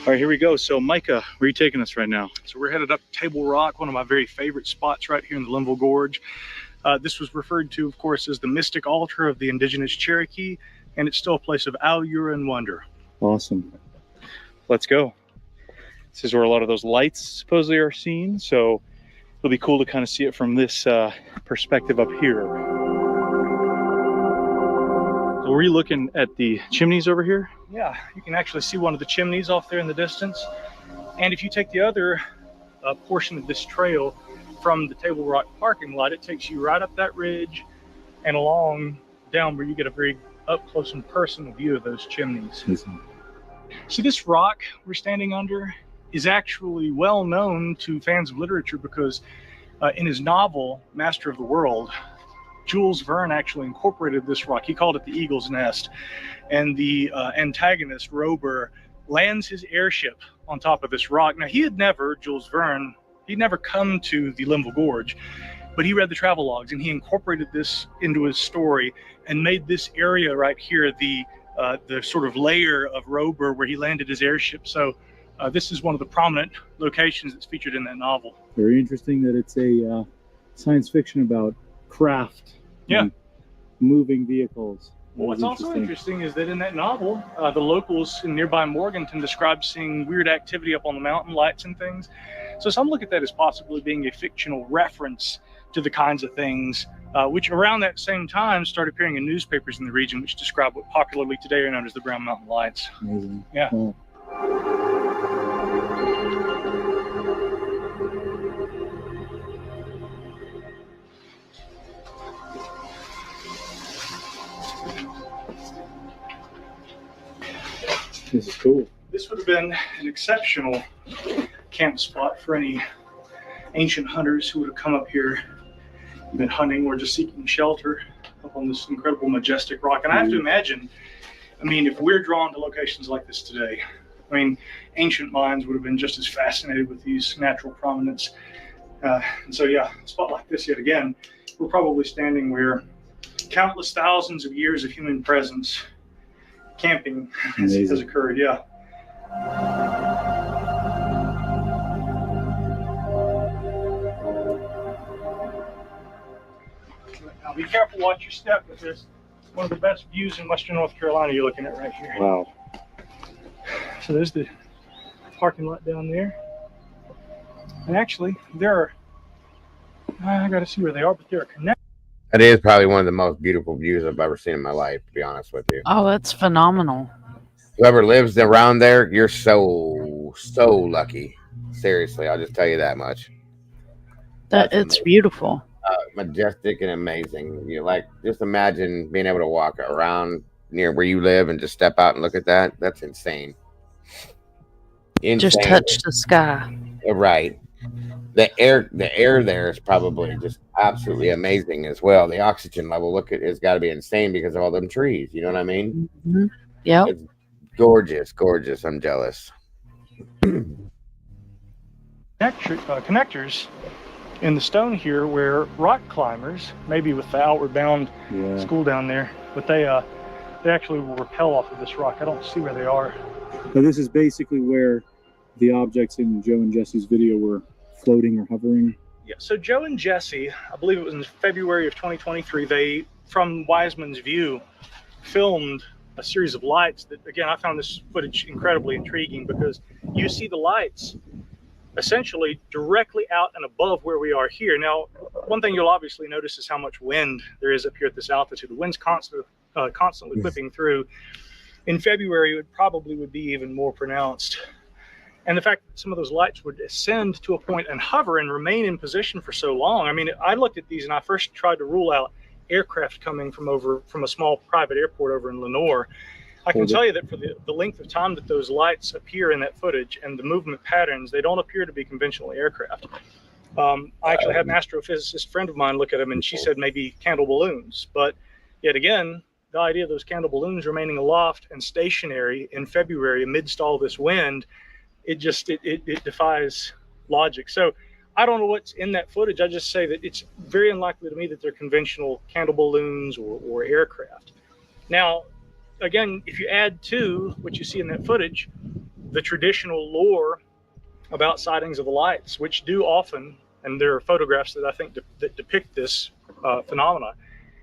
All right, here we go. So Micah, where are you taking us right now? So we're headed up Table Rock, one of my very favorite spots right here in the Linville Gorge. This was referred to, of course, as the mystic altar of the indigenous Cherokee, and it's still a place of allure and wonder. Awesome. Let's go. This is where a lot of those lights supposedly are seen, so it'll be cool to kind of see it from this perspective up here. So were you looking at the chimneys over here? Yeah, you can actually see one of the chimneys off there in the distance. And if you take the other portion of this trail from the Table Rock parking lot, it takes you right up that ridge and along down where you get a very up close and personal view of those chimneys. So this rock we're standing under is actually well known to fans of literature because in his novel, Master of the World, Jules Verne actually incorporated this rock. He called it the Eagle's Nest. And the antagonist, Rober, lands his airship on top of this rock. Now, Jules Verne, he'd never come to the Linville Gorge, but he read the travel logs and he incorporated this into his story and made this area right here the sort of lair of Rober where he landed his airship. So this is one of the prominent locations that's featured in that novel. Very interesting that it's a science fiction about craft. Yeah. Moving vehicles. Well, what's also interesting is that in that novel, the locals in nearby Morganton described seeing weird activity up on the mountain, lights and things. So some look at that as possibly being a fictional reference to the kinds of things which around that same time started appearing in newspapers in the region, which describe what popularly today are known as the Brown Mountain Lights. Amazing. Yeah. Wow. This is cool. This would have been an exceptional camp spot for any ancient hunters who would have come up here been hunting or just seeking shelter up on this incredible, majestic rock. And I have to imagine, I mean, if we're drawn to locations like this today, I mean, ancient minds would have been just as fascinated with these natural prominence. And so, yeah, a spot like this, yet again, we're probably standing where countless thousands of years of human presence, camping has occurred. Yeah. Now, be careful, watch your step with this. One of the best views in Western North Carolina you're looking at right here. Wow. So there's the parking lot down there. And actually, there are, I got to see where they are, but there are connections. That is probably one of the most beautiful views I've ever seen in my life, to be honest with you. Oh, that's phenomenal. Whoever lives around there, you're so lucky. Seriously, I'll just tell you that much. It's amazing. Beautiful. Majestic and amazing. You like, just imagine being able to walk around near where you live and just step out and look at that. That's insane. Just touch the sky. Right. The air there is probably just absolutely amazing as well. The oxygen level, look at, it's got to be insane because of all them trees. You know what I mean? Mm-hmm. Yeah. It's gorgeous. I'm jealous. Connectors in the stone here where rock climbers, maybe with the Outward Bound school down there, but they actually will rappel off of this rock. I don't see where they are. So this is basically where the objects in Joe and Jesse's video were floating or hovering. Yeah, so Joe and Jesse, I believe it was in February of 2023, they, from Wiseman's view, filmed a series of lights that, again, I found this footage incredibly intriguing because you see the lights essentially directly out and above where we are here. Now, one thing you'll obviously notice is how much wind there is up here at this altitude. The wind's constantly whipping through. In February, it probably would be even more pronounced. And the fact that some of those lights would ascend to a point and hover and remain in position for so long. I mean, I looked at these and I first tried to rule out aircraft coming from a small private airport over in Lenore. I can tell you that for the length of time that those lights appear in that footage and the movement patterns, they don't appear to be conventional aircraft. I actually had an astrophysicist friend of mine look at them and she said maybe candle balloons. But yet again, the idea of those candle balloons remaining aloft and stationary in February amidst all this wind, it defies logic. So I don't know what's in that footage. I just say that it's very unlikely to me that they're conventional candle balloons or aircraft. Now, again, if you add to what you see in that footage, the traditional lore about sightings of the lights, which do often, and there are photographs that I think that depict this phenomena,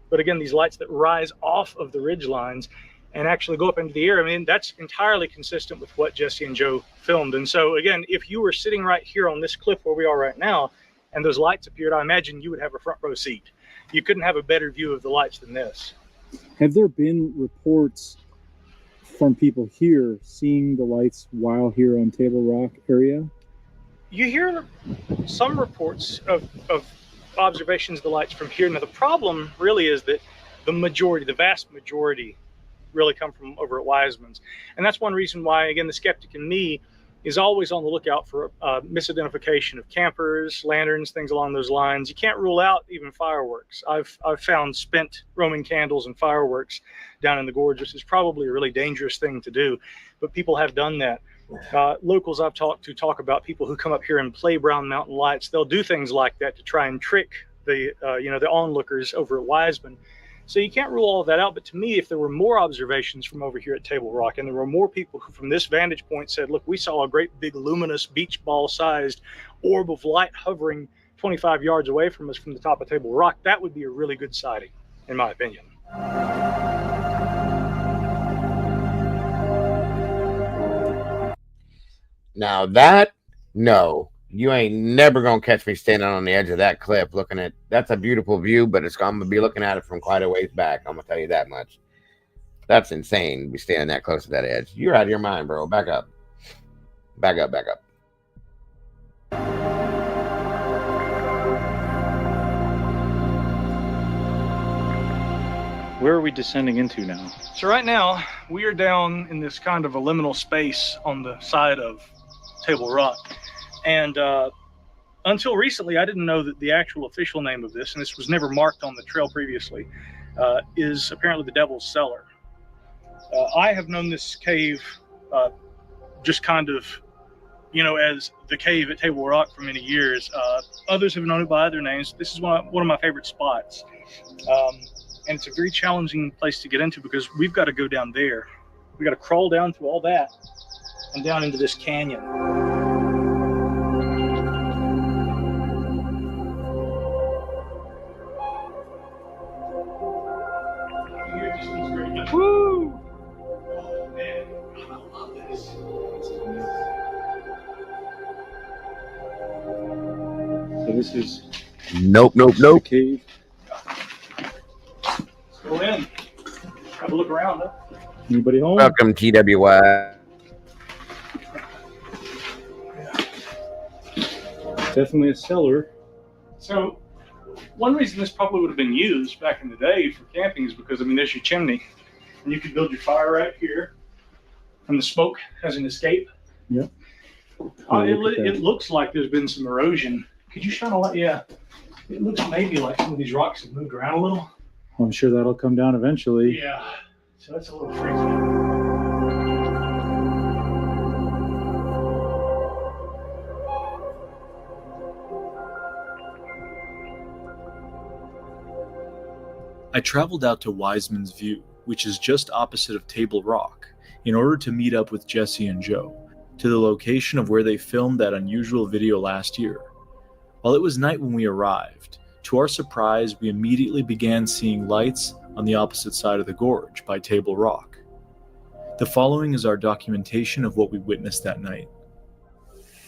but again, these lights that rise off of the ridge lines and actually go up into the air, I mean, that's entirely consistent with what Jesse and Joe filmed. And so again, if you were sitting right here on this cliff where we are right now, and those lights appeared, I imagine you would have a front row seat. You couldn't have a better view of the lights than this. Have there been reports from people here seeing the lights while here on Table Rock area? You hear some reports of observations of the lights from here. Now, the problem really is that the vast majority really come from over at Wiseman's. And that's one reason why, again, the skeptic in me is always on the lookout for misidentification of campers, lanterns, things along those lines. You can't rule out even fireworks. I've found spent Roman candles and fireworks down in the gorge, which is probably a really dangerous thing to do, but people have done that. Locals I've talked to talk about people who come up here and play Brown Mountain Lights. They'll do things like that to try and trick the onlookers over at Wiseman. So you can't rule all of that out. But to me, if there were more observations from over here at Table Rock, and there were more people who from this vantage point said, look, we saw a great big luminous beach ball sized orb of light hovering 25 yards away from us from the top of Table Rock, that would be a really good sighting, in my opinion. Now that, no, you ain't never gonna catch me standing on the edge of that cliff looking at. That's a beautiful view, but I'm gonna be looking at it from quite a ways back. I'm gonna tell you that much. That's insane to be standing that close to that edge. You're out of your mind, bro. Back up. Back up. Back up. Where are we descending into now? So right now, we are down in this kind of a liminal space on the side of Table Rock. And until recently, I didn't know that the actual official name of this, and this was never marked on the trail previously, is apparently the Devil's Cellar. I have known this cave just kind of, as the cave at Table Rock for many years. Others have known it by other names. This is one of my favorite spots. And it's a very challenging place to get into because we've got to go down there. We got to crawl down through all that and down into this canyon. Woo! Oh, man. I love this. So this is Nope. the cave. Let's go in. Have a look around. Huh? Anybody home? Welcome, TWY. Definitely a cellar. So, one reason this probably would have been used back in the day for camping is because, there's your chimney. And you could build your fire right here. And the smoke has an escape. Yep. It looks like there's been some erosion. Could you shine a light? Yeah. It looks maybe like some of these rocks have moved around a little. I'm sure that'll come down eventually. Yeah. So that's a little freaky. I traveled out to Wiseman's View, which is just opposite of Table Rock, in order to meet up with Jesse and Joe, to the location of where they filmed that unusual video last year. While it was night when we arrived, to our surprise, we immediately began seeing lights on the opposite side of the gorge by Table Rock. The following is our documentation of what we witnessed that night.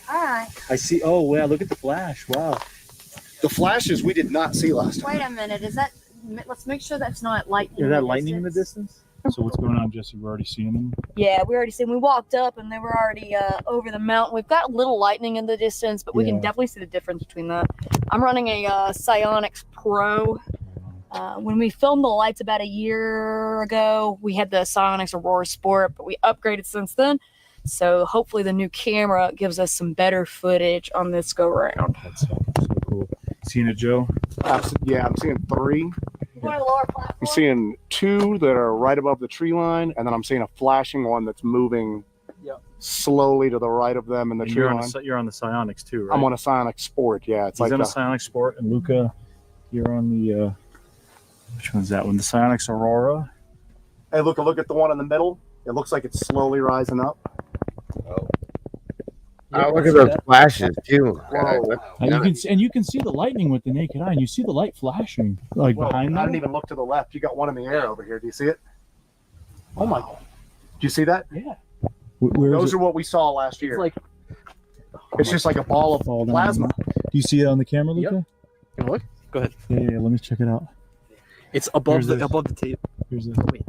All right. I see. Oh, wow. Look at the flash. Wow. The flashes we did not see last time. Wait a minute. Is that? Let's make sure that's not lightning. Is that lightning in the distance? So what's going on, Jesse? We're already seeing them? Yeah, we already seen. We walked up and they were already over the mountain. We've got a little lightning in the distance, but we can definitely see the difference between that. I'm running a Psionics Pro. When we filmed the lights about a year ago, we had the Psionics Aurora Sport, but we upgraded since then. So hopefully the new camera gives us some better footage on this go round. That's so cool. Seeing it, Joe? Yeah, I'm seeing 3. One lower platform. I'm seeing 2 that are right above the tree line, and then I'm seeing a flashing one that's moving slowly to the right of them in the tree line. You're on the Psionics too, right? I'm on a Psionics Sport, yeah. He's on a Psionics Sport, and Luca, you're on the, which one's that one? The Psionics Aurora? Hey, look at the one in the middle. It looks like it's slowly rising up. Oh, look at those flashes too. And you can see the lightning with the naked eye, and you see the light flashing behind them. I didn't even look to the left. You got one in the air over here. Do you see it? Oh my! Do you see that? Yeah. Those are what we saw last year. It's just like a ball of plasma. Do you see it on the camera, Luca? Can I look? Go ahead. Yeah. Let me check it out. It's above the tape. Here's this. Wait.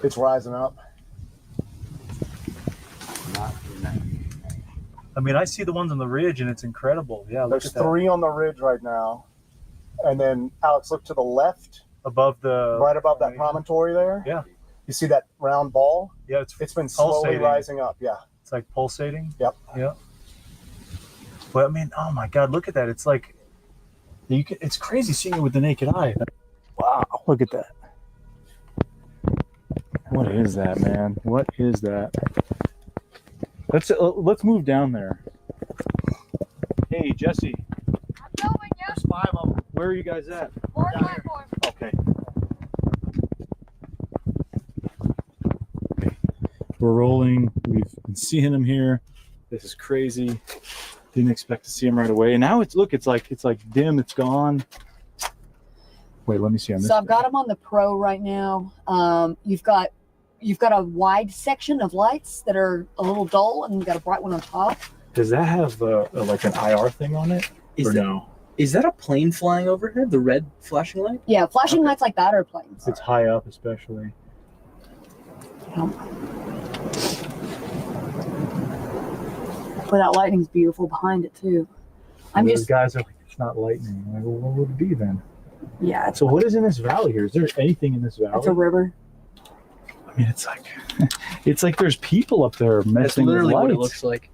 It's rising up. I see the ones on the ridge, and it's incredible. Yeah, There's 3 on the ridge right now, and then Alex, look to the left, right above that promontory there. Yeah. You see that round ball? Yeah, it's been slowly rising up. Yeah. It's like pulsating. Yep. Yeah. But oh my God, look at that! It's like it's crazy seeing it with the naked eye. Wow, look at that. What is that, man? What is that? Let's move down there. Hey, Jesse. I'm going, yeah. There's 5 of them. Where are you guys at? Lower platform. Okay. We're rolling. We've been seeing them here. This is crazy. Didn't expect to see them right away. And now it's like dim. It's gone. Wait, let me see on this. So I've got them on the Pro right now. You've got a wide section of lights that are a little dull, and you've got a bright one on top. Does that have like an IR thing on it? No? Is that a plane flying overhead? The red flashing light? Yeah, flashing lights like that are planes. It's high up, especially. But that lightning's beautiful behind it too. Those guys are like, it's not lightning. I'm like, well, what would it be then? Yeah. So what is in this valley here? Is there anything in this valley? It's a river. It's like there's people up there messing with lights. That's literally what it looks like.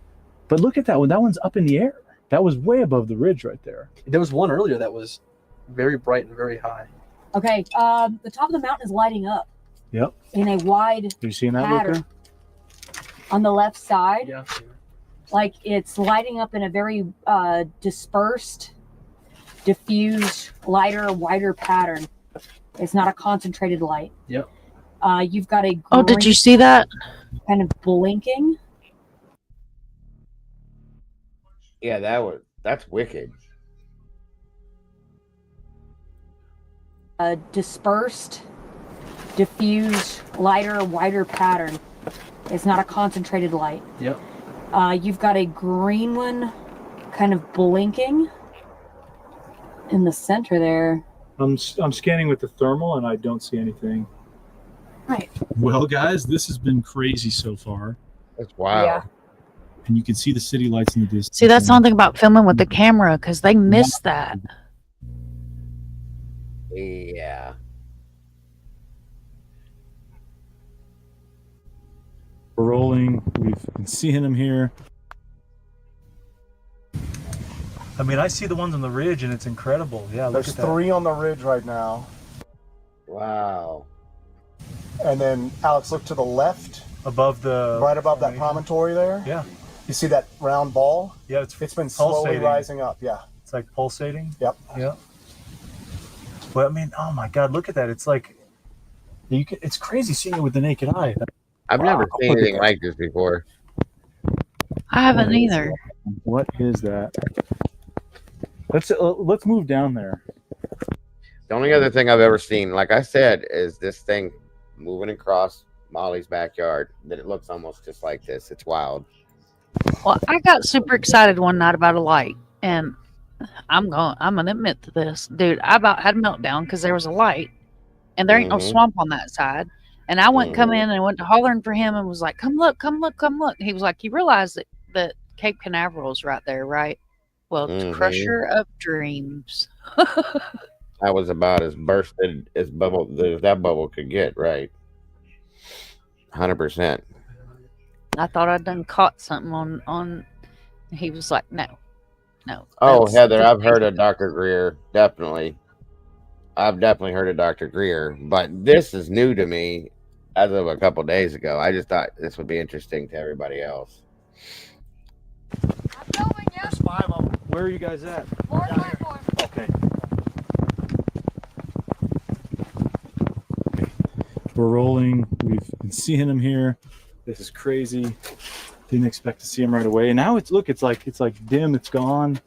But look at that one. That one's up in the air. That was way above the ridge right there. There was one earlier that was very bright and very high. Okay, the top of the mountain is lighting up Yep. in a wide You seen that, pattern Luca? on the left side. Yeah. Like it's lighting up in a very dispersed, diffused, lighter, wider pattern. It's not a concentrated light. Yep. You've got a Oh, did you green see that? kind of blinking. Yeah, that's wicked. Dispersed, diffused, lighter, wider pattern. It's not a concentrated light. Yep. You've got a green one kind of blinking in the center there. I'm scanning with the thermal and I don't see anything. Right. Well, guys, this has been crazy so far. That's wild. Yeah. And you can see the city lights in the distance. See, that's something about filming with the camera because they missed that. Yeah. We're rolling. We've been seeing them here. I mean, I see the ones on the ridge and it's incredible. Yeah, look There's at that. 3 on the ridge right now. Wow. And then, Alex, look to the left. Above the... Right above that promontory there. Yeah. You see that round ball? Yeah, it's been slowly pulsating. rising up. Yeah. It's like pulsating. Yep. Yeah. But I mean, oh my God, look at that. It's like, it's crazy seeing it with the naked eye. I've never seen anything like this before. I haven't either. What is that? Let's move down there. The only other thing I've ever seen, like I said, is this thing moving across Molly's backyard. That it looks almost just like this. It's wild. Well, I got super excited one night about a light, and I'm gonna admit to this, dude. I about had a meltdown because there was a light, and there ain't no swamp on that side. And I went come in and went to hollering for him and was like, "Come look, come look, come look." He was like, "You realize that Cape Canaveral is right there, right?" Well, crusher of dreams. That was about as bursted as that bubble could get, right? 100%. I thought I'd done caught something on. He was like, "No." Oh, Heather, I've heard of Dr. Greer. Definitely. I've definitely heard of Dr. Greer, but this is new to me as of a couple days ago. I just thought this would be interesting to everybody else. There's 5 of them. Where are you guys at? Okay. We're rolling. We've been seeing them here. This is crazy. Didn't expect to see them right away. And now it's like dim. It's gone.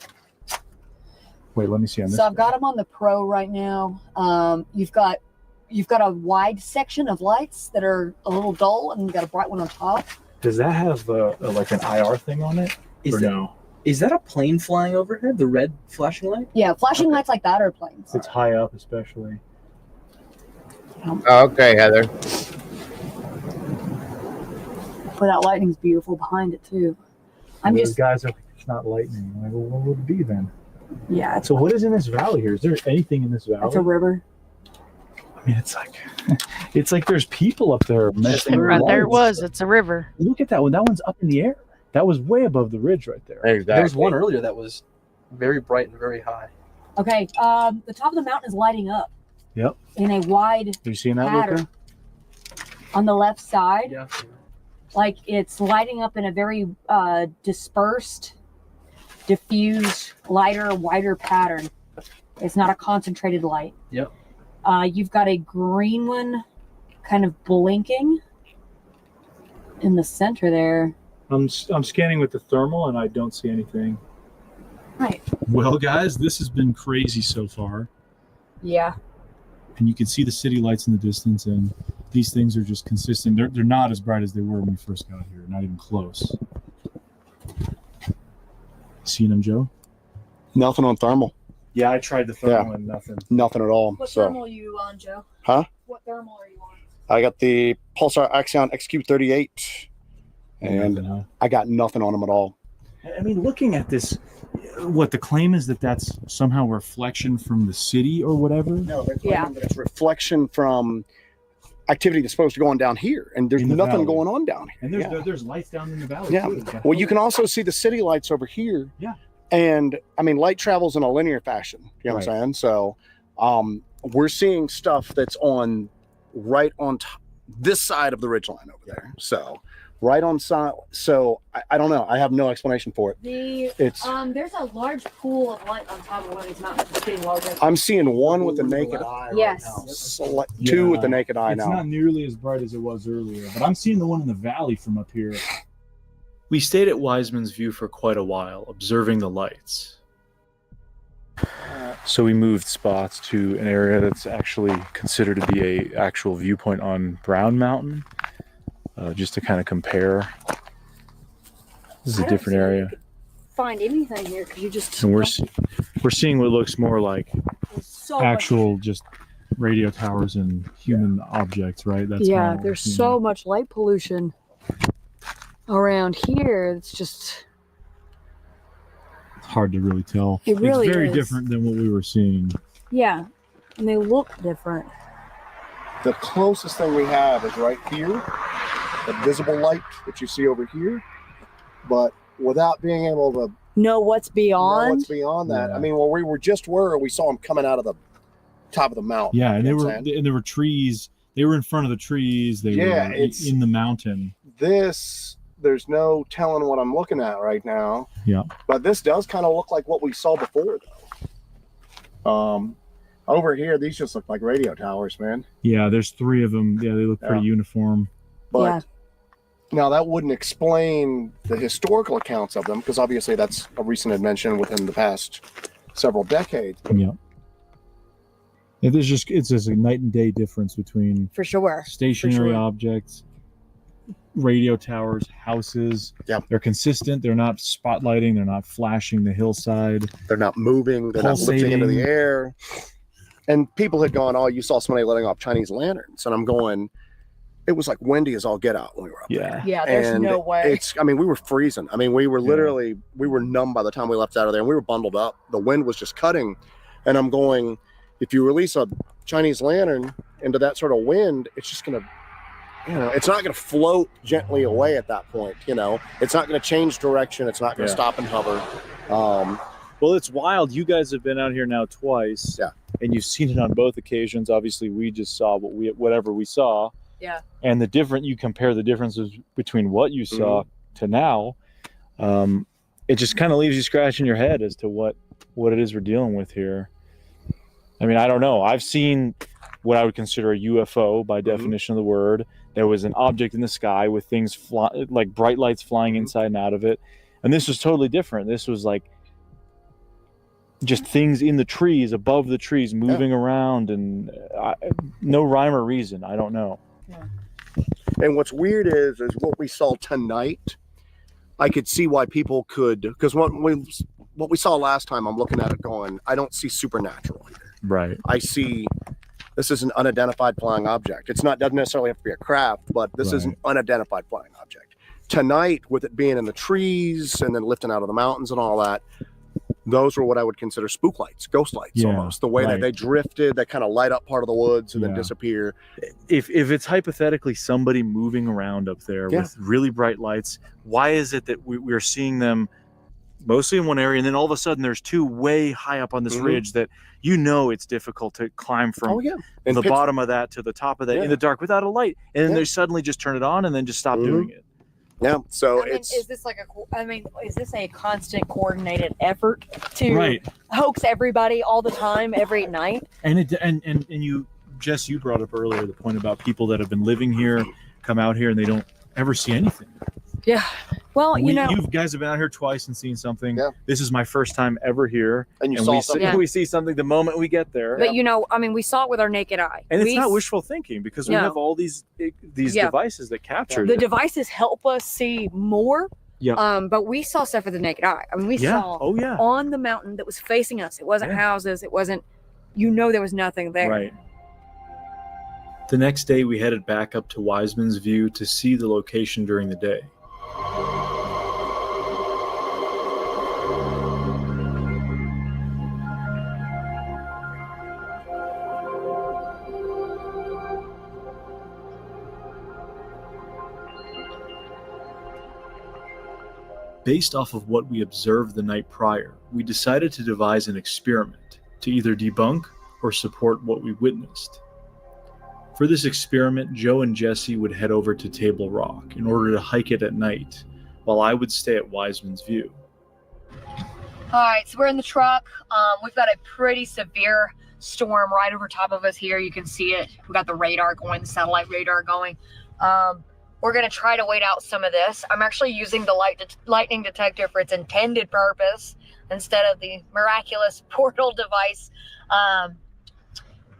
Wait, let me see on this. So I've got them on the Pro right now. You've got a wide section of lights that are a little dull, and you've got a bright one on top. Does that have like an IR thing on it? Is that a plane flying overhead? The red flashing light? Yeah, flashing lights like that are planes. It's high up, especially. Okay, Heather. But that lightning's beautiful behind it too. Those guys are like, it's not lightning. I'm like, well, what would it be then? Yeah. So what is in this valley here? Is there anything in this valley? It's a river. I mean, it's like there's people up there messing Right around. there it was. It's a river. Look at that one. That one's up in the air. That was way above the ridge right there. Exactly. There was one earlier that was very bright and very high. Okay, the top of the mountain is lighting up Yep. in a wide You seen that, pattern Luca? on the left side. Yeah. Like it's lighting up in a very dispersed, diffused, lighter, wider pattern. It's not a concentrated light. Yep. You've got a green one kind of blinking in the center there. I'm scanning with the thermal and I don't see anything. Right. Well, guys, this has been crazy so far. Yeah. And you can see the city lights in the distance, and these things are just consistent. They're not as bright as they were when we first got here. Not even close. Seen them, Joe? Nothing on thermal. Yeah, I tried the thermal and nothing. Nothing at all. What so, thermal are you on, Joe? huh? What thermal are you on? I got the Pulsar Axion XQ38, and Nothing, huh? I got nothing on them at all. I mean, looking at this, what the claim is that's somehow a reflection from the city or whatever? No, they're claiming that it's reflection from activity that's supposed to go on down here, and there's In the nothing valley. going on down here. And there's lights down in the valley. Yeah. Too. Well, you can also see the city lights over here. Yeah. And I mean, light travels in a linear fashion. You know what I'm saying? So we're seeing stuff that's on right on this side of the ridgeline over there. So right on side. So I don't know. I have no explanation for it. It's There's a large pool of light on top of one of these mountains. It's getting larger. I'm seeing one with the naked eye. Yes. Right now. So, two with the naked eye it's now. not nearly as bright as it was earlier, but I'm seeing the one in the valley from up here. We stayed at Wiseman's View for quite a while, observing the lights. So we moved spots to an area that's actually considered to be a actual viewpoint on Brown Mountain, just to kind of compare. This is a different area, Find anything here because you just. and we're seeing what looks more like so actual just radio towers and human objects, right? That's kinda what we're there's seeing. so much light pollution around here. It's just. It's hard to really tell. It really it's very is. different than what we were seeing. Yeah, and they look different. The closest thing we have is right here, the visible light that you see over here. But without being able to know what's beyond. know what's beyond that. I mean, well, we saw them coming out of the top of the mountain. Yeah, and You know what I'm saying? there were trees. They were in front of the trees. They Yeah, were it's- in the mountain. There's no telling what I'm looking at right now. Yeah. But this does kind of look like what we saw before, though. Over here, these just look like radio towers, man. Yeah, there's 3 of them. Yeah, they look pretty Yeah. uniform. But now that wouldn't explain the historical accounts of them, because obviously that's a recent invention within the past several decades. Yeah. It's just a night and day difference between For sure. stationary objects, radio towers, houses. Yeah. They're consistent. They're not spotlighting. They're not flashing the hillside. They're not moving. They're not lifting into the air. And people had gone, "Oh, you saw somebody letting off Chinese lanterns," and I'm going, "It was like windy as all get out when we were up there." Yeah, there's no way. We were freezing. I mean, we were literally, we were numb by the time we left out of there, and we were bundled up. The wind was just cutting, and I'm going, if you release a Chinese lantern into that sort of wind, it's just gonna, it's not gonna float gently away at that point. It's not gonna change direction. It's not gonna stop and hover. Well, it's wild. You guys have been out here now twice. Yeah. And you've seen it on both occasions. Obviously, we just saw whatever we saw. Yeah. And you compare the differences between what you saw to now. It just kind of leaves you scratching your head as to what it is we're dealing with here. I mean, I don't know. I've seen what I would consider a UFO by definition of the word. There was an object in the sky with things like bright lights flying inside and out of it. And this was totally different. This was like just things in the trees, above the trees, moving around, and no rhyme or reason. I don't know. And what's weird is what we saw tonight. I could see why people could, because what we saw last time, I'm looking at it going, I don't see supernatural here. Right. I see this is an unidentified flying object. Doesn't necessarily have to be a craft, but this is an unidentified flying object. Tonight, with it being in the trees and then lifting out of the mountains and all that, those were what I would consider spook lights, ghost lights almost. The way that they drifted, they kind of light up part of the woods and then disappear. If it's hypothetically somebody moving around up there with really bright lights, why is it that we're seeing them mostly in one area, and then all of a sudden there's 2 way high up on this ridge that it's difficult to climb from the bottom of that to the top of that in the dark without a light, and then they suddenly just turn it on and then just stop doing it. Yeah, so is this is this a constant coordinated effort to hoax everybody all the time, every night? And you brought up earlier the point about people that have been living here, come out here, and they don't ever see anything. Yeah. Well, you guys have been out here twice and seen something. Yeah. This is my first time ever here, and you saw something. We see something the moment we get there. But we saw it with our naked eye, and it's not wishful thinking because we have all these devices that capture the devices help us see more. Yeah. But we saw stuff with the naked eye. I mean, we saw on the mountain that was facing us. It wasn't houses. It wasn't. There was nothing there. Right. The next day, we headed back up to Wiseman's View to see the location during the day. Based off of what we observed the night prior, we decided to devise an experiment to either debunk or support what we witnessed. For this experiment, Joe and Jesse would head over to Table Rock in order to hike it at night, while I would stay at Wiseman's View. All right, so we're in the truck. We've got a pretty severe storm right over top of us here. You can see it. We got the radar going, the satellite radar going. We're going to try to wait out some of this. I'm actually using the lightning detector for its intended purpose instead of the miraculous portal device.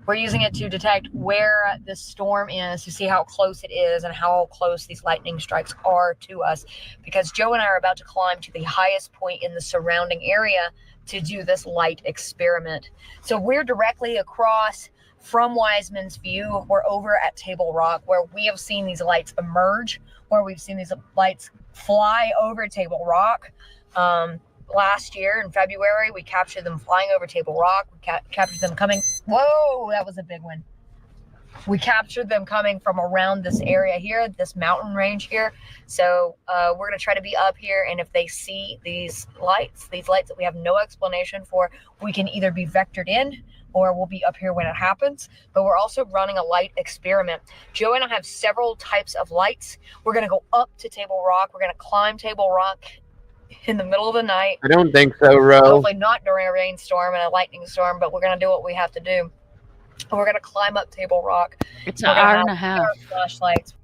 We're using it to detect where the storm is, to see how close it is and how close these lightning strikes are to us. Because Joe and I are about to climb to the highest point in the surrounding area to do this light experiment. So we're directly across from Wiseman's View. We're over at Table Rock, where we have seen these lights emerge, where we've seen these lights fly over Table Rock. Last year in February, we captured them flying over Table Rock. We captured them coming. Whoa, that was a big one. We captured them coming from around this area here, this mountain range here. So we're going to try to be up here. And if they see these lights that we have no explanation for, we can either be vectored in or we'll be up here when it happens. But we're also running a light experiment. Joe and I have several types of lights. We're going to go up to Table Rock. We're going to climb Table Rock in the middle of the night. I don't think so, Ro. Hopefully not during a rainstorm and a lightning storm, but we're going to do what we have to do. We're going to climb up Table Rock. It's an hour and a half. Flashlights.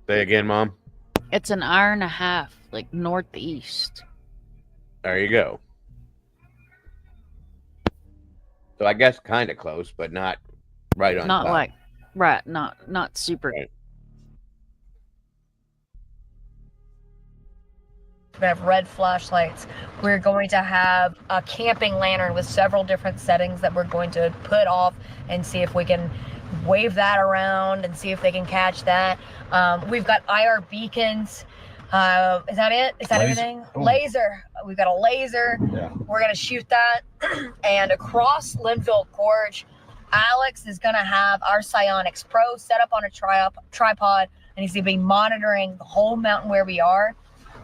Say again, Mom. It's an hour and a half, like northeast. There you go. So I guess kind of close, but not right on Not top. like, right, not super. Right. We have red flashlights. We're going to have a camping lantern with several different settings that we're going to put off and see if we can wave that around and see if they can catch that. We've got IR beacons. Is that it? Is that everything? Oh. Laser. We've got a laser. Yeah. We're going to shoot that. And across Linville Gorge, Alex is going to have our Psionics Pro set up on a tripod, and he's going to be monitoring the whole mountain where we are.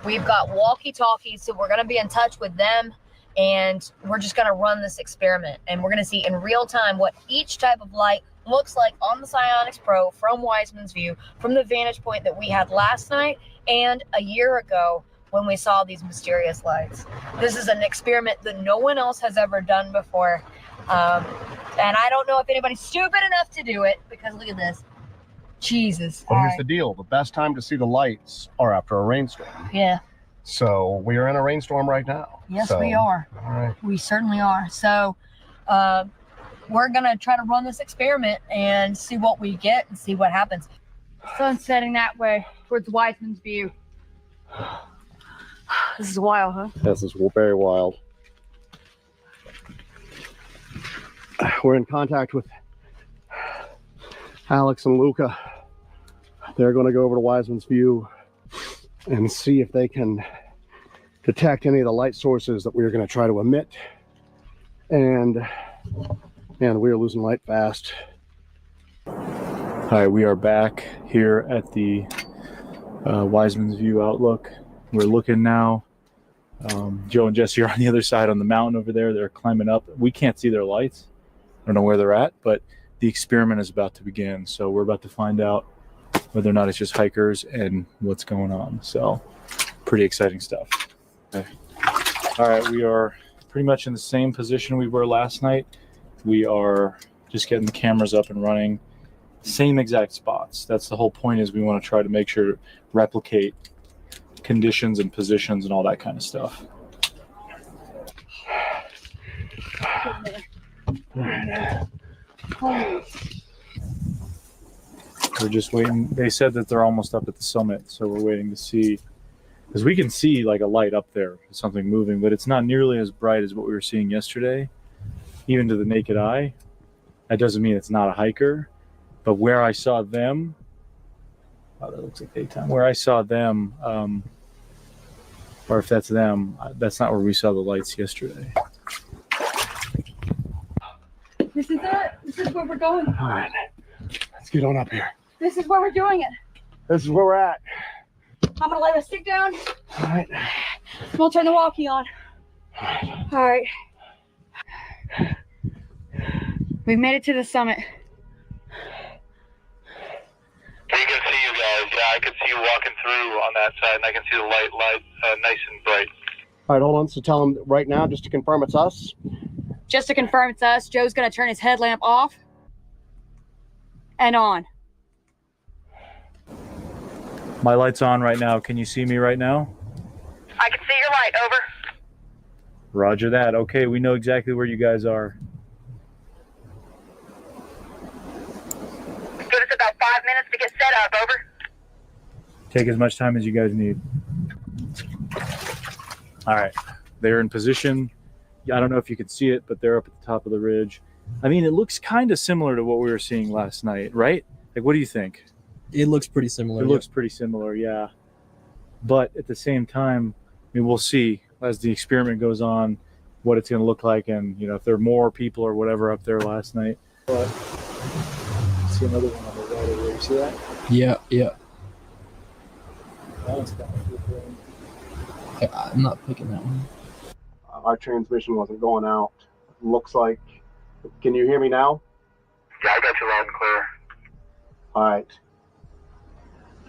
We've got walkie-talkies, so we're going to be in touch with them, and we're just going to run this experiment. And we're going to see in real time what each type of light looks like on the Psionics Pro from Wiseman's View, from the vantage point that we had last night and a year ago when we saw these mysterious lights. This is an experiment that no one else has ever done before. And I don't know if anybody's stupid enough to do it, because look at this. Jesus. Well, here's the deal. The best time to see the lights are after a rainstorm. Yeah. So we are in a rainstorm right now. Yes, So, we are. All right. We certainly are. So we're going to try to run this experiment and see what we get and see what happens. Sun's setting that way towards Wiseman's View. This is wild, huh? This is very wild. We're in contact with Alex and Luca. They're going to go over to Wiseman's View and see if they can detect any of the light sources that we're going to try to emit. And man, we are losing light fast. Hi, we are back here at the Wiseman's View Outlook. We're looking now. Joe and Jesse are on the other side on the mountain over there. They're climbing up. We can't see their lights. I don't know where they're at, but the experiment is about to begin. So we're about to find out whether or not it's just hikers and what's going on. So pretty exciting stuff. Okay. All right, we are pretty much in the same position we were last night. We are just getting the cameras up and running. Same exact spots. That's the whole point, is we want to try to make sure to replicate conditions and positions and all that kind of stuff. We're just waiting. They said that they're almost up at the summit, so we're waiting to see, because we can see like a light up there, something moving, but it's not nearly as bright as what we were seeing yesterday, even to the naked eye. That doesn't mean it's not a hiker, but where I saw them, oh, that looks like daytime. Where I saw them, or if that's them, that's not where we saw the lights yesterday. This is it. This is where we're going. All right, let's get on up here. This is where we're doing it. This is where we're at. I'm gonna lay my stick down. All right. I'm gonna turn the walkie on. All right. We made it to the summit. We can see you guys. Yeah, I can see you walking through on that side, and I can see the light nice and bright. All right, hold on. So tell him right now, just to confirm it's us. Just to confirm it's us, Joe's gonna turn his headlamp off and on. My light's on right now. Can you see me right now? I can see your light. Over. Roger that. Okay, we know exactly where you guys are. Give us about 5 minutes to get set up. Over. Take as much time as you guys need. All right, they're in position. I don't know if you can see it, but they're up at the top of the ridge. I mean, it looks kind of similar to what we were seeing last night, right? Like, what do you think? It looks pretty similar. It looks pretty similar, yeah. But at the same time, I mean, we'll see as the experiment goes on what it's going to look like, and you know, if there are more people or whatever up there last night. But see another one on the right over there. You see that? Yeah, yeah. That one's kind of cool. I'm not picking that one. Our transmission wasn't going out. Looks like. Can you hear me now? Yeah, I got you loud and clear. All right.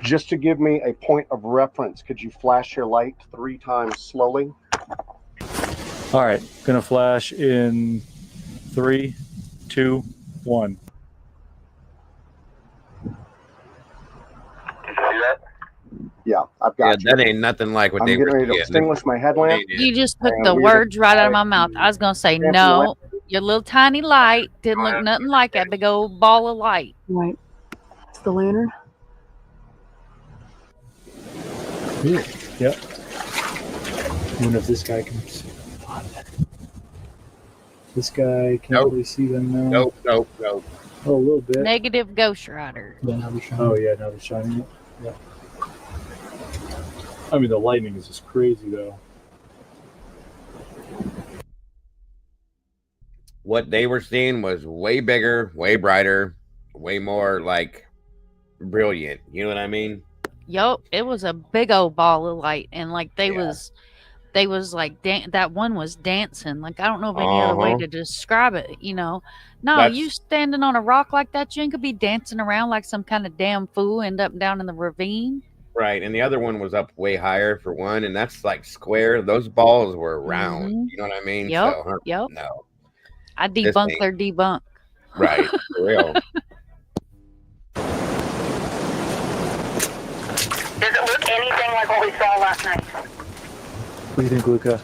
Just to give me a point of reference, could you flash your light 3 times slowly? All right, gonna flash in 3, 2, 1. Yeah, I've got you. That ain't nothing like what I'm they getting were ready to getting. extinguish my headlamp. You just took And the we're words right out of my mouth. I was gonna say no. Your little tiny light didn't look nothing like that big old ball of light. Right. It's the lantern. Really? Yep. I wonder if this guy can. This guy can't really see them now. Nope. Oh, a little bit. Negative Ghost Rider. Oh yeah, now they're shining it. Yeah. I mean, the lightning is just crazy though. What they were seeing was way bigger, way brighter, way more like brilliant. You know what I mean? Yup, it was a big old ball of light, and like they was like that one was dancing. Like I don't know of any other way to describe it. You know, no, you standing on a rock like that, you ain't gonna be dancing around like some kind of damn fool, end up down in the ravine. Right, and the other one was up way higher for one, and that's like square. Those balls were round. You know what I mean? Yep. So, Yep. No. I debunk their debunk. Right, for real. Does it look anything like what we saw last night? What do you think, Luca?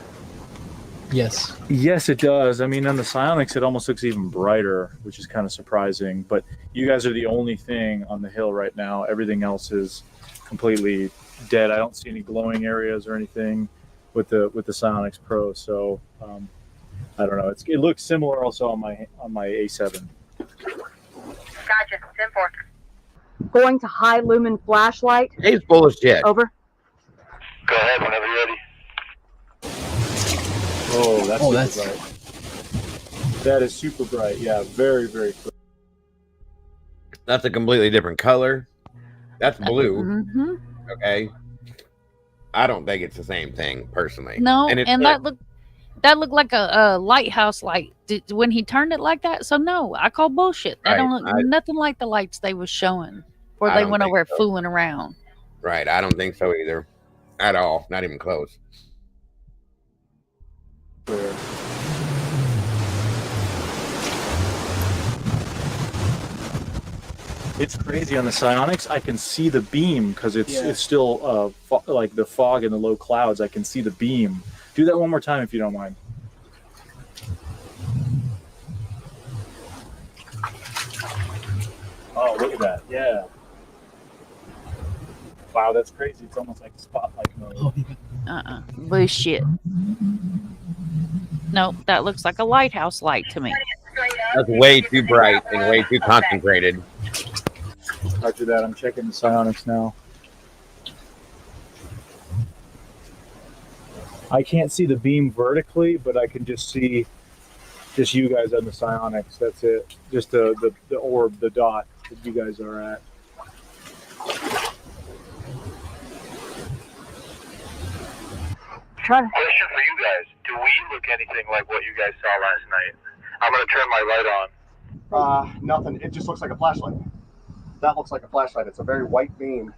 Yes. Yes, it does. I mean, on the psionics, it almost looks even brighter, which is kind of surprising. But you guys are the only thing on the hill right now. Everything else is completely dead. I don't see any glowing areas or anything with the Psionics Pro. So I don't know. It looks similar also on my A7. Gotcha. 10-4. Going to high lumen flashlight. He's full of shit. Over. Go ahead whenever you're ready. Oh, that's bright. That is super bright. Yeah, very, very clear. That's a completely different color. That's blue. Mm-hmm. Okay. I don't think it's the same thing personally. No, and, and that looked like a lighthouse light when he turned it like that. So no, I call bullshit. That don't look nothing like the lights they was showing before they went over there fooling around. Right. I don't think so either. At all. Not even close. It's crazy on the psionics. I can see the beam because it's still like the fog and the low clouds. I can see the beam. Do that one more time if you don't mind. Oh, look at that! Yeah. Wow, that's crazy. It's almost like spotlight mode. Bullshit. Nope, that looks like a lighthouse light to me. That's way too bright and way too concentrated. After that, I'm checking the psionics now. I can't see the beam vertically, but I can just see you guys on the psionics. That's it. Just the orb, the dot that you guys are at. Try to... Question for you guys. Do we look anything like what you guys saw last night? I'm going to turn my light on. Nothing. It just looks like a flashlight. That looks like a flashlight. It's a very white beam.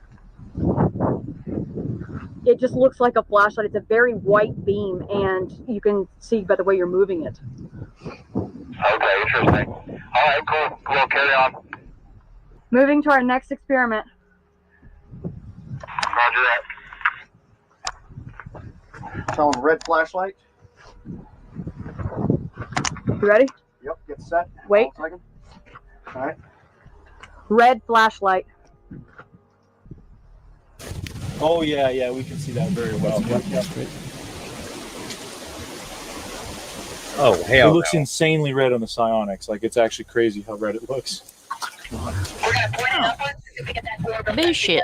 It just looks like a flashlight. It's a very white beam, and you can see by the way you're moving it. Okay, interesting. All right, cool. Cool, carry on. Moving to our next experiment. Roger that. Tell them red flashlight. You ready? Yep, get set. Wait. All right. Red flashlight. Oh yeah, we can see that very well. Oh, hell it looks no. insanely red on the psionics. Like, it's actually crazy how red it looks. Bullshit.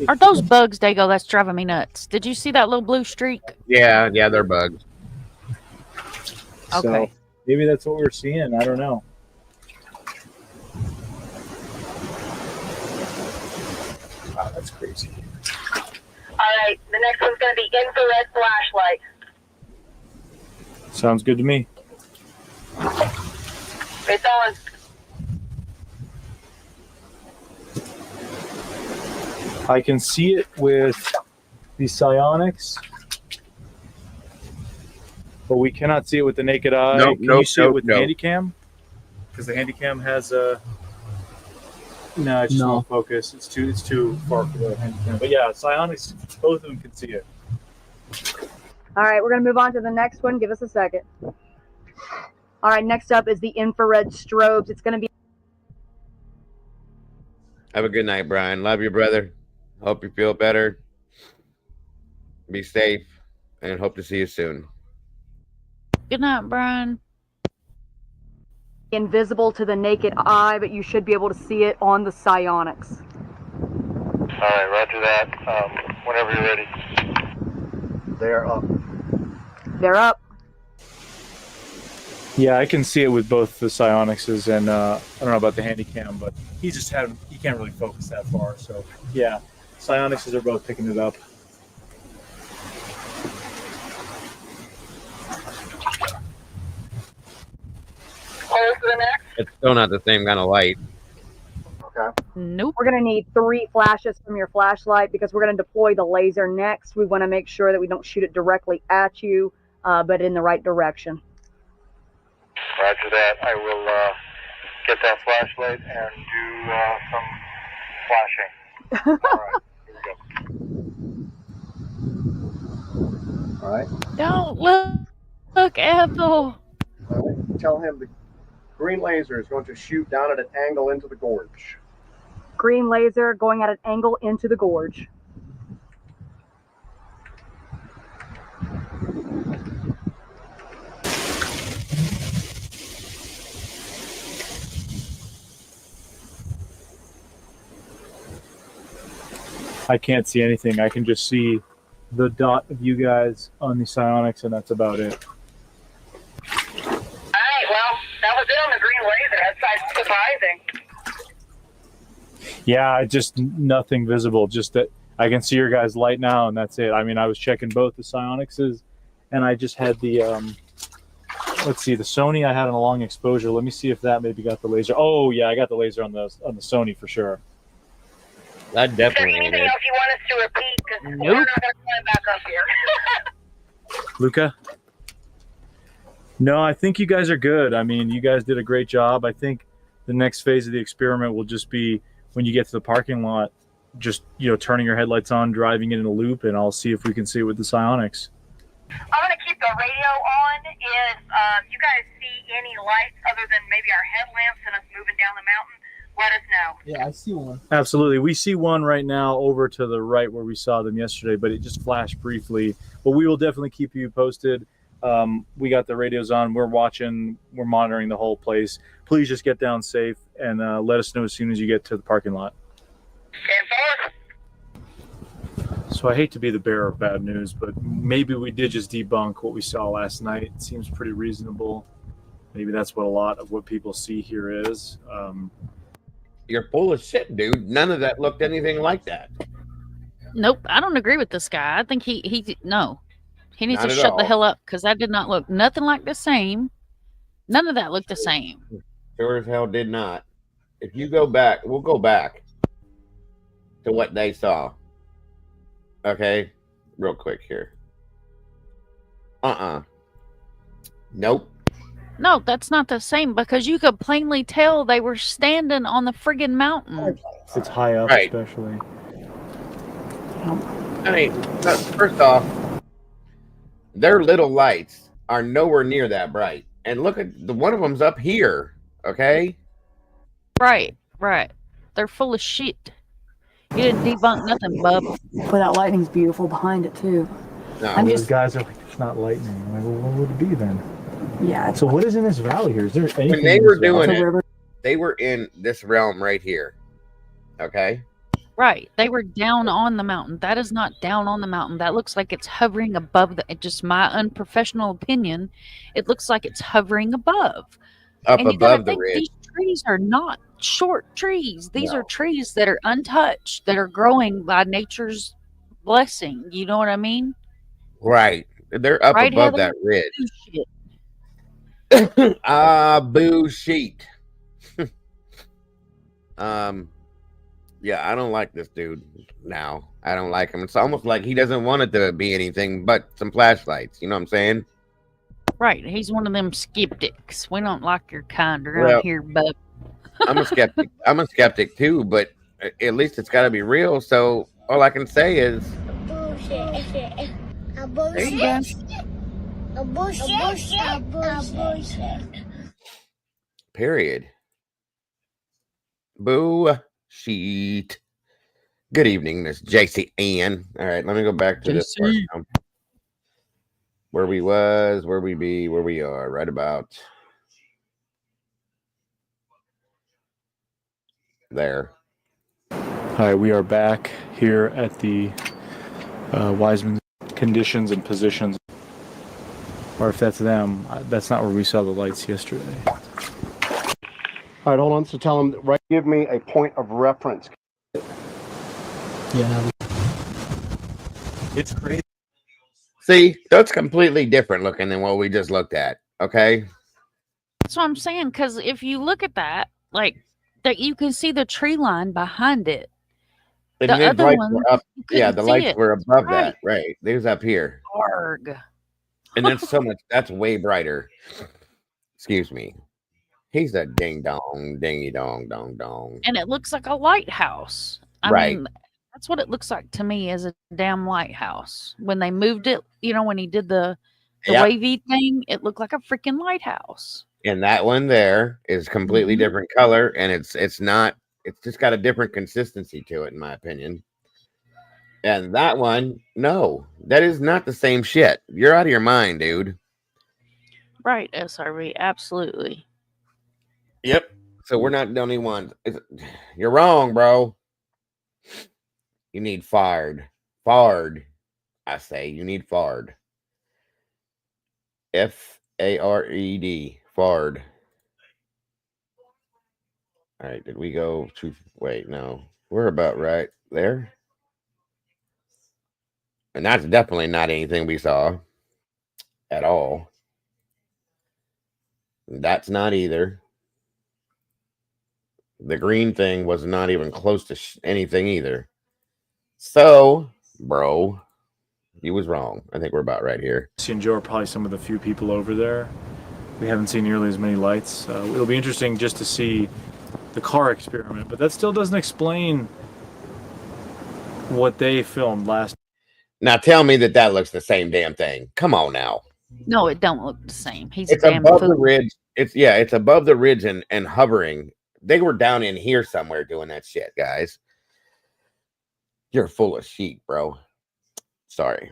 Are those bugs, Dago? That's driving me nuts. Did you see that little blue streak? Yeah, they're bugs. Okay. So maybe that's what we're seeing. I don't know. Wow, that's crazy. All right, the next one's going to be infrared flashlight. Sounds good to me. It's on. I can see it with the psionics, but we cannot see it with the naked eye. Can you see it with the Handycam? Because the Handycam has a... No, it's just won't focus. It's too far for the Handycam. But yeah, psionics, both of them can see it. All right, we're going to move on to the next one. Give us a second. All right, next up is the infrared strobes. It's going to be... Have a good night, Brian. Love you, brother. Hope you feel better. Be safe, and hope to see you soon. Good night, Brian. invisible to the naked eye, but you should be able to see it on the psionics. All right, roger that. Whenever you're ready. They're up. They're up. Yeah, I can see it with both the psionics and I don't know about the Handycam, but he can't really focus that far. So yeah, psionics are both picking it up. Hold to the next. It's still not the same kind of light. Okay. Nope. We're going to need 3 flashes from your flashlight because we're going to deploy the laser next. We want to make sure that we don't shoot it directly at you, but in the right direction. Roger that. I will get that flashlight and do some flashing. All right, here we go. All right. Don't look, Ethel. Tell him the green laser is going to shoot down at an angle into the gorge. Green laser going at an angle into the gorge. I can't see anything. I can just see the dot of you guys on the psionics, and that's about it. Alright, well, that was it on the green laser. That's surprising. Yeah, just nothing visible. Just that I can see your guys' light now, and that's it. I mean, I was checking both the psionicses, and I just had the let's see, the Sony I had on a long exposure. Let me see if that maybe got the laser. Oh yeah, I got the laser on the Sony for sure. That definitely. Is there anything else you want us to repeat? Because we're not going to climb back up here. Luca? No, I think you guys are good. I mean, you guys did a great job. I think the next phase of the experiment will just be when you get to the parking lot, just, turning your headlights on, driving it in a loop, and I'll see if we can see it with the psionics. I'm going to keep the radio on. If you guys see any lights other than maybe our headlamps and us moving down the mountain, let us know. Yeah, I see one. Absolutely. We see one right now over to the right where we saw them yesterday, but it just flashed briefly. But we will definitely keep you posted. We got the radios on. We're watching. We're monitoring the whole place. Please just get down safe and let us know as soon as you get to the parking lot. So I hate to be the bearer of bad news, but maybe we did just debunk what we saw last night. It seems pretty reasonable. Maybe that's what a lot of what people see here is. You're full of shit, dude. None of that looked anything like that. Nope, I don't agree with this guy. I think he no. He needs Not to at shut the all. hell up because that did not look nothing like the same. None of that looked the same. Sure as hell did not. If you go back, we'll go back to what they saw. Okay, real quick here. Nope. No, that's not the same because you could plainly tell they were standing on the friggin' mountain. It's high up, Right. especially. I mean, first off, their little lights are nowhere near that bright. And look at the one of them's up here. Okay. Right. They're full of shit. You didn't debunk nothing, bub. But that lightning's beautiful behind it too. No, I'm Those just guys are like, it's not lightning. I'm like, well, what would it be then? yeah. So what is in this valley here? Is there anything? When they in were this valley? doing it, they were in this realm right here. Okay. Right. They were down on the mountain. That is not down on the mountain. That looks like it's hovering above the, just my unprofessional opinion. It looks like it's hovering above. Up And you gotta above the think ridge. these trees are not short trees. These No. are trees that are untouched, that are growing by nature's blessing. You know what I mean? Right. They're up Right, above Heather? that ridge. Shit. Boo sheet. Yeah, I don't like this dude now. I don't like him. It's almost like he doesn't want it to be anything but some flashlights. You know what I'm saying? Right. He's one of them skeptics. We don't like your kind around Well, here, bub. I'm a skeptic. I'm a skeptic too, but at least it's got to be real. So all I can say is, Bullshit. A there you go. A bullshit. A bullshit. Period. Boo sheet. Good evening, Miss JC Ann. All right, let me go back to this part now. Where we was, where we be, where we are, right about there. Hi, we are back here at the Wiseman conditions and positions. Or if that's them, that's not where we saw the lights yesterday. All right, hold on. So tell them, right, give me a point of reference. Yeah. It's crazy. See, that's completely different looking than what we just looked at. Okay. That's what I'm saying. Because if you look at that, like, that you can see the tree line behind it. And The these other lights one, were up. you Yeah, couldn't the see lights it. were above Right. that. Right. They was up here. Arg. And that's so much. That's way brighter. Excuse me. He's a ding dong, dingy dong, dong dong. And it looks like a lighthouse. I Right. mean, that's what it looks like to me, as a damn lighthouse. When they moved it, you know, when he did the Yep. wavy thing, it looked like a freaking lighthouse. And that one there is completely Mhm. different color, and it's not. It's just got a different consistency to it, in my opinion. And that one, no, that is not the same shit. You're out of your mind, dude. Right, SRV, absolutely. Yep. So we're not the only ones. You're wrong, bro. You need fired. Fard. I say you need fard. F-A-R-E-D. Fard. All right. Did we go to? Wait, no. We're about right there. And that's definitely not anything we saw at all. That's not either. The green thing was not even close to anything either. So, bro, you was wrong. I think we're about right here. Jesse and Joe are probably some of the few people over there. We haven't seen nearly as many lights. It'll be interesting just to see the car experiment, but that still doesn't explain what they filmed last. Now tell me that looks the same damn thing. Come on now. No, it don't look the same. He's It's a damn above the fool. ridge. It's above the ridge and hovering. They were down in here somewhere doing that shit, guys. You're full of shit, bro. Sorry.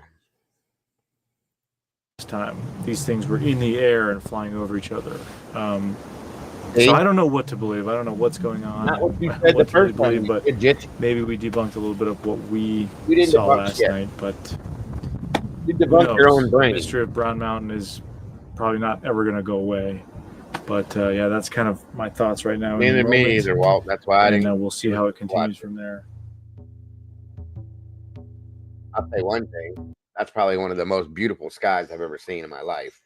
Time these things were in the air and flying over each other. See? So I don't know what to believe. I don't know what's going on. Not what you said the first time, but maybe we debunked a little bit of what we didn't saw debunk last shit. night. But You who debunked your knows? own brain. The mystery of Brown Mountain is probably not ever going to go away. But yeah, that's kind of my thoughts right now. Neither me either, Walt. That's why I and didn't. we'll see how it continues from there. I'll say one thing. That's probably one of the most beautiful skies I've ever seen in my life.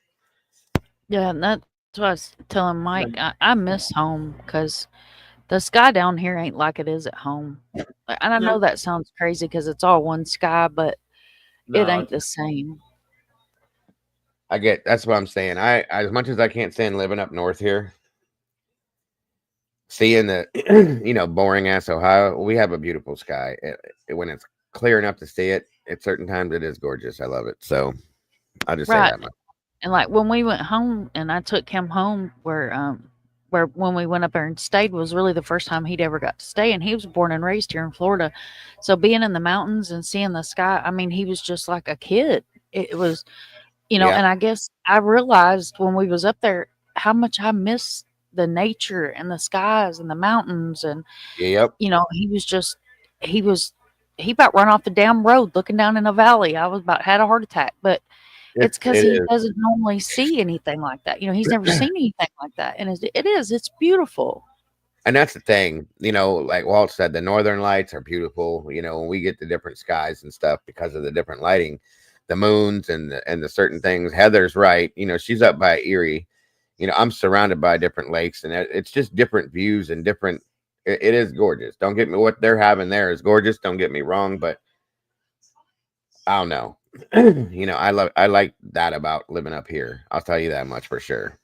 Yeah, and that's what I was telling Mike. I miss home because the sky down here ain't like it is at home. And I know that sounds crazy because it's all one sky, but it No, ain't the same. that's what I'm saying. I as much as I can't stand living up north here, seeing the boring ass Ohio, we have a beautiful sky. When it's clear enough to see it, at certain times it is gorgeous. I love it. So I'll just say Right. that much. And like when we went home and I took him home where when we went up there and stayed was really the first time he'd ever got to stay, and he was born and raised here in Florida. So being in the mountains and seeing the sky, I mean, he was just like a kid. It was, Yeah. and I guess I realized when we was up there how much I miss the nature and the skies and the mountains. And Yep. he about run off the damn road looking down in a valley. I was about had a heart attack, but it's because It he is. doesn't normally see anything like that. He's never seen anything like that, and it's beautiful. And that's the thing, like Walt said, the northern lights are beautiful. When we get the different skies and stuff because of the different lighting, the moons and the certain things. Heather's right. She's up by Erie. I'm surrounded by different lakes, and it's just different views and different. It is gorgeous. Don't get me what they're having there is gorgeous. Don't get me wrong, but I don't know. I like that about living up here. I'll tell you that much for sure.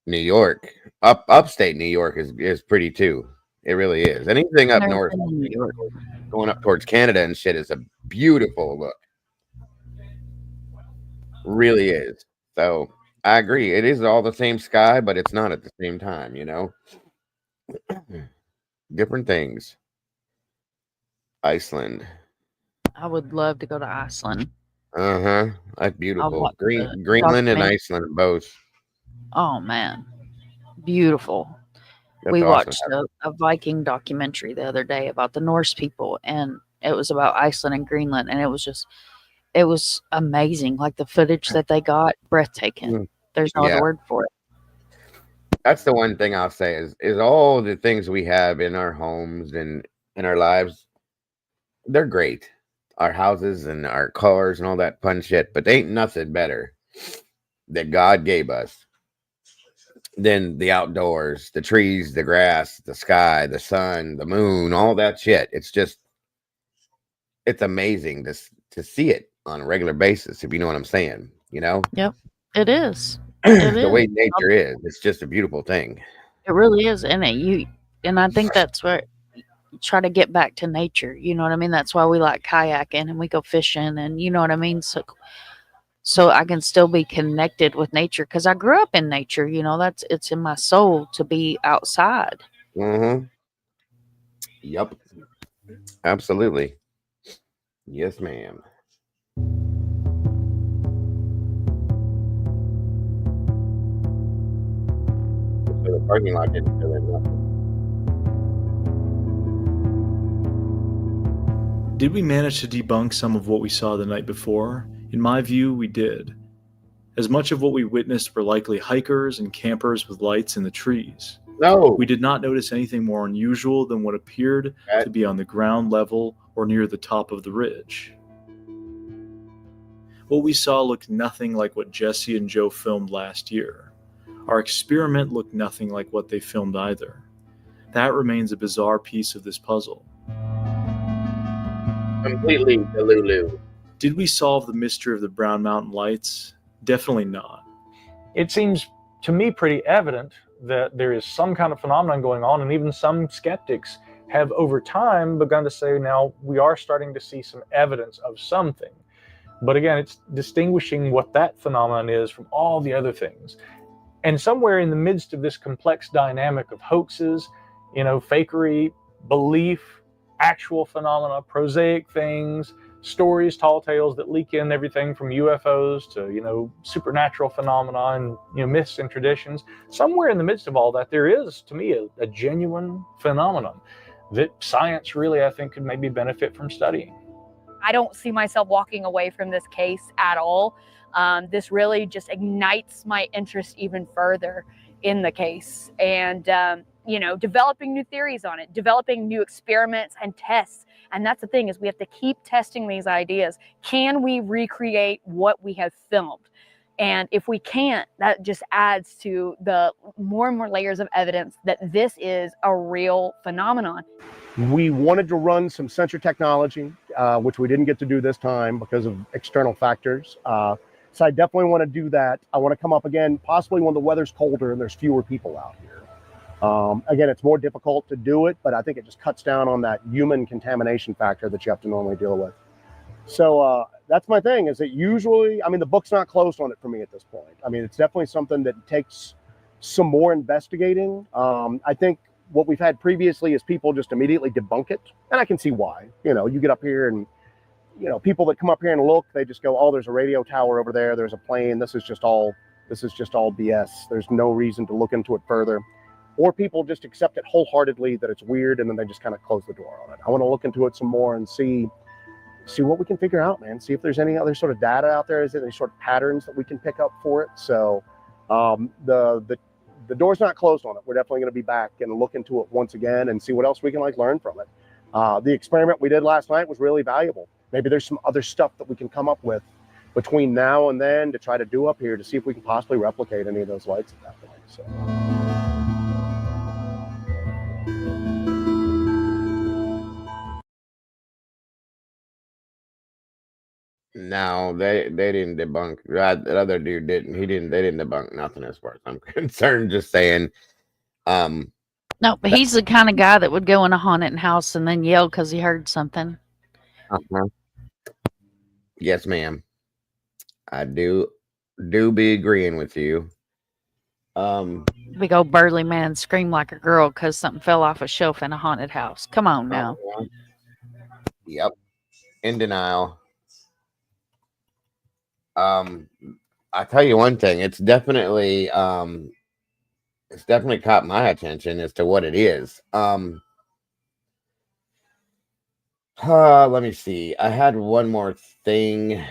New York, upstate New York is pretty too. It really is. Anything up Never north, been in New York. going up towards Canada and shit is a beautiful look. Really is. So I agree. It is all the same sky, but it's not at the same time. Different things. Iceland. I would love to go to Iceland. That's I'll beautiful. watch the Greenland and documentary. Iceland both. Oh man, beautiful. That's We awesome. watched a Viking documentary the other day about the Norse people, and it was about Iceland and Greenland, and it was amazing. Like the footage that they got, breathtaking. There's no other Yeah. word for it. That's the one thing I'll say is all the things we have in our homes and in our lives, they're great. Our houses and our cars and all that fun shit, but they ain't nothing better that God gave us than the outdoors, the trees, the grass, the sky, the sun, the moon, all that shit. It's amazing to see it on a regular basis, if you know what I'm saying. Yep, it is. It The way is. nature is, it's just a beautiful thing. It really is, and I think that's what try to get back to nature. You know what I mean? That's why we like kayaking and we go fishing, and you know what I mean. So I can still be connected with nature because I grew up in nature. It's in my soul to be outside. Mm-hmm. Yep. Absolutely. Yes, ma'am. So the parking lot didn't fill in nothing. Did we manage to debunk some of what we saw the night before? In my view, we did. As much of what we witnessed were likely hikers and campers with lights in the trees. No. We did not notice anything more unusual than what appeared to be on the ground level or near the top of the ridge. What we saw looked nothing like what Jesse and Joe filmed last year. Our experiment looked nothing like what they filmed either. That remains a bizarre piece of this puzzle. Completely delulu. Did we solve the mystery of the Brown Mountain Lights? Definitely not. It seems to me pretty evident that there is some kind of phenomenon going on, and even some skeptics have over time begun to say now we are starting to see some evidence of something. But again, it's distinguishing what that phenomenon is from all the other things. And somewhere in the midst of this complex dynamic of hoaxes, fakery, belief, actual phenomena, prosaic things, stories, tall tales that leak in everything from UFOs to, supernatural phenomena and, myths and traditions. Somewhere in the midst of all that, there is, to me, a genuine phenomenon that science really, I think, could maybe benefit from studying. I don't see myself walking away from this case at all. This really just ignites my interest even further in the case, and developing new theories on it, developing new experiments and tests And that's the thing, is we have to keep testing these ideas. Can we recreate what we have filmed? And if we can't, that just adds to the more and more layers of evidence that this is a real phenomenon. We wanted to run some sensor technology, which we didn't get to do this time because of external factors. So I definitely want to do that. I want to come up again, possibly when the weather's colder and there's fewer people out here. Again, it's more difficult to do it, but I think it just cuts down on that human contamination factor that you have to normally deal with. So that's my thing, is that usually, I mean, the book's not closed on it for me at this point. I mean, it's definitely something that takes some more investigating. I think what we've had previously is people just immediately debunk it. And I can see why. You know, you get up here and, you know, people that come up here and look, they just go, oh, there's a radio tower over there. There's a plane. This is just all BS. There's no reason to look into it further. Or people just accept it wholeheartedly that it's weird, and then they just kind of close the door on it. I want to look into it some more and see what we can figure out, man. See if there's any other sort of data out there. Is there any sort of patterns that we can pick up for it? So the door's not closed on it. We're definitely going to be back and look into it once again and see what else we can learn from it. The experiment we did last night was really valuable. Maybe there's some other stuff that we can come up with between now and then to try to do up here to see if we can possibly replicate any of those lights at that point. So. No, they didn't debunk. That other dude didn't. They didn't debunk nothing as far as I'm concerned. Just saying. No, but he's the kind of guy that would go in a haunted house and then yell because he heard something. Yes, ma'am. I do be agreeing with you. Big old burly man scream like a girl because something fell off a shelf in a haunted house. Come on now. Yep. In denial. I tell you one thing, it's definitely caught my attention as to what it is. Let me see. I had one more thing,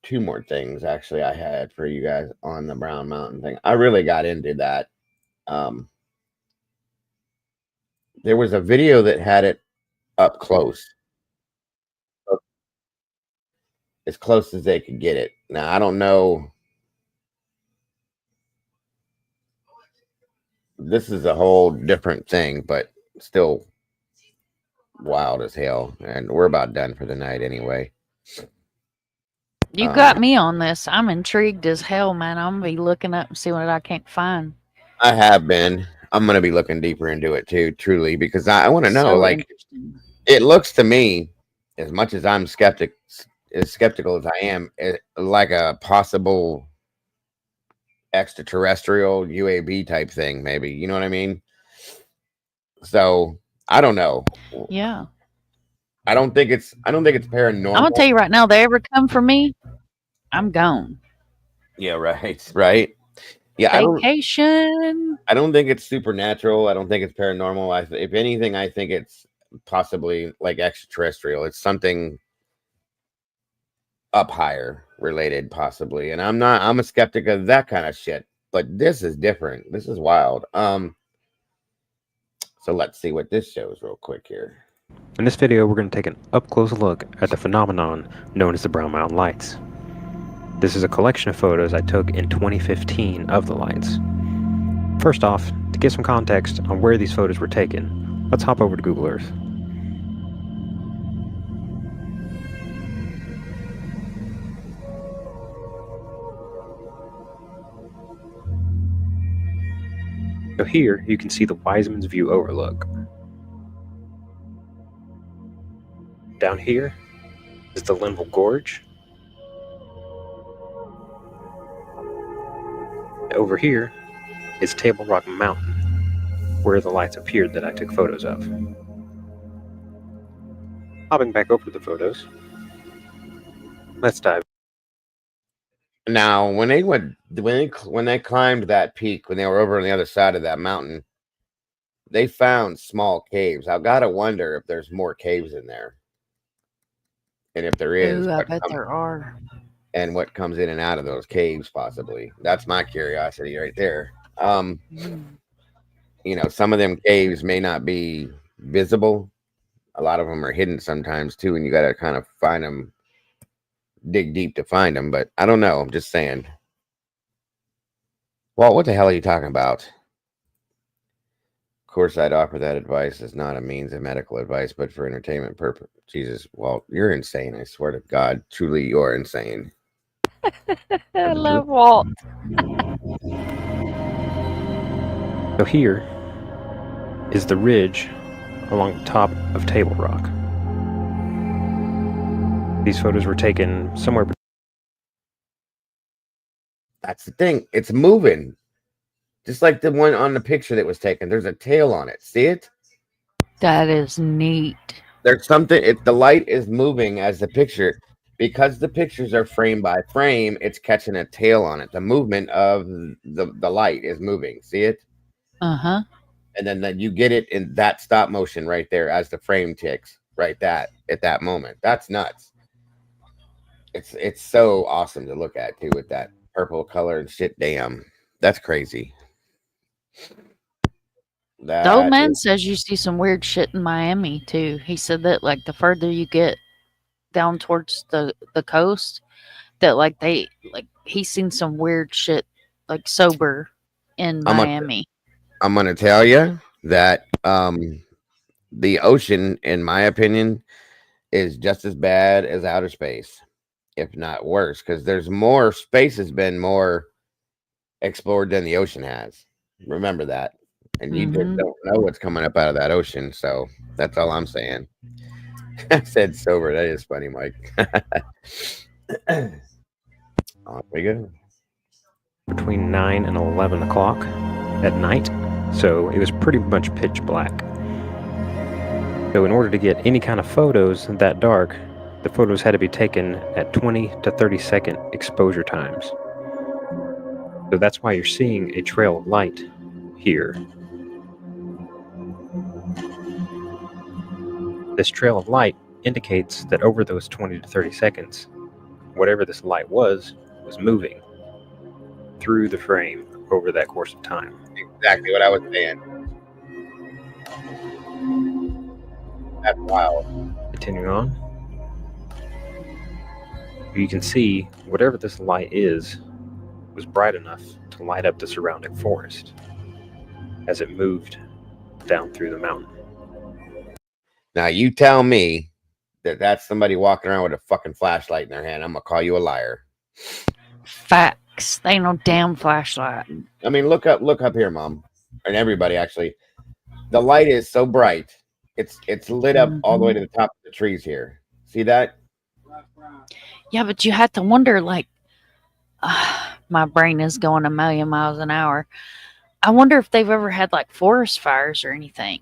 two more things actually I had for you guys on the Brown Mountain thing. I really got into that. There was a video that had it up close. As close as they could get it. Now, I don't know. This is a whole different thing, but still wild as hell. And we're about done for the night anyway. You got me on this. I'm intrigued as hell, man. I'm going to be looking up and see what I can't find. I have been. I'm going to be looking deeper into it too, truly, because I want to know, it looks to me, as much as I'm skeptical as I am, like a possible extraterrestrial UAV type thing, maybe. You know what I mean? So I don't know. Yeah. I don't think it's paranormal. I'm gonna tell you right now, they ever come for me, I'm gone. Yeah, right. Yeah, Vacation. I don't think it's supernatural. I don't think it's paranormal. If anything, I think it's possibly like extraterrestrial. It's something up higher related, possibly. And I'm a skeptic of that kind of shit. But this is different. This is wild. So let's see what this shows real quick here. In this video, we're going to take an up-close look at the phenomenon known as the Brown Mountain Lights. This is a collection of photos I took in 2015 of the lights. First off, to get some context on where these photos were taken, let's hop over to Google Earth. So here, you can see the Wiseman's View overlook. Down here is the Linville Gorge. Over here is Table Rock Mountain, where the lights appeared that I took photos of. Hopping back over to the photos, let's dive. Now, when they climbed that peak, when they were over on the other side of that mountain, they found small caves. I gotta wonder if there's more caves in there, and if there is, I bet there are. And what comes in and out of those caves, possibly. That's my curiosity right there. You know, some of them caves may not be visible. a lot of them are hidden sometimes too, and you got to kind of find them, dig deep to find them. But I don't know. I'm just saying. Well, what the hell are you talking about? Of course, I'd offer that advice as not a means of medical advice, but for entertainment purpose. Jesus, Walt, you're insane. I swear to God, truly, you're insane. I love Walt. So here is the ridge along the top of Table Rock. These photos were taken somewhere. That's the thing. It's moving. Just like the one on the picture that was taken. There's a tail on it. See it? That is neat. There's something. The light is moving as the picture. Because the pictures are frame by frame, it's catching a tail on it. The movement of the light is moving. See it? Uh-huh. And then you get it in that stop motion right there as the frame ticks. Right at that moment. That's nuts. It's so awesome to look at too with that purple color and shit. Damn. That's crazy. The old man says you see some weird shit in Miami too. He said that like the further you get down towards the coast, that like he's seen some weird shit like sober in Miami. I'm gonna tell you that the ocean, in my opinion, is just as bad as outer space, if not worse, because there's more space has been more explored than the ocean has. Remember that. And you just don't know what's coming up out of that ocean. So that's all I'm saying. I said sober. That is funny, Mike. On we go. Between 9 and 11 o'clock at night. So it was pretty much pitch black. So in order to get any kind of photos that dark, the photos had to be taken at 20 to 30 second exposure times. So that's why you're seeing a trail of light here. This trail of light indicates that over those 20 to 30 seconds, whatever this light was moving through the frame over that course of time. Exactly what I was saying. That's wild. Continuing on. You can see whatever this light is was bright enough to light up the surrounding forest as it moved down through the mountain. Now you tell me that that's somebody walking around with a fucking flashlight in their hand. I'm gonna call you a liar. Facts. They ain't no damn flashlight. I mean, look up here, Mom, and everybody. Actually, the light is so bright. It's lit up all the way to the top of the trees here. See that? Yeah, but you have to wonder, like, my brain is going a million miles an hour. I wonder if they've ever had like forest fires or anything.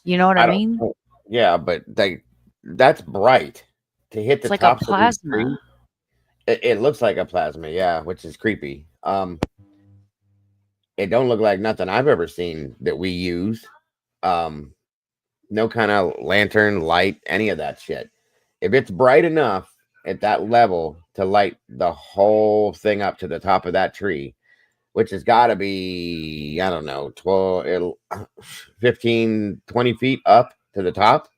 You know what I mean? Know. Yeah, but that's bright to hit the like top a plasma. It looks like a plasma, yeah, which is creepy. It don't look like nothing I've ever seen that we use. No kind of lantern, light, any of that shit. If it's bright enough at that level to light the whole thing up to the top of that tree, which has got to be, I don't know, 15, 20 feet up to the top.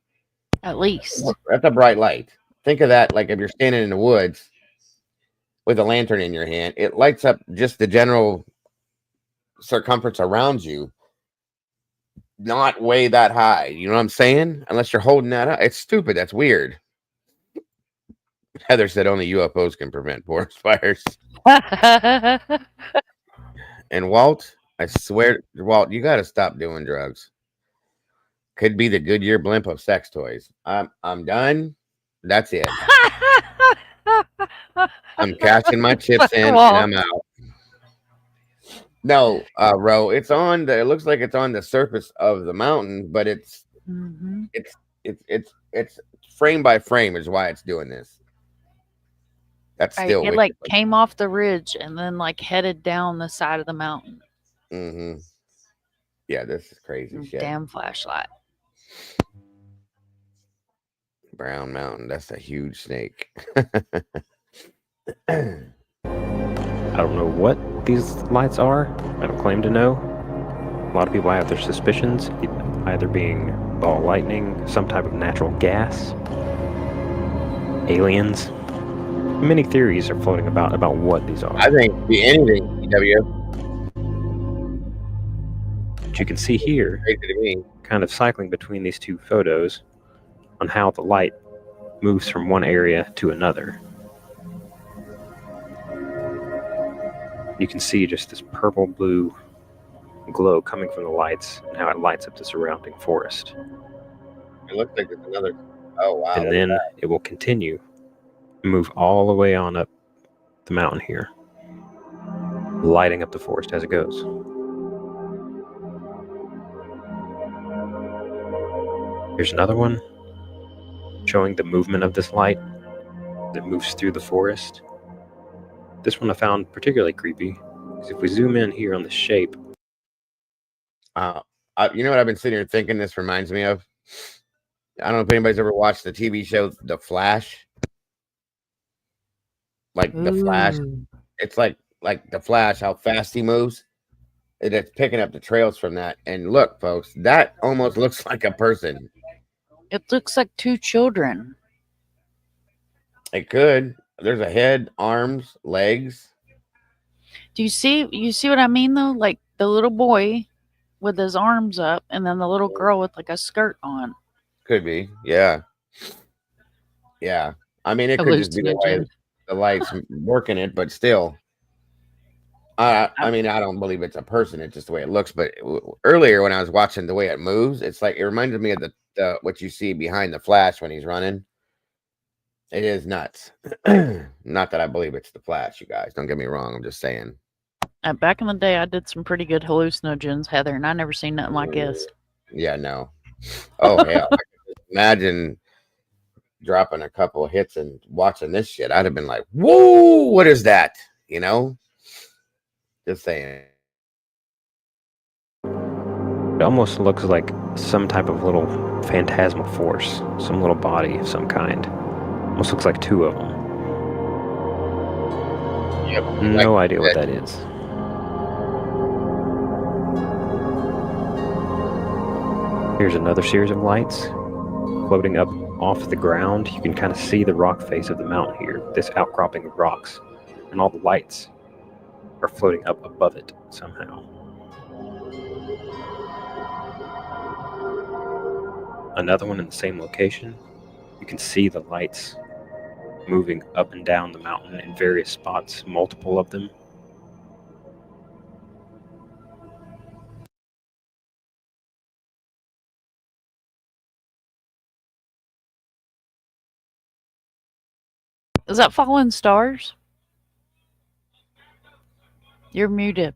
At least. That's a bright light. Think of that like if you're standing in the woods with a lantern in your hand, it lights up just the general circumference around you, not way that high. You know what I'm saying? Unless you're holding that up. It's stupid. That's weird. Heather said only UFOs can prevent forest fires. And Walt, I swear, Walt, you got to stop doing drugs. Could be the Goodyear blimp of sex toys. I'm done. That's it. I'm cashing my chips in and I'm out. No, Ro, it looks like it's on the surface of the mountain, but it's frame by frame is why it's doing this. That's still it like came off the ridge and then like headed down the side of the mountain. Yeah, this is crazy shit. Damn flashlight. Brown Mountain, that's a huge snake. I don't know what these lights are. I don't claim to know. A lot of people have their suspicions, either being ball lightning, some type of natural gas, aliens. Many theories are floating about what these are. I think it could be anything, CW. But you can see here, Crazy to me. kind of cycling between these two photos, on how the light moves from one area to another. You can see just this purple-blue glow coming from the lights and how it lights up the surrounding forest. It looks like there's another. Oh wow! And then it will continue, move all the way on up the mountain here, lighting up the forest as it goes. Here's another one showing the movement of this light that moves through the forest. This one I found particularly creepy, because if we zoom in here on the shape. You know what I've been sitting here thinking this reminds me of? I don't know if anybody's ever watched the TV show The Flash. Like The Flash. It's like The Flash, how fast he moves. It's picking up the trails from that. And look, folks, that almost looks like a person. It looks like two children. It could. There's a head, arms, legs. Do you see what I mean though? Like the little boy with his arms up, and then the little girl with like a skirt on. Could be, yeah. Yeah. I mean, it could just be the way the lights working it, but still. I mean, I don't believe it's a person. It's just the way it looks. But earlier when I was watching the way it moves, it's like it reminded me of the what you see behind the Flash when he's running. It is nuts. Not that I believe it's the Flash, you guys. Don't get me wrong. I'm just saying. Back in the day, I did some pretty good hallucinogens, Heather, and I never seen nothing like this. Yeah, no. Oh, hell. I could just imagine dropping a couple of hits and watching this shit. I'd have been like, whoa, what is that? You know? Just saying. It almost looks like some type of little phantasmal force, some little body of some kind. Almost looks like two of them. Yep. No idea what that is. Here's another series of lights floating up off the ground. You can kind of see the rock face of the mountain here, this outcropping of rocks, and all the lights are floating up above it somehow. Another one in the same location. You can see the lights moving up and down the mountain in various spots, multiple of them. Is that fallen stars? You're muted.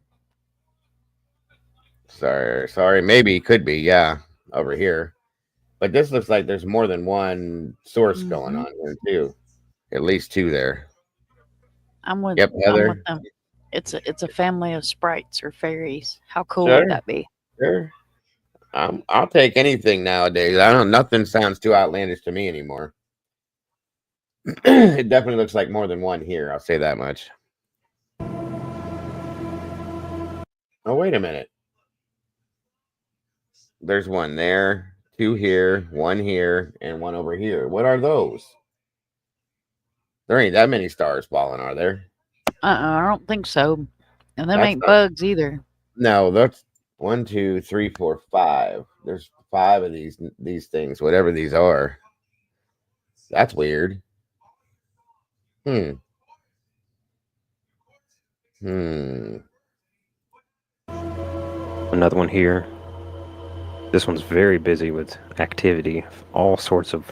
Sorry. Maybe, could be, yeah, over here. But this looks like there's more than one source going on here, too. At least two there. I'm with Heather. I'm with them. It's a family of sprites or fairies. How cool Sure. would that be? Sure. I'll take anything nowadays. Nothing sounds too outlandish to me anymore. It definitely looks like more than one here. I'll say that much. Oh, wait a minute. There's one there, two here, one here, and one over here. What are those? There ain't that many stars falling, are there? I don't think so. And them That's ain't not- bugs either. No, that's 1, 2, 3, 4, 5. There's 5 of these things, whatever these are. That's weird. Another one here. This one's very busy with activity. All sorts of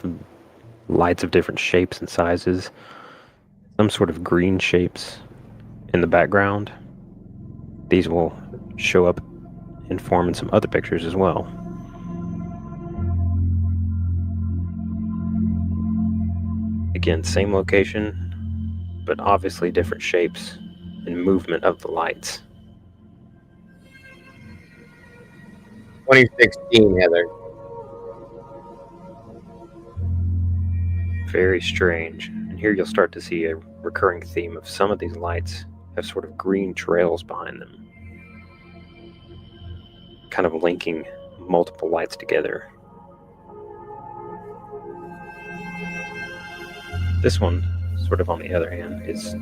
lights of different shapes and sizes. Some sort of green shapes in the background. These will show up and form in some other pictures as well. Again, same location, but obviously different shapes and movement of the lights. 2016, Heather. Very strange. And here you'll start to see a recurring theme of some of these lights have sort of green trails behind them, kind of linking multiple lights together. This one, sort of on the other hand, is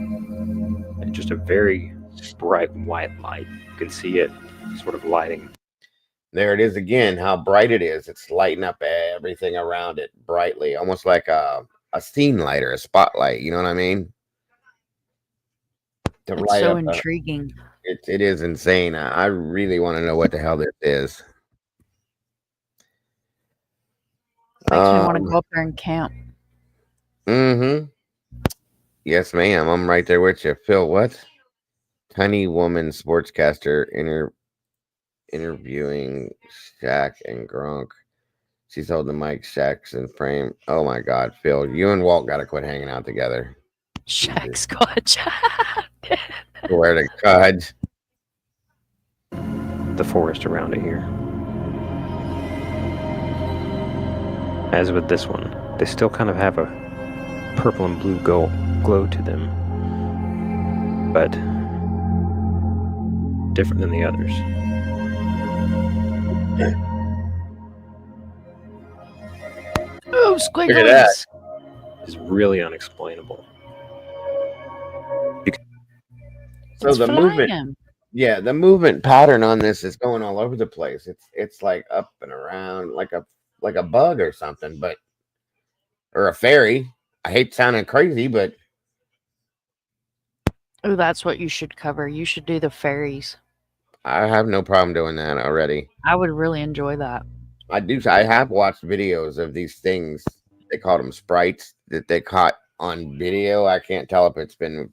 just a very bright white light. You can see it sort of lighting. There it is again, how bright it is. It's lighting up everything around it brightly, almost like a scene light or a spotlight. You know what I mean? To It's light so up intriguing. it is insane. I really want to know what the hell this is. Makes me want to go up there and camp. Mm-hmm. Yes, ma'am. I'm right there with you. Phil, what? Tiny woman sportscaster interviewing Shaq and Gronk. She's holding the mic. Shaq's in frame. Oh my God, Phil, you and Walt got to quit hanging out together. Shaq's got Swear to God. The forest around it here. As with this one, they still kind of have a purple and blue glow to them, but different than the others. Oh, squigglies! Look at that. It's really unexplainable. So It's the movement, flying. yeah, the movement pattern on this is going all over the place. It's like up and around, like a bug or something, but or a fairy. I hate sounding crazy, but Oh, that's what you should cover. You should do the fairies. I have no problem doing that already. I would really enjoy that. I do. I have watched videos of these things. They called them sprites that they caught on video. I can't tell if it's been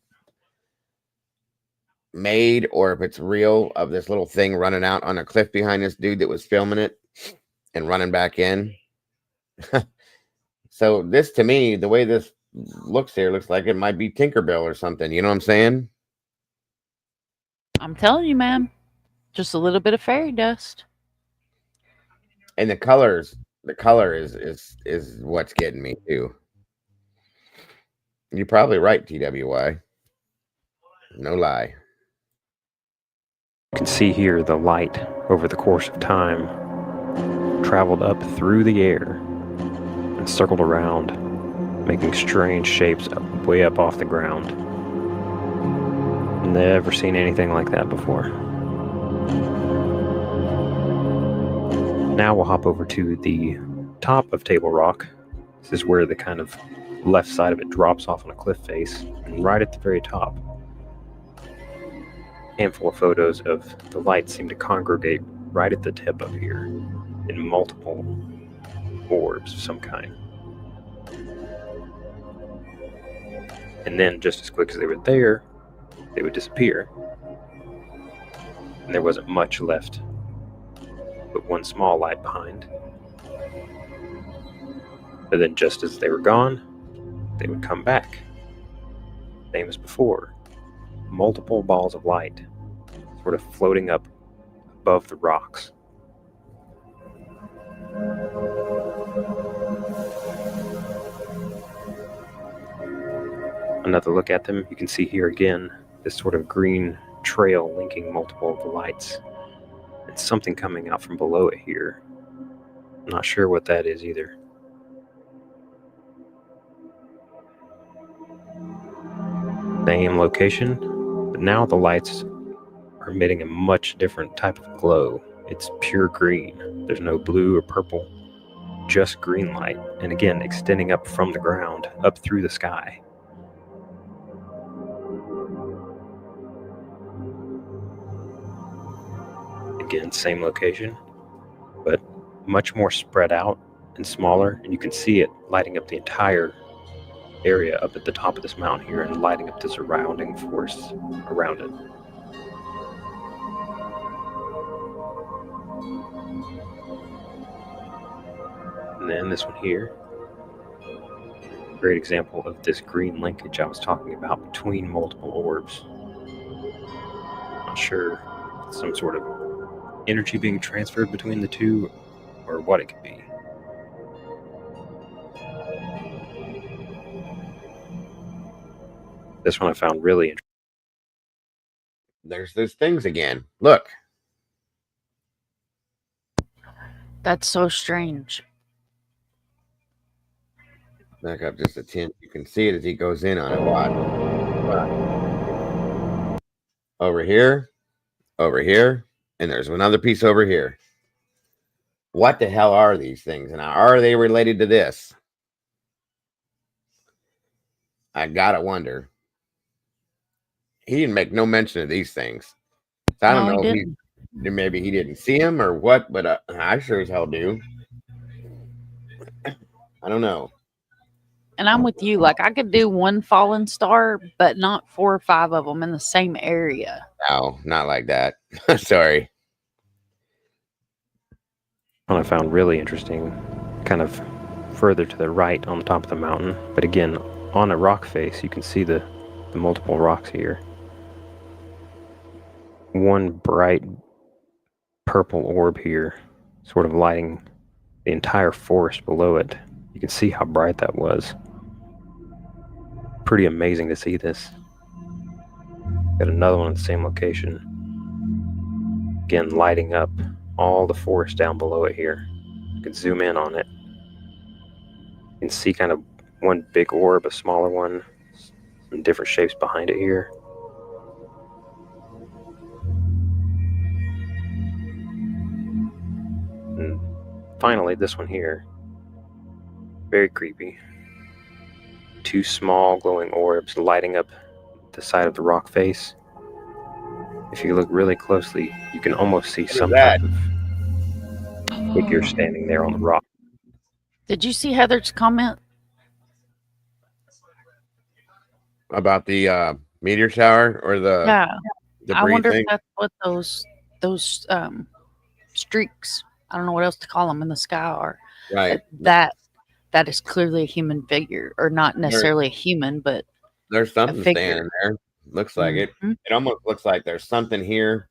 made or if it's real, of this little thing running out on a cliff behind this dude that was filming it and running back in. So this, to me, the way this looks here, looks like it might be Tinkerbell or something. You know what I'm saying? I'm telling you, man. Just a little bit of fairy dust. And the color is what's getting me too. You're probably right, TWY. No lie. You can see here the light over the course of time traveled up through the air and circled around, making strange shapes way up off the ground. Never seen anything like that before. Now we'll hop over to the top of Table Rock. This is where the kind of left side of it drops off on a cliff face, and right at the very top, a handful of photos of the lights seem to congregate right at the tip of here in multiple orbs of some kind. And then, just as quick as they were there, they would disappear. And there wasn't much left but one small light behind. And then just as they were gone, they would come back. Same as before. Multiple balls of light sort of floating up above the rocks. Another look at them, you can see here again this sort of green trail linking multiple of the lights. And something coming out from below it here. I'm not sure what that is either. Same location, but now the lights are emitting a much different type of glow. It's pure green. There's no blue or purple, just green light. And again, extending up from the ground, up through the sky. Again, same location, but much more spread out and smaller, and you can see it lighting up the entire area up at the top of this mountain here and lighting up the surrounding forest around it. And then this one here, great example of this green linkage I was talking about between multiple orbs. Not sure if it's some sort of energy being transferred between the two or what it could be. This one I found really interesting. There's those things again. Look. That's so strange. Back up just a tint. You can see it as he goes in on it. Watch. Over here, and there's another piece over here. What the hell are these things? And are they related to this? I gotta wonder. He didn't make no mention of these things. So I don't know if maybe he didn't see him or what, but I sure as hell do. I don't know. And I'm with you. Like, I could do one fallen star, but not 4 or 5 of them in the same area. No, not like that. Sorry. What I found really interesting, kind of further to the right on the top of the mountain, but again, on a rock face, you can see the multiple rocks here. One bright purple orb here, sort of lighting the entire forest below it. You can see how bright that was. Pretty amazing to see this. Got another one in the same location. Again, lighting up all the forest down below it here. You can zoom in on it. You can see kind of one big orb, a smaller one, some different shapes behind it here. And finally, this one here. Very creepy. 2 small glowing orbs lighting up the side of the rock face. If you look really closely, you can almost see some type of figure standing there on the rock. Did you see Heather's comment? About the meteor shower or the Yeah. I wonder thing? if that's what those streaks, I don't know what else to call them, in the sky are. Right. That is clearly a human figure, or not necessarily a human, but there's something figure. standing there. Looks like it. Mhm. It almost looks like there's something here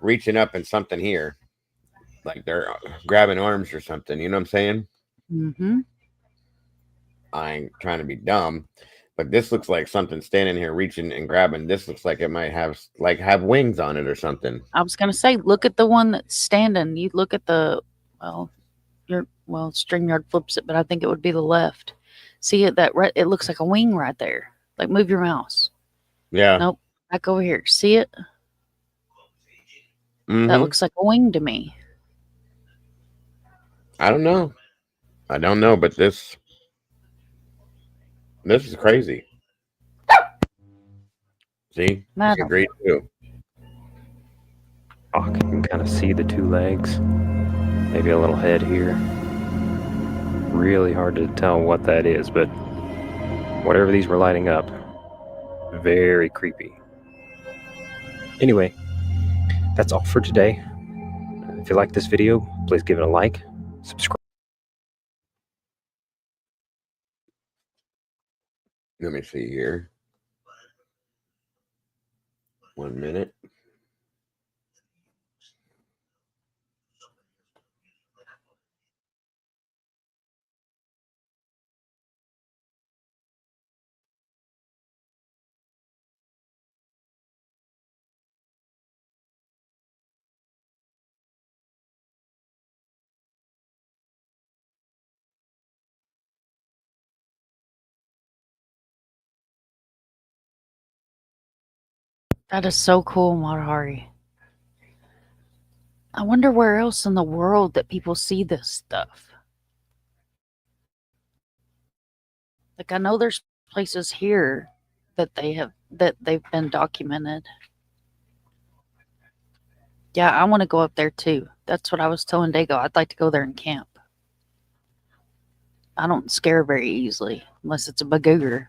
reaching up and something here. Like they're grabbing arms or something. You know what I'm saying? Mm-hmm. I ain't trying to be dumb, but this looks like something standing here reaching and grabbing. This looks like it might have wings on it or something. I was gonna say, look at the one that's standing. You look at the StreamYard flips it, but I think it would be the left. See it it looks like a wing right there. Like, move your mouse. Yeah. Nope. Back over here. See it? Mm-hmm. That looks like a wing to me. I don't know, but this is crazy. See, I agree too. Oh, you can kind of see the 2 legs, maybe a little head here. Really hard to tell what that is, but whatever these were lighting up, very creepy. Anyway, that's all for today. If you like this video, please give it a like, subscribe. Let me see here. 1 minute. That is so cool, Matahari. I wonder where else in the world that people see this stuff. Like, I know there's places here that they've been documented. Yeah, I want to go up there too. That's what I was telling Dago. I'd like to go there and camp. I don't scare very easily unless it's a bagooger.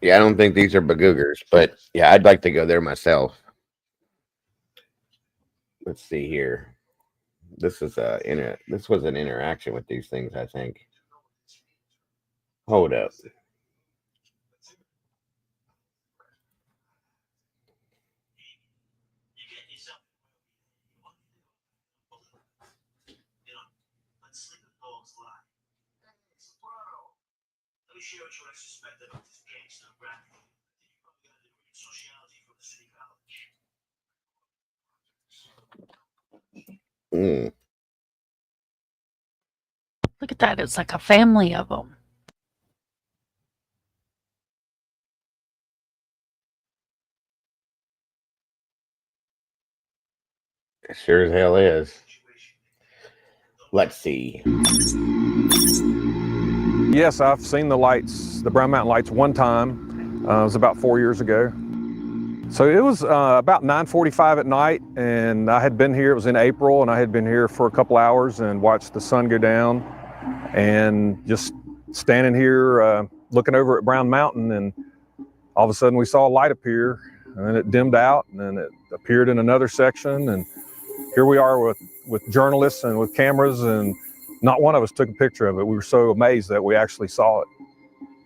Yeah, I don't think these are bagoogers, but yeah, I'd like to go there myself. Let's see here. This is this was an interaction with these things, I think. Hold up. that. It's like a family of them. It sure as hell is. Let's see. Yes, I've seen the lights, the Brown Mountain Lights, one time. It was about 4 years ago. So it was about 9:45 at night, and I had been here. It was in April, and I had been here for a couple hours and watched the sun go down, and just standing here looking over at Brown Mountain, and all of a sudden we saw a light appear, and then it dimmed out, and then it appeared in another section, and here we are with journalists and with cameras, and not one of us took a picture of it. We were so amazed that we actually saw it.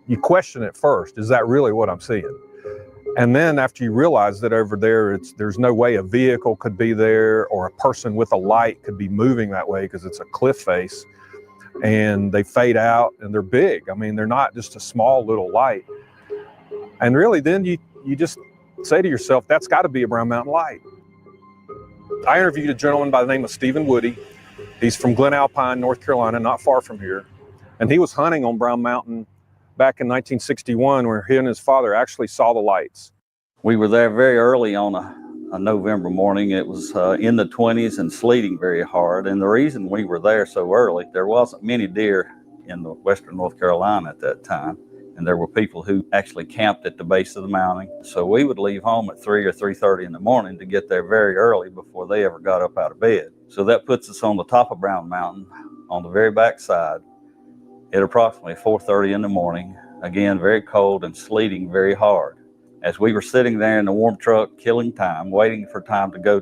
You question it first, is that really what I'm seeing? And then after you realize that over there, there's no way a vehicle could be there or a person with a light could be moving that way because it's a cliff face, and they fade out and they're big. I mean, they're not just a small little light. And really then you just say to yourself, that's got to be a Brown Mountain Light. I interviewed a gentleman by the name of Stephen Woody. He's from Glen Alpine, North Carolina, not far from here. And he was hunting on Brown Mountain back in 1961, where he and his father actually saw the lights. We were there very early on a November morning. It was in the 20s and sleeting very hard. And the reason we were there so early, there wasn't many deer in the western North Carolina at that time. And there were people who actually camped at the base of the mountain. So we would leave home at 3 or 3:30 in the morning to get there very early before they ever got up out of bed. So that puts us on the top of Brown Mountain on the very back side at approximately 4:30 in the morning. Again, very cold and sleeting very hard. As we were sitting there in the warm truck, killing time, waiting for time to go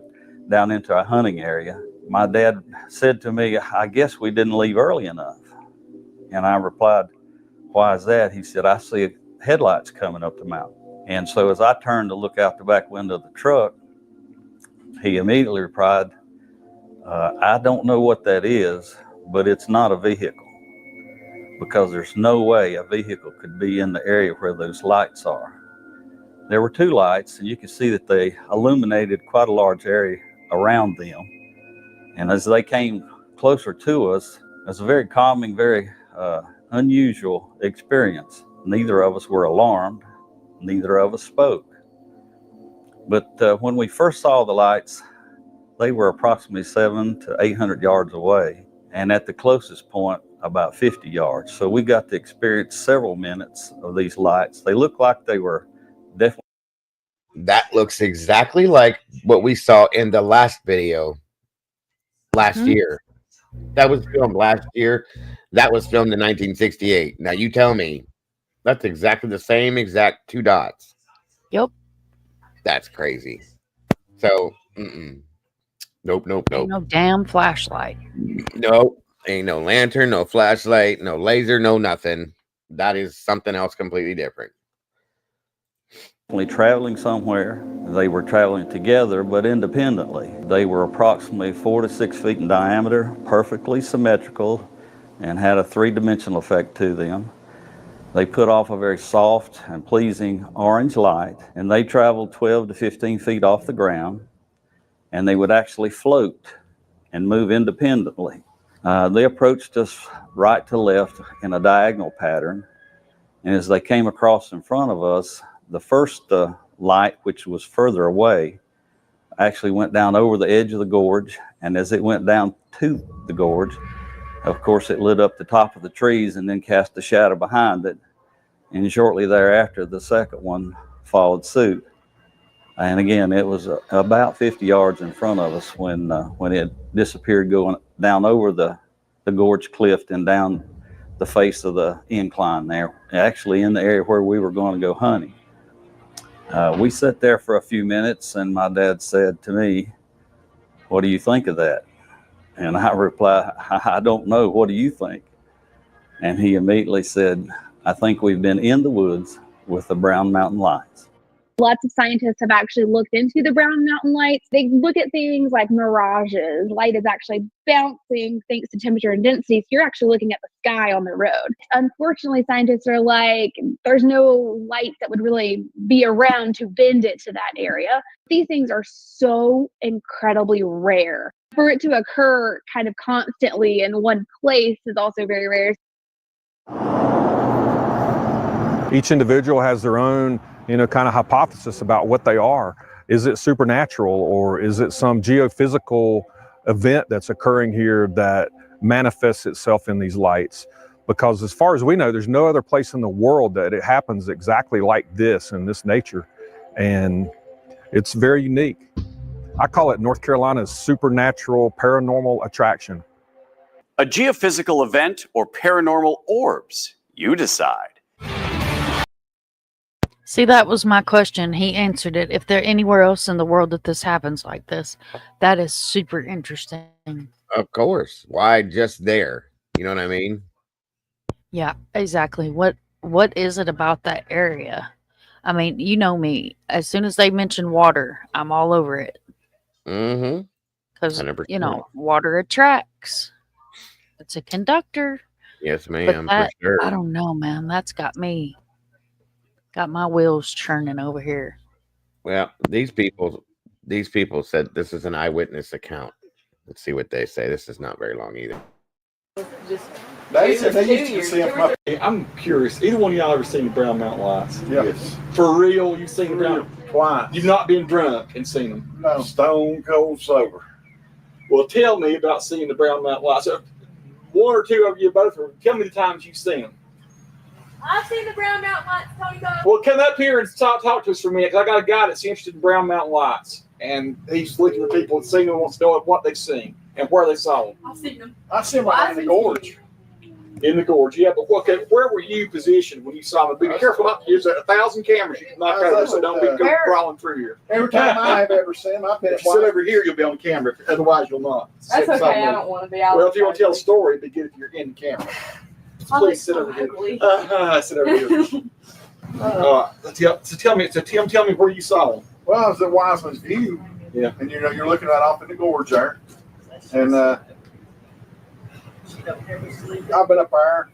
down into our hunting area, my dad said to me, I guess we didn't leave early enough. And I replied, why is that? He said, I see headlights coming up the mountain. And so as I turned to look out the back window of the truck, he immediately replied, I don't know what that is, but it's not a vehicle, because there's no way a vehicle could be in the area where those lights are. There were two lights, and you can see that they illuminated quite a large area around them. And as they came closer to us, it was a very calming, very unusual experience. Neither of us were alarmed. Neither of us spoke. But when we first saw the lights, they were approximately 700 to 800 yards away, and at the closest point, about 50 yards. So we got to experience several minutes of these lights. They looked like they were definitely. That looks exactly like what we saw in the last video last year. That was filmed last year. That was filmed in 1968. Now you tell me, that's exactly the same exact two dots. Yep. That's crazy. So, nope. Ain't no damn flashlight. Nope. Ain't no lantern, no flashlight, no laser, no nothing. That is something else completely different. Traveling somewhere. They were traveling together, but independently. They were approximately 4 to 6 feet in diameter, perfectly symmetrical, and had a three-dimensional effect to them. They put off a very soft and pleasing orange light, and they traveled 12 to 15 feet off the ground, and they would actually float and move independently. They approached us right to left in a diagonal pattern, and as they came across in front of us, the first light, which was further away, actually went down over the edge of the gorge, and as it went down to the gorge, of course, it lit up the top of the trees and then cast a shadow behind it, and shortly thereafter, the second one followed suit. And again, it was about 50 yards in front of us when it disappeared, going down over the gorge cliff and down the face of the incline there, actually in the area where we were going to go hunting. We sat there for a few minutes, and my dad said to me, what do you think of that? And I replied, I don't know. What do you think? And he immediately said, I think we've been in the woods with the Brown Mountain Lights. Lots of scientists have actually looked into the Brown Mountain Lights. They look at things like mirages. Light is actually bouncing thanks to temperature and density. So you're actually looking at the sky on the road. Unfortunately, scientists are like, there's no light that would really be around to bend it to that area. These things are so incredibly rare. For it to occur kind of constantly in one place is also very rare. Each individual has their own, kind of hypothesis about what they are. Is it supernatural, or is it some geophysical event that's occurring here that manifests itself in these lights? Because as far as we know, there's no other place in the world that it happens exactly like this in this nature. And it's very unique. I call it North Carolina's supernatural paranormal attraction. A geophysical event or paranormal orbs? You decide. See, that was my question. He answered it. If there anywhere else in the world that this happens like this, that is super interesting. Of course. Why just there? You know what I mean? Yeah, exactly. What is it about that area? I mean, you know me. As soon as they mention water, I'm all over it. Mm-hmm. Because, water attracts. It's a conductor. Yes, ma'am, for sure. I don't know, man. That's got my wheels churning over here. Well, these people said this is an eyewitness account. Let's see what they say. This is not very long either. They said they used to see them from up. I'm curious. Either one of y'all ever seen the Brown Mountain Lights? Yes. For real? You've seen them twice? You've not been drunk and seen them? No. Stone cold sober. Well, tell me about seeing the Brown Mountain Lights. One or two of you both. Tell me the times you've seen them. I've seen the Brown Mountain Lights, Tony. Well, come up here and talk to us for a minute, because I got a guy that's interested in Brown Mountain Lights, and he's looking for people that seen them, wants to know what they've seen and where they saw them. I've seen them. I see them right in the gorge. In the gorge, yeah. But okay, where were you positioned when you saw them? Be careful not to use 1,000 cameras you can knock over, so don't be crawling through here. Every time I have ever seen them, I've been. If you sit over here, you'll be on the camera. Otherwise, you'll not. That's okay. I don't want to be out. Well, if you want to tell a story, it'd be good if you're in the camera. Please sit over here. Sit over here. So tell me where you saw them. Well, I was at Wiseman's View. Yeah. And you're looking right off in the gorge there. And I've been up there,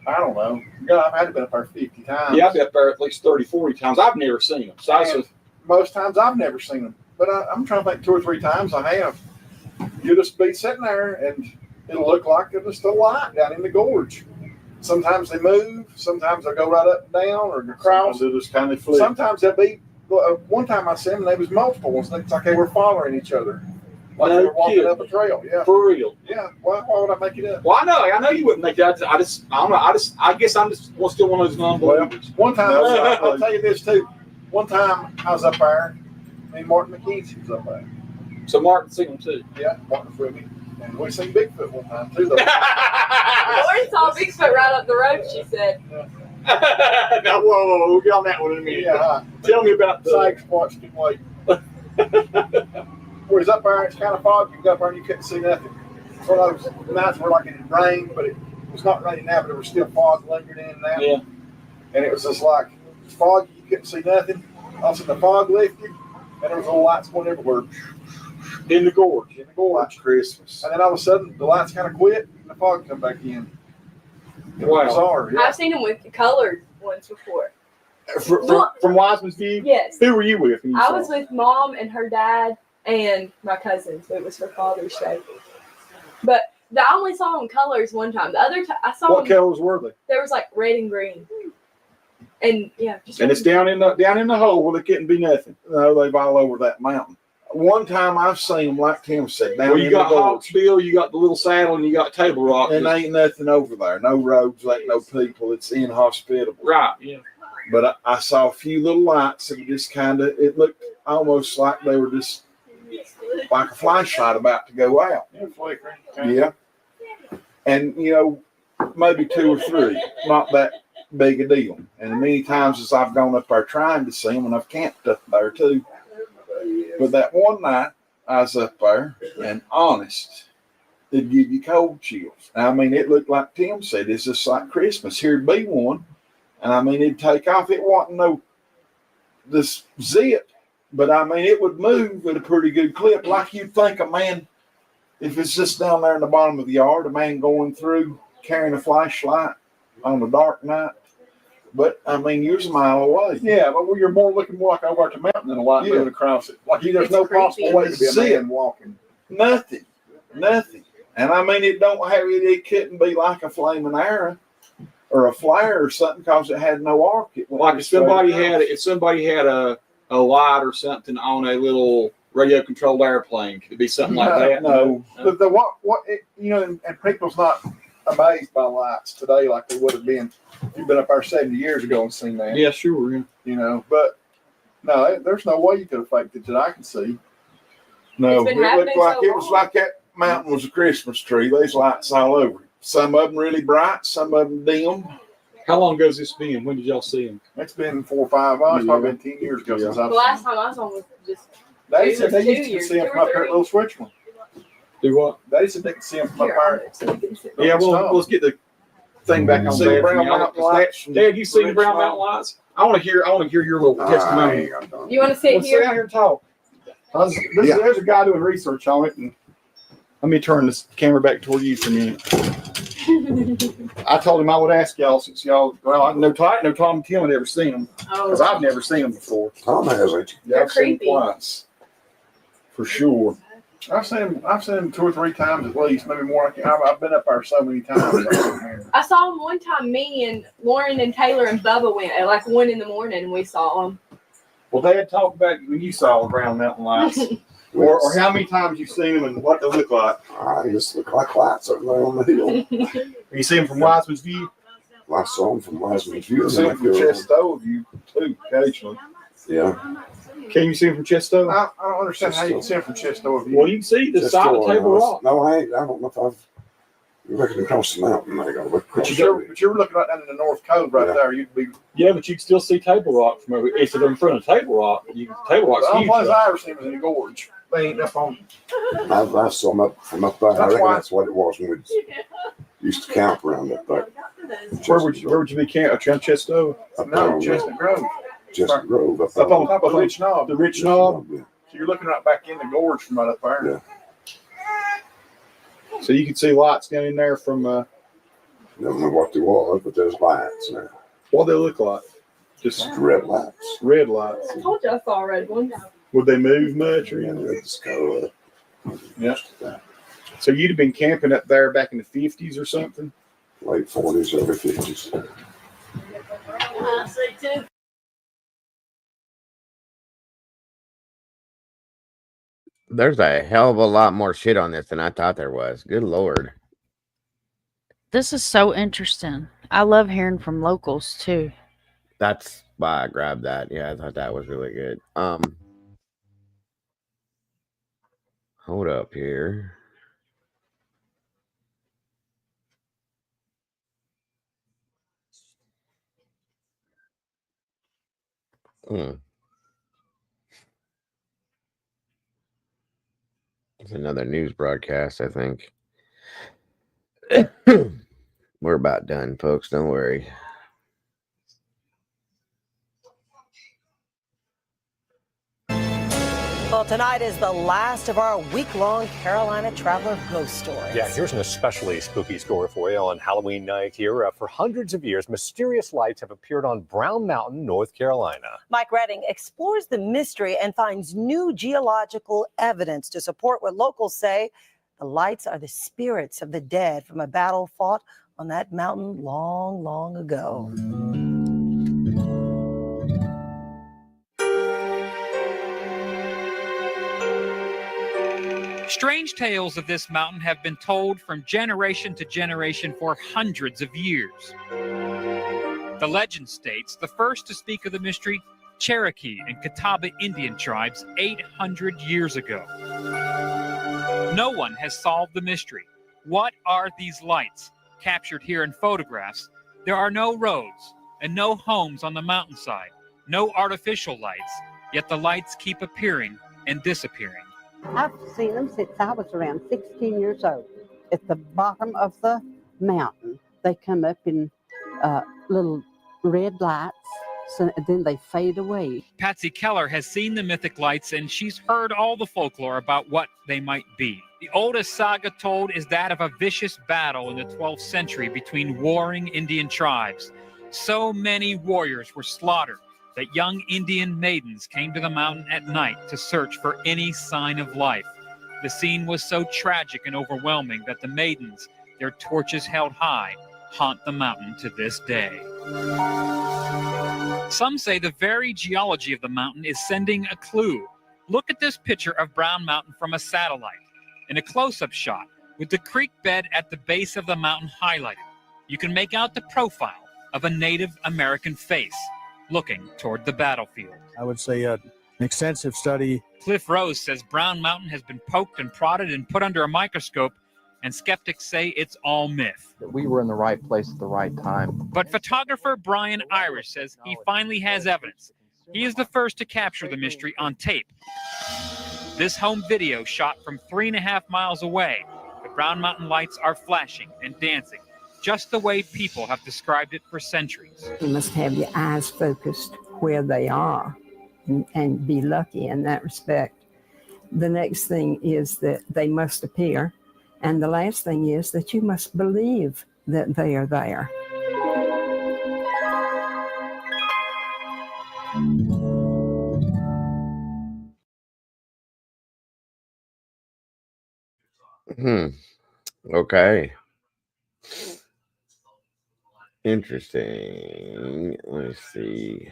I don't know. I've had to been up there 50 times. Yeah, I've been up there at least 30, 40 times. I've never seen them. So most times I've never seen them. But I'm trying to think 2 or 3 times I have. You'll just be sitting there and it'll look like there's just a light down in the gorge. Sometimes they move. Sometimes they'll go right up and down or across. They'll just kind of flip. Sometimes they'll be. One time I seen them, they was multiple ones. It's like they were following each other. Like they were walking up a trail. Yeah. For real. Yeah. Why would I make it up? Well, I know you wouldn't make it up. I don't know. I guess I'm just still one of those non-believers. One time, I'll tell you this too. One time I was up there, and Martin McKenzie was up there. So Martin seen them too. Yeah, Martin with me. And we seen Bigfoot one time too. Though. Lori saw Bigfoot right up the road, she said. Now, whoa, we'll get on that one in a minute. Yeah, tell me about the Sasquatch can wait. Whereas up there, it's kind of foggy. You go up there and you couldn't see nothing. One of those nights where like it had rained, but it was not raining now, but there was still fog lingering in and out. Yeah. And it was just like foggy, you couldn't see nothing. Also, the fog lifted, and there was little lights going everywhere. In the gorge. Like Christmas. And then all of a sudden, the lights kind of quit, and the fog come back in. Wow. Bizarre, yeah. I've seen them with colored ones before. From Wiseman's View? Yes. Who were you with? I was with Mom and her dad and my cousin, so it was for Father's Day. But I only saw them colors one time. The other time I saw what them, colors were they? There was like red and green. And yeah, and it's down in the hole where there couldn't be nothing. No, they've all over that mountain. One time I've seen them, like Tim said, down in the gorge. You got Hawksbill, you got the little saddle, and you got Table Rock. And ain't nothing over there. No roads, ain't no people. It's inhospitable. Right, yeah. But I saw a few little lights and just it looked almost like they were just like a flashlight about to go out. Yeah, flickering. Yeah. And, maybe 2 or 3, not that big a deal. And many times as I've gone up there trying to see them, and I've camped up there too. But that one night, I was up there, and honest, it'd give you cold chills. I mean, it looked like Tim said, it's just like Christmas. Here'd be one, and I mean, it'd take off. It wasn't this zip, but I mean, it would move at a pretty good clip, like you'd think a man, if it's just down there in the bottom of the yard, a man going through carrying a flashlight on a dark night. But I mean, you're a mile away. Yeah, but you're looking more like over at the mountain than a light moving across it. Like there's no possible way to be a man walking. Nothing. Nothing. And I mean, it don't have it. It couldn't be like a flaming arrow or a flare or something because it had no arc. Like if somebody had a light or something on a little radio controlled airplane, could it be something like that? No. And people's not amazed by lights today like they would have been if you've been up there 70 years ago and seen that. Yeah, sure. Yeah. But no, there's no way you could have faked it that I can see. No, it looked like it was like that mountain was a Christmas tree. There's lights all over it. Some of them really bright, some of them dim. How long ago has this been? When did y'all see them? It's been 4 or 5 months. It's probably been 10 years ago since I've The last time I saw them was just. They said they used to see them from up there at Little Switzerland. Do what? They said they could see them from up there. Yeah, well, let's get the thing back on See Brown Mountain Lights. Dad, you seen the Brown Mountain Lights? I want to hear your little testimony. You want to sit here? Sit down here and talk. There's a guy doing research on it, and let me turn this camera back toward you for a minute. I told him I would ask y'all since y'all. Well, I know Tom and Tim had ever seen them because I've never seen them before. Tom hasn't. Yeah, I've seen them twice, for sure. I've seen them 2 or 3 times at least, maybe more. I've been up there so many times. I saw them one time. Me and Lauren and Taylor and Bubba went at like 1 a.m. and we saw them. Well, Dad, talk about when you saw the Brown Mountain Lights, or how many times you've seen them and what they look like. I just look like lights up there on the hill. You see them from Wiseman's View? I saw them from Wiseman's View. You see them from Chestow View too, occasionally. Yeah. Can you see them from Chestow? I don't understand how you can see them from Chestow View. Well, you can see the side of Table Rock. No, I ain't. I don't know if I've. You're looking across the mountain. I gotta look across. But you're looking right down in the North Cove right there. You'd be. Yeah, but you can still see Table Rock from over. It's in front of Table Rock. Table Rock's The only huge. place I ever seen was in the gorge. They ain't up on. I saw them up from up there. I reckon that's what it was when we used to camp around up there. Where would you be camping? Around Chestow? No, Chestnut Grove. Chestnut Grove. Up on top of the Rich Knob. The Rich Knob. Yeah. So you're looking right back in the gorge from right up there. Yeah. So you can see lights down in there from. I don't know what they was, but there's lights now. What they look like? Just red lights. Red lights. I told you I saw a red one. Would they move much? Or they just go up. Yeah. So you'd have been camping up there back in the 50s or something? Late 40s, early 50s. I say too. There's a hell of a lot more shit on this than I thought there was. Good Lord. This is so interesting. I love hearing from locals too. That's why I grabbed that. Yeah, I thought that was really good. Hold up here. It's another news broadcast, I think. We're about done, folks. Don't worry. Well, tonight is the last of our week-long Carolina Traveler ghost stories. Yeah, here's an especially spooky story for you on Halloween night here. For hundreds of years, mysterious lights have appeared on Brown Mountain, North Carolina. Mike Redding explores the mystery and finds new geological evidence to support what locals say the lights are the spirits of the dead from a battle fought on that mountain long, long ago. Strange tales of this mountain have been told from generation to generation for hundreds of years. The legend states the first to speak of the mystery, Cherokee and Catawba Indian tribes 800 years ago. No one has solved the mystery. What are these lights? Captured here in photographs, there are no roads and no homes on the mountainside, no artificial lights, yet the lights keep appearing and disappearing. I've seen them since I was around 16 years old. At the bottom of the mountain, they come up in little red lights, so then they fade away. Patsy Keller has seen the mythic lights and she's heard all the folklore about what they might be. The oldest saga told is that of a vicious battle in the 12th century between warring Indian tribes. So many warriors were slaughtered that young Indian maidens came to the mountain at night to search for any sign of life. The scene was so tragic and overwhelming that the maidens, their torches held high, haunt the mountain to this day. Some say the very geology of the mountain is sending a clue. Look at this picture of Brown Mountain from a satellite. In a close-up shot, with the creek bed at the base of the mountain highlighted, you can make out the profile of a Native American face looking toward the battlefield. I would say an extensive study. Cliff Rose says Brown Mountain has been poked and prodded and put under a microscope, and skeptics say it's all myth. We were in the right place at the right time. But photographer Brian Irish says he finally has evidence. He is the first to capture the mystery on tape. This home video shot from 3.5 miles away. The Brown Mountain lights are flashing and dancing, just the way people have described it for centuries. You must have your eyes focused where they are and be lucky in that respect. The next thing is that they must appear. And the last thing is that you must believe that they are there. Okay. Interesting. Let's see.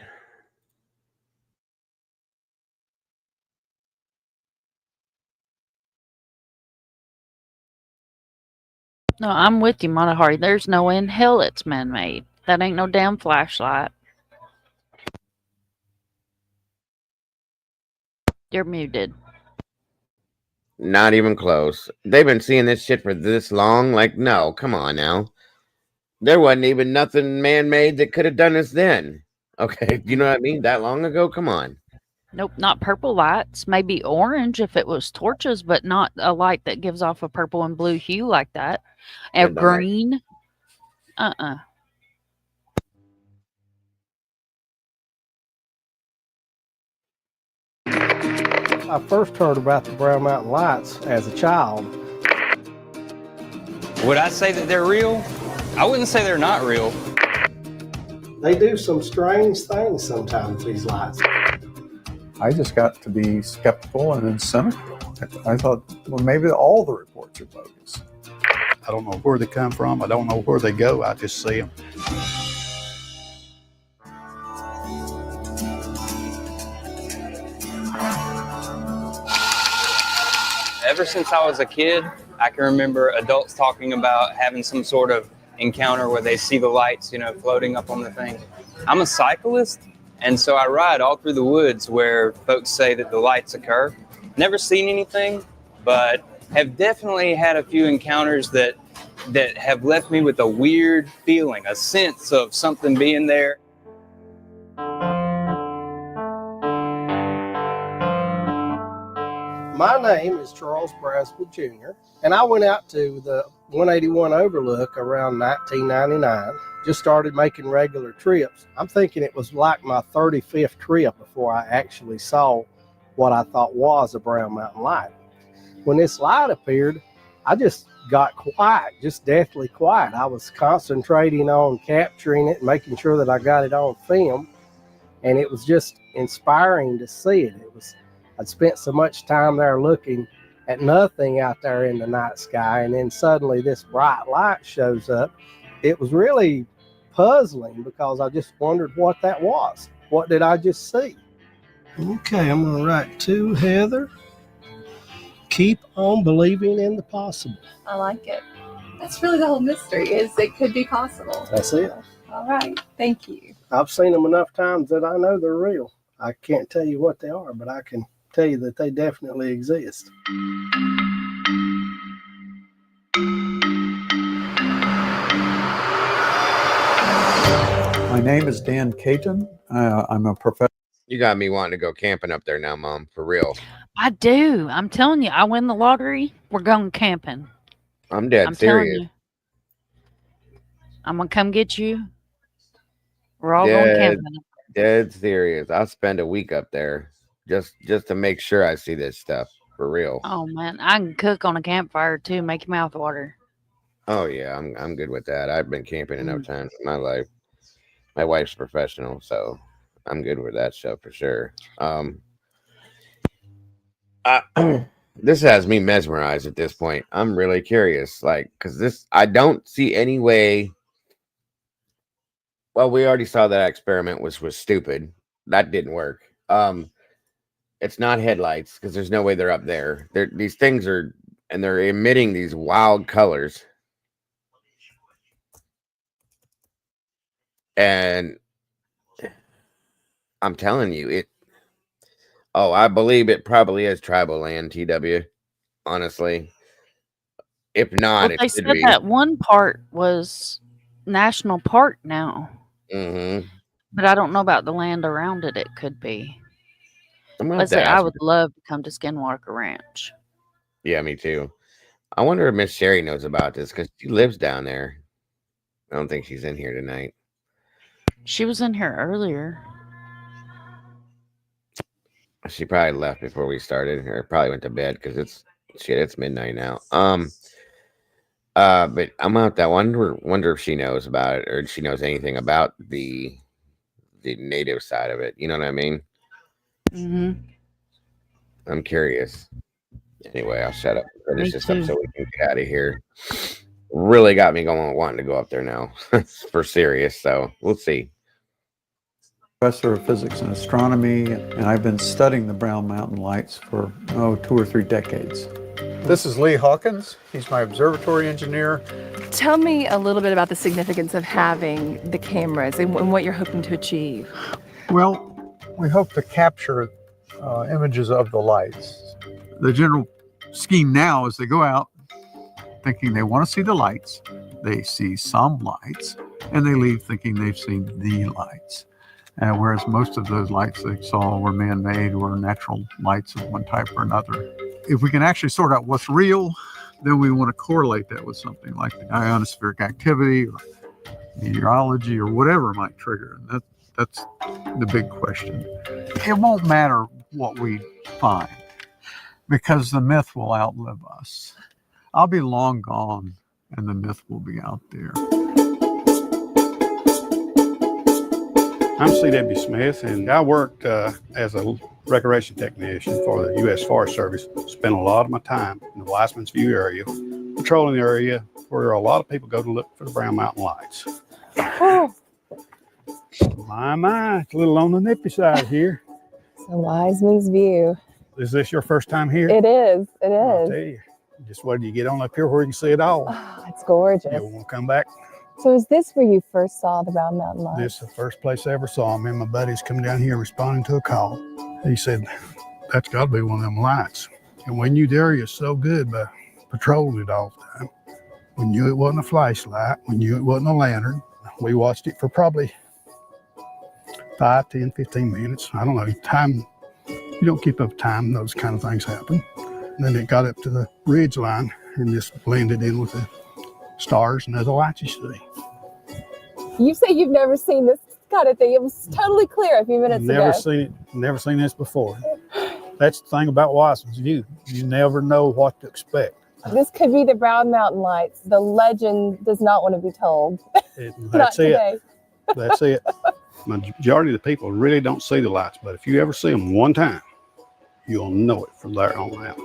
No, I'm with you, Monahari. There's no way in hell it's man-made. That ain't no damn flashlight. You're muted. Not even close. They've been seeing this shit for this long. Like, no, come on now. There wasn't even nothing man-made that could have done this then. Okay, you know what I mean? That long ago? Come on. Nope, not purple lights. Maybe orange if it was torches, but not a light that gives off a purple and blue hue like that. And green. I first heard about the Brown Mountain Lights as a child. Would I say that they're real? I wouldn't say they're not real. They do some strange things sometimes, these lights. I just got to be skeptical and then cynical. I thought, well, maybe all the reports are bogus. I don't know where they come from. I don't know where they go. I just see them. Ever since I was a kid, I can remember adults talking about having some sort of encounter where they see the lights, floating up on the thing. I'm a cyclist, and so I ride all through the woods where folks say that the lights occur. Never seen anything, but have definitely had a few encounters that have left me with a weird feeling, a sense of something being there. My name is Charles Braswell Jr., and I went out to the 181 Overlook around 1999. Just started making regular trips. I'm thinking it was like my 35th trip before I actually saw what I thought was a Brown Mountain light. When this light appeared, I just got quiet, just deathly quiet. I was concentrating on capturing it, making sure that I got it on film, and it was just inspiring to see it. I'd spent so much time there looking at nothing out there in the night sky, and then suddenly this bright light shows up. It was really puzzling because I just wondered what that was. What did I just see? Okay, I'm going to write to Heather. Keep on believing in the possible. I like it. That's really the whole mystery, is it could be possible. That's it. All right. Thank you. I've seen them enough times that I know they're real. I can't tell you what they are, but I can tell you that they definitely exist. My name is Dan Caton. I'm a professor. You got me wanting to go camping up there now, Mom, for real. I do. I'm telling you, I win the lottery. We're going camping. I'm dead serious. You, I'm going to come get you. We're all going camping. Dead serious. I'll spend a week up there just to make sure I see this stuff for real. Oh, man. I can cook on a campfire, too. Make your mouth water. Oh, yeah. I'm good with that. I've been camping enough times in my life. My wife's professional, so I'm good with that stuff for sure. This has me mesmerized at this point. I'm really curious, like, because I don't see any way. Well, we already saw that experiment, which was stupid. That didn't work. It's not headlights because there's no way they're up there. These things are, and they're emitting these wild colors. And I'm telling you, it. Oh, I believe it probably is tribal land, TW. Honestly, if not, Well, it they should said be. that one part was national park now, Mm-hmm. but I don't know about the land around it. It could be. I'm gonna have Let's to say I ask. would love to come to Skinwalker Ranch. Yeah, me too. I wonder if Miss Sherry knows about this because she lives down there. I don't think she's in here tonight. She was in here earlier. She probably left before we started, or probably went to bed because it's midnight now. But I'm out that wonder if she knows about it or if she knows anything about the native side of it. You know what I mean? Mm-hmm. I'm curious. Anyway, I'll shut up and finish Me this up too. so we can get out of here. Really got me going, wanting to go up there now for serious. So we'll see. Professor of physics and astronomy, and I've been studying the Brown Mountain Lights for 2 or 3 decades. This is Lee Hawkins. He's my observatory engineer. Tell me a little bit about the significance of having the cameras and what you're hoping to achieve. Well, we hope to capture images of the lights. The general scheme now is they go out thinking they want to see the lights, they see some lights, and they leave thinking they've seen the lights. Whereas most of those lights they saw were man-made or natural lights of one type or another. If we can actually sort out what's real, then we want to correlate that with something like the ionospheric activity or meteorology or whatever might trigger. And that's the big question. It won't matter what we find because the myth will outlive us. I'll be long gone and the myth will be out there. I'm C.W. Smith, and I worked as a recreation technician for the U.S. Forest Service. Spent a lot of my time in the Weissman's View area, patrolling the area where a lot of people go to look for the Brown Mountain Lights. My, it's a little on the nippy side here. So Wiseman's View. Is this your first time here? It is. It I'll is. tell you, just wait till you get on up here where you can see it all. Oh, it's gorgeous. You'll want to come back. So is this where you first saw the Brown Mountain Lights? This is the first place I ever saw him. Me and my buddies come down here responding to a call. He said, that's got to be one of them lights. And we knew the area so good by patrolling it all the time. We knew it wasn't a flashlight. We knew it wasn't a lantern. We watched it for probably 5, 10, 15 minutes. I don't know. Time, you don't keep up time. Those kind of things happen. And then it got up to the ridge line and just blended in with the stars and other lights you see. You say you've never seen this kind of thing. It was totally clear a few minutes ago. Never seen this before. That's the thing about Weissman's View. You never know what to expect. This could be the Brown Mountain Lights. The legend does not want to be told. That's it. That's it. Majority of the people really don't see the lights, but if you ever see them one time, you'll know it from there on out.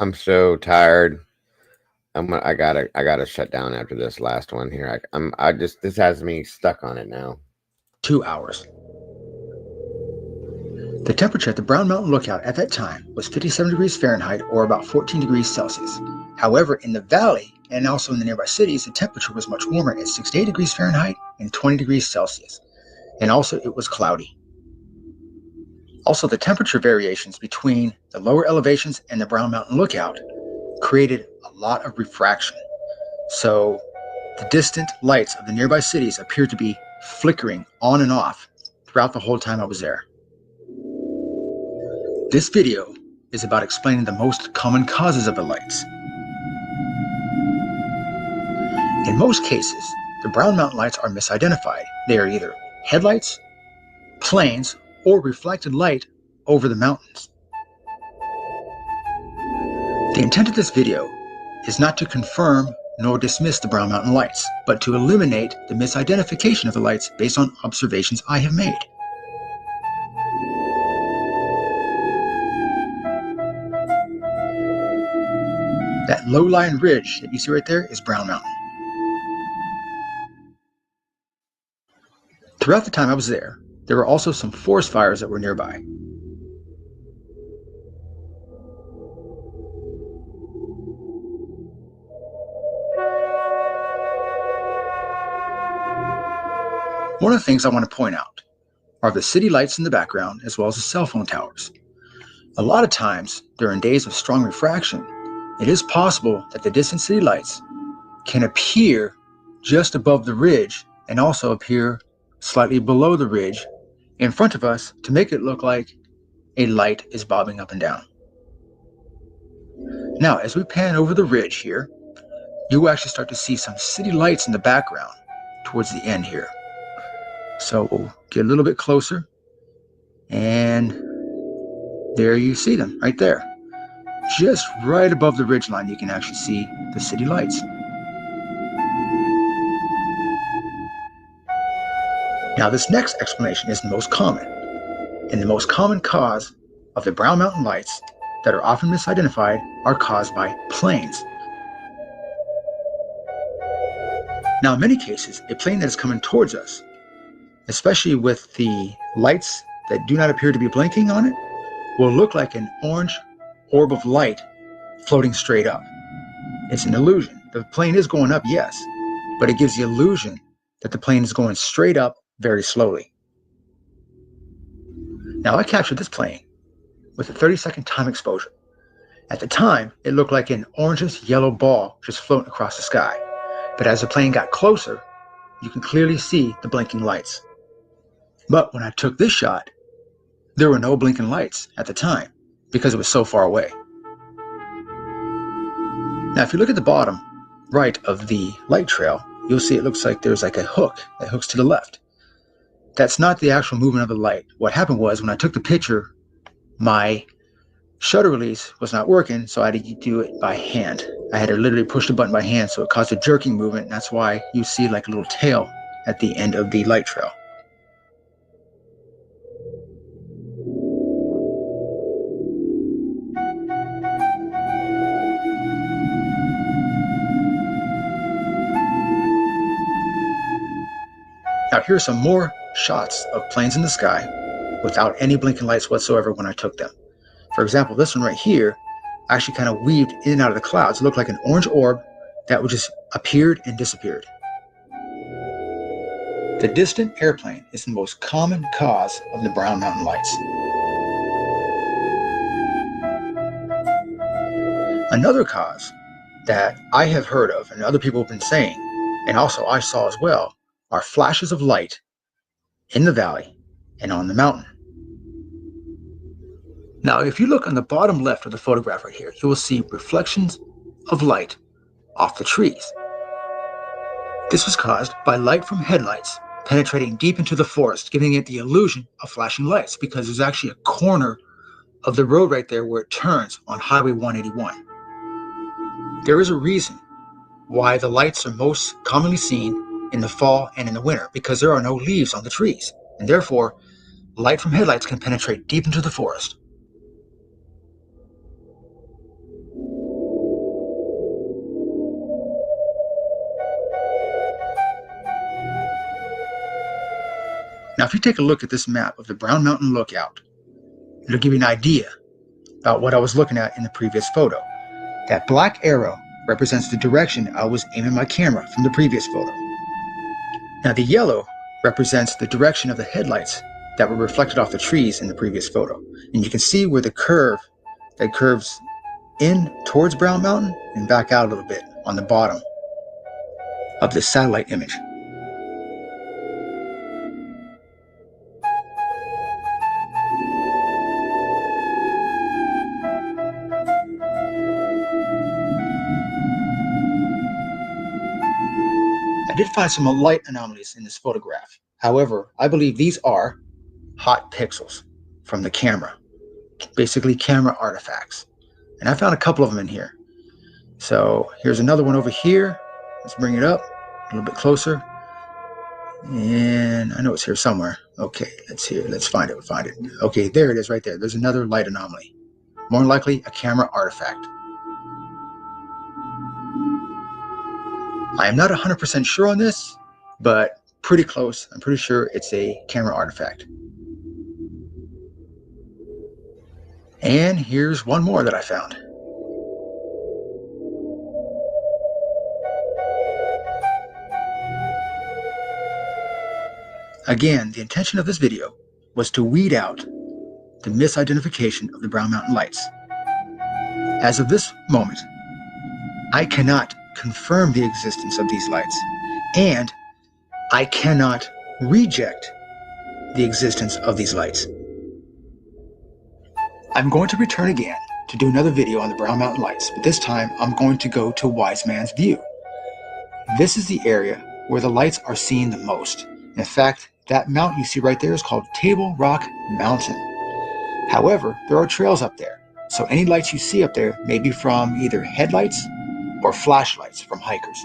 I'm so tired. I gotta shut down after this last one here. This has me stuck on it now. 2 hours. The temperature at the Brown Mountain Lookout at that time was 57 degrees Fahrenheit or about 14 degrees Celsius. However, in the valley and also in the nearby cities, the temperature was much warmer at 68 degrees Fahrenheit and 20 degrees Celsius. And also it was cloudy. Also, the temperature variations between the lower elevations and the Brown Mountain Lookout created a lot of refraction. So The distant lights of the nearby cities appeared to be flickering on and off throughout the whole time I was there. This video is about explaining the most common causes of the lights. In most cases, the Brown Mountain lights are misidentified. They are either headlights, planes, or reflected light over the mountains. The intent of this video is not to confirm nor dismiss the Brown Mountain lights, but to eliminate the misidentification of the lights based on observations I have made. That low-lying ridge that you see right there is Brown Mountain. Throughout the time I was there were also some forest fires that were nearby. One of the things I want to point out are the city lights in the background as well as the cell phone towers. A lot of times, during days of strong refraction, it is possible that the distant city lights can appear just above the ridge and also appear slightly below the ridge in front of us to make it look like a light is bobbing up and down. Now, as we pan over the ridge here, you will actually start to see some city lights in the background towards the end here. So we'll get a little bit closer, and there you see them right there. Just right above the ridge line, you can actually see the city lights. Now, this next explanation is the most common, and the most common cause of the Brown Mountain lights that are often misidentified are caused by planes. Now, in many cases, a plane that is coming towards us, especially with the lights that do not appear to be blinking on it, will look like an orange orb of light floating straight up. It's an illusion. The plane is going up, yes, but it gives the illusion that the plane is going straight up very slowly. Now, I captured this plane with a 30-second time exposure. At the time, it looked like an orangish yellow ball just floating across the sky. But as the plane got closer, you can clearly see the blinking lights. But when I took this shot, there were no blinking lights at the time because it was so far away. Now, if you look at the bottom right of the light trail, you'll see it looks like there's like a hook that hooks to the left. That's not the actual movement of the light. What happened was when I took the picture, my shutter release was not working, so I had to do it by hand. I had to literally push the button by hand, so it caused a jerking movement, and that's why you see like a little tail at the end of the light trail. Now, here's some more shots of planes in the sky without any blinking lights whatsoever when I took them. For example, this one right here actually kind of weaved in and out of the clouds. It looked like an orange orb that would just appeared and disappeared. The distant airplane is the most common cause of the Brown Mountain lights. Another cause that I have heard of and other people have been saying, and also I saw as well, are flashes of light in the valley and on the mountain. Now, if you look on the bottom left of the photograph right here, you will see reflections of light off the trees. This was caused by light from headlights penetrating deep into the forest, giving it the illusion of flashing lights because there's actually a corner of the road right there where it turns on Highway 181. There is a reason why the lights are most commonly seen in the fall and in the winter, because there are no leaves on the trees, and therefore light from headlights can penetrate deep into the forest. Now, if you take a look at this map of the Brown Mountain Lookout, it'll give you an idea about what I was looking at in the previous photo. That black arrow represents the direction I was aiming my camera from the previous photo. Now, the yellow represents the direction of the headlights that were reflected off the trees in the previous photo. And you can see where the curve that curves in towards Brown Mountain and back out a little bit on the bottom. of this satellite image. I did find some light anomalies in this photograph. However, I believe these are hot pixels from the camera, basically camera artifacts. And I found a couple of them in here. So here's another one over here. Let's bring it up a little bit closer. And I know it's here somewhere. Okay, let's see it. Let's find it. Find it. Okay, there it is right there. There's another light anomaly. More than likely a camera artifact. I am not 100% sure on this, but pretty close. I'm pretty sure it's a camera artifact. And here's one more that I found. Again, the intention of this video was to weed out the misidentification of the Brown Mountain Lights. As of this moment, I cannot confirm the existence of these lights, and I cannot reject the existence of these lights. I'm going to return again to do another video on the Brown Mountain Lights, but this time I'm going to go to Wise Man's View. This is the area where the lights are seen the most. In fact, that mountain you see right there is called Table Rock Mountain. However, there are trails up there, so any lights you see up there may be from either headlights or flashlights from hikers.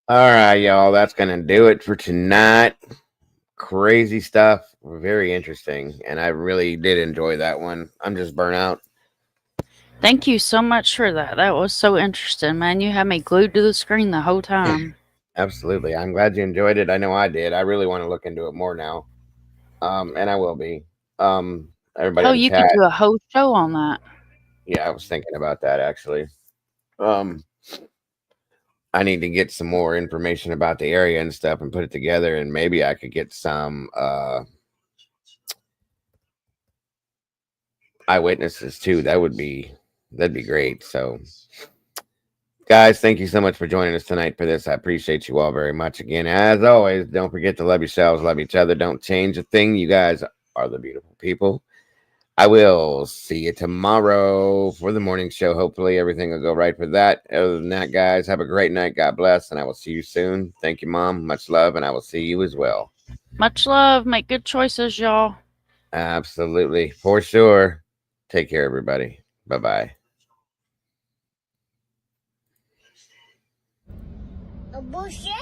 All right, y'all. That's going to do it for tonight. Crazy stuff. Very interesting. And I really did enjoy that one. I'm just burnt out. Thank you so much for that. That was so interesting, man. You had me glued to the screen the whole time. Absolutely. I'm glad you enjoyed it. I know I did. I really want to look into it more now. And I will be. Everybody. Oh, in the you chat. could do a whole show on that. Yeah, I was thinking about that actually. I need to get some more information about the area and stuff and put it together, and maybe I could get some eyewitnesses too. That'd be great. So guys, thank you so much for joining us tonight for this. I appreciate you all very much. Again, as always, don't forget to love yourselves, love each other. Don't change a thing. You guys are the beautiful people. I will see you tomorrow for the morning show. Hopefully everything will go right for that. Other than that, guys, have a great night. God bless, and I will see you soon. Thank you, Mom. Much love, and I will see you as well. Much love. Make good choices, y'all. Absolutely. For sure. Take care, everybody. Bye-bye. Bullshit.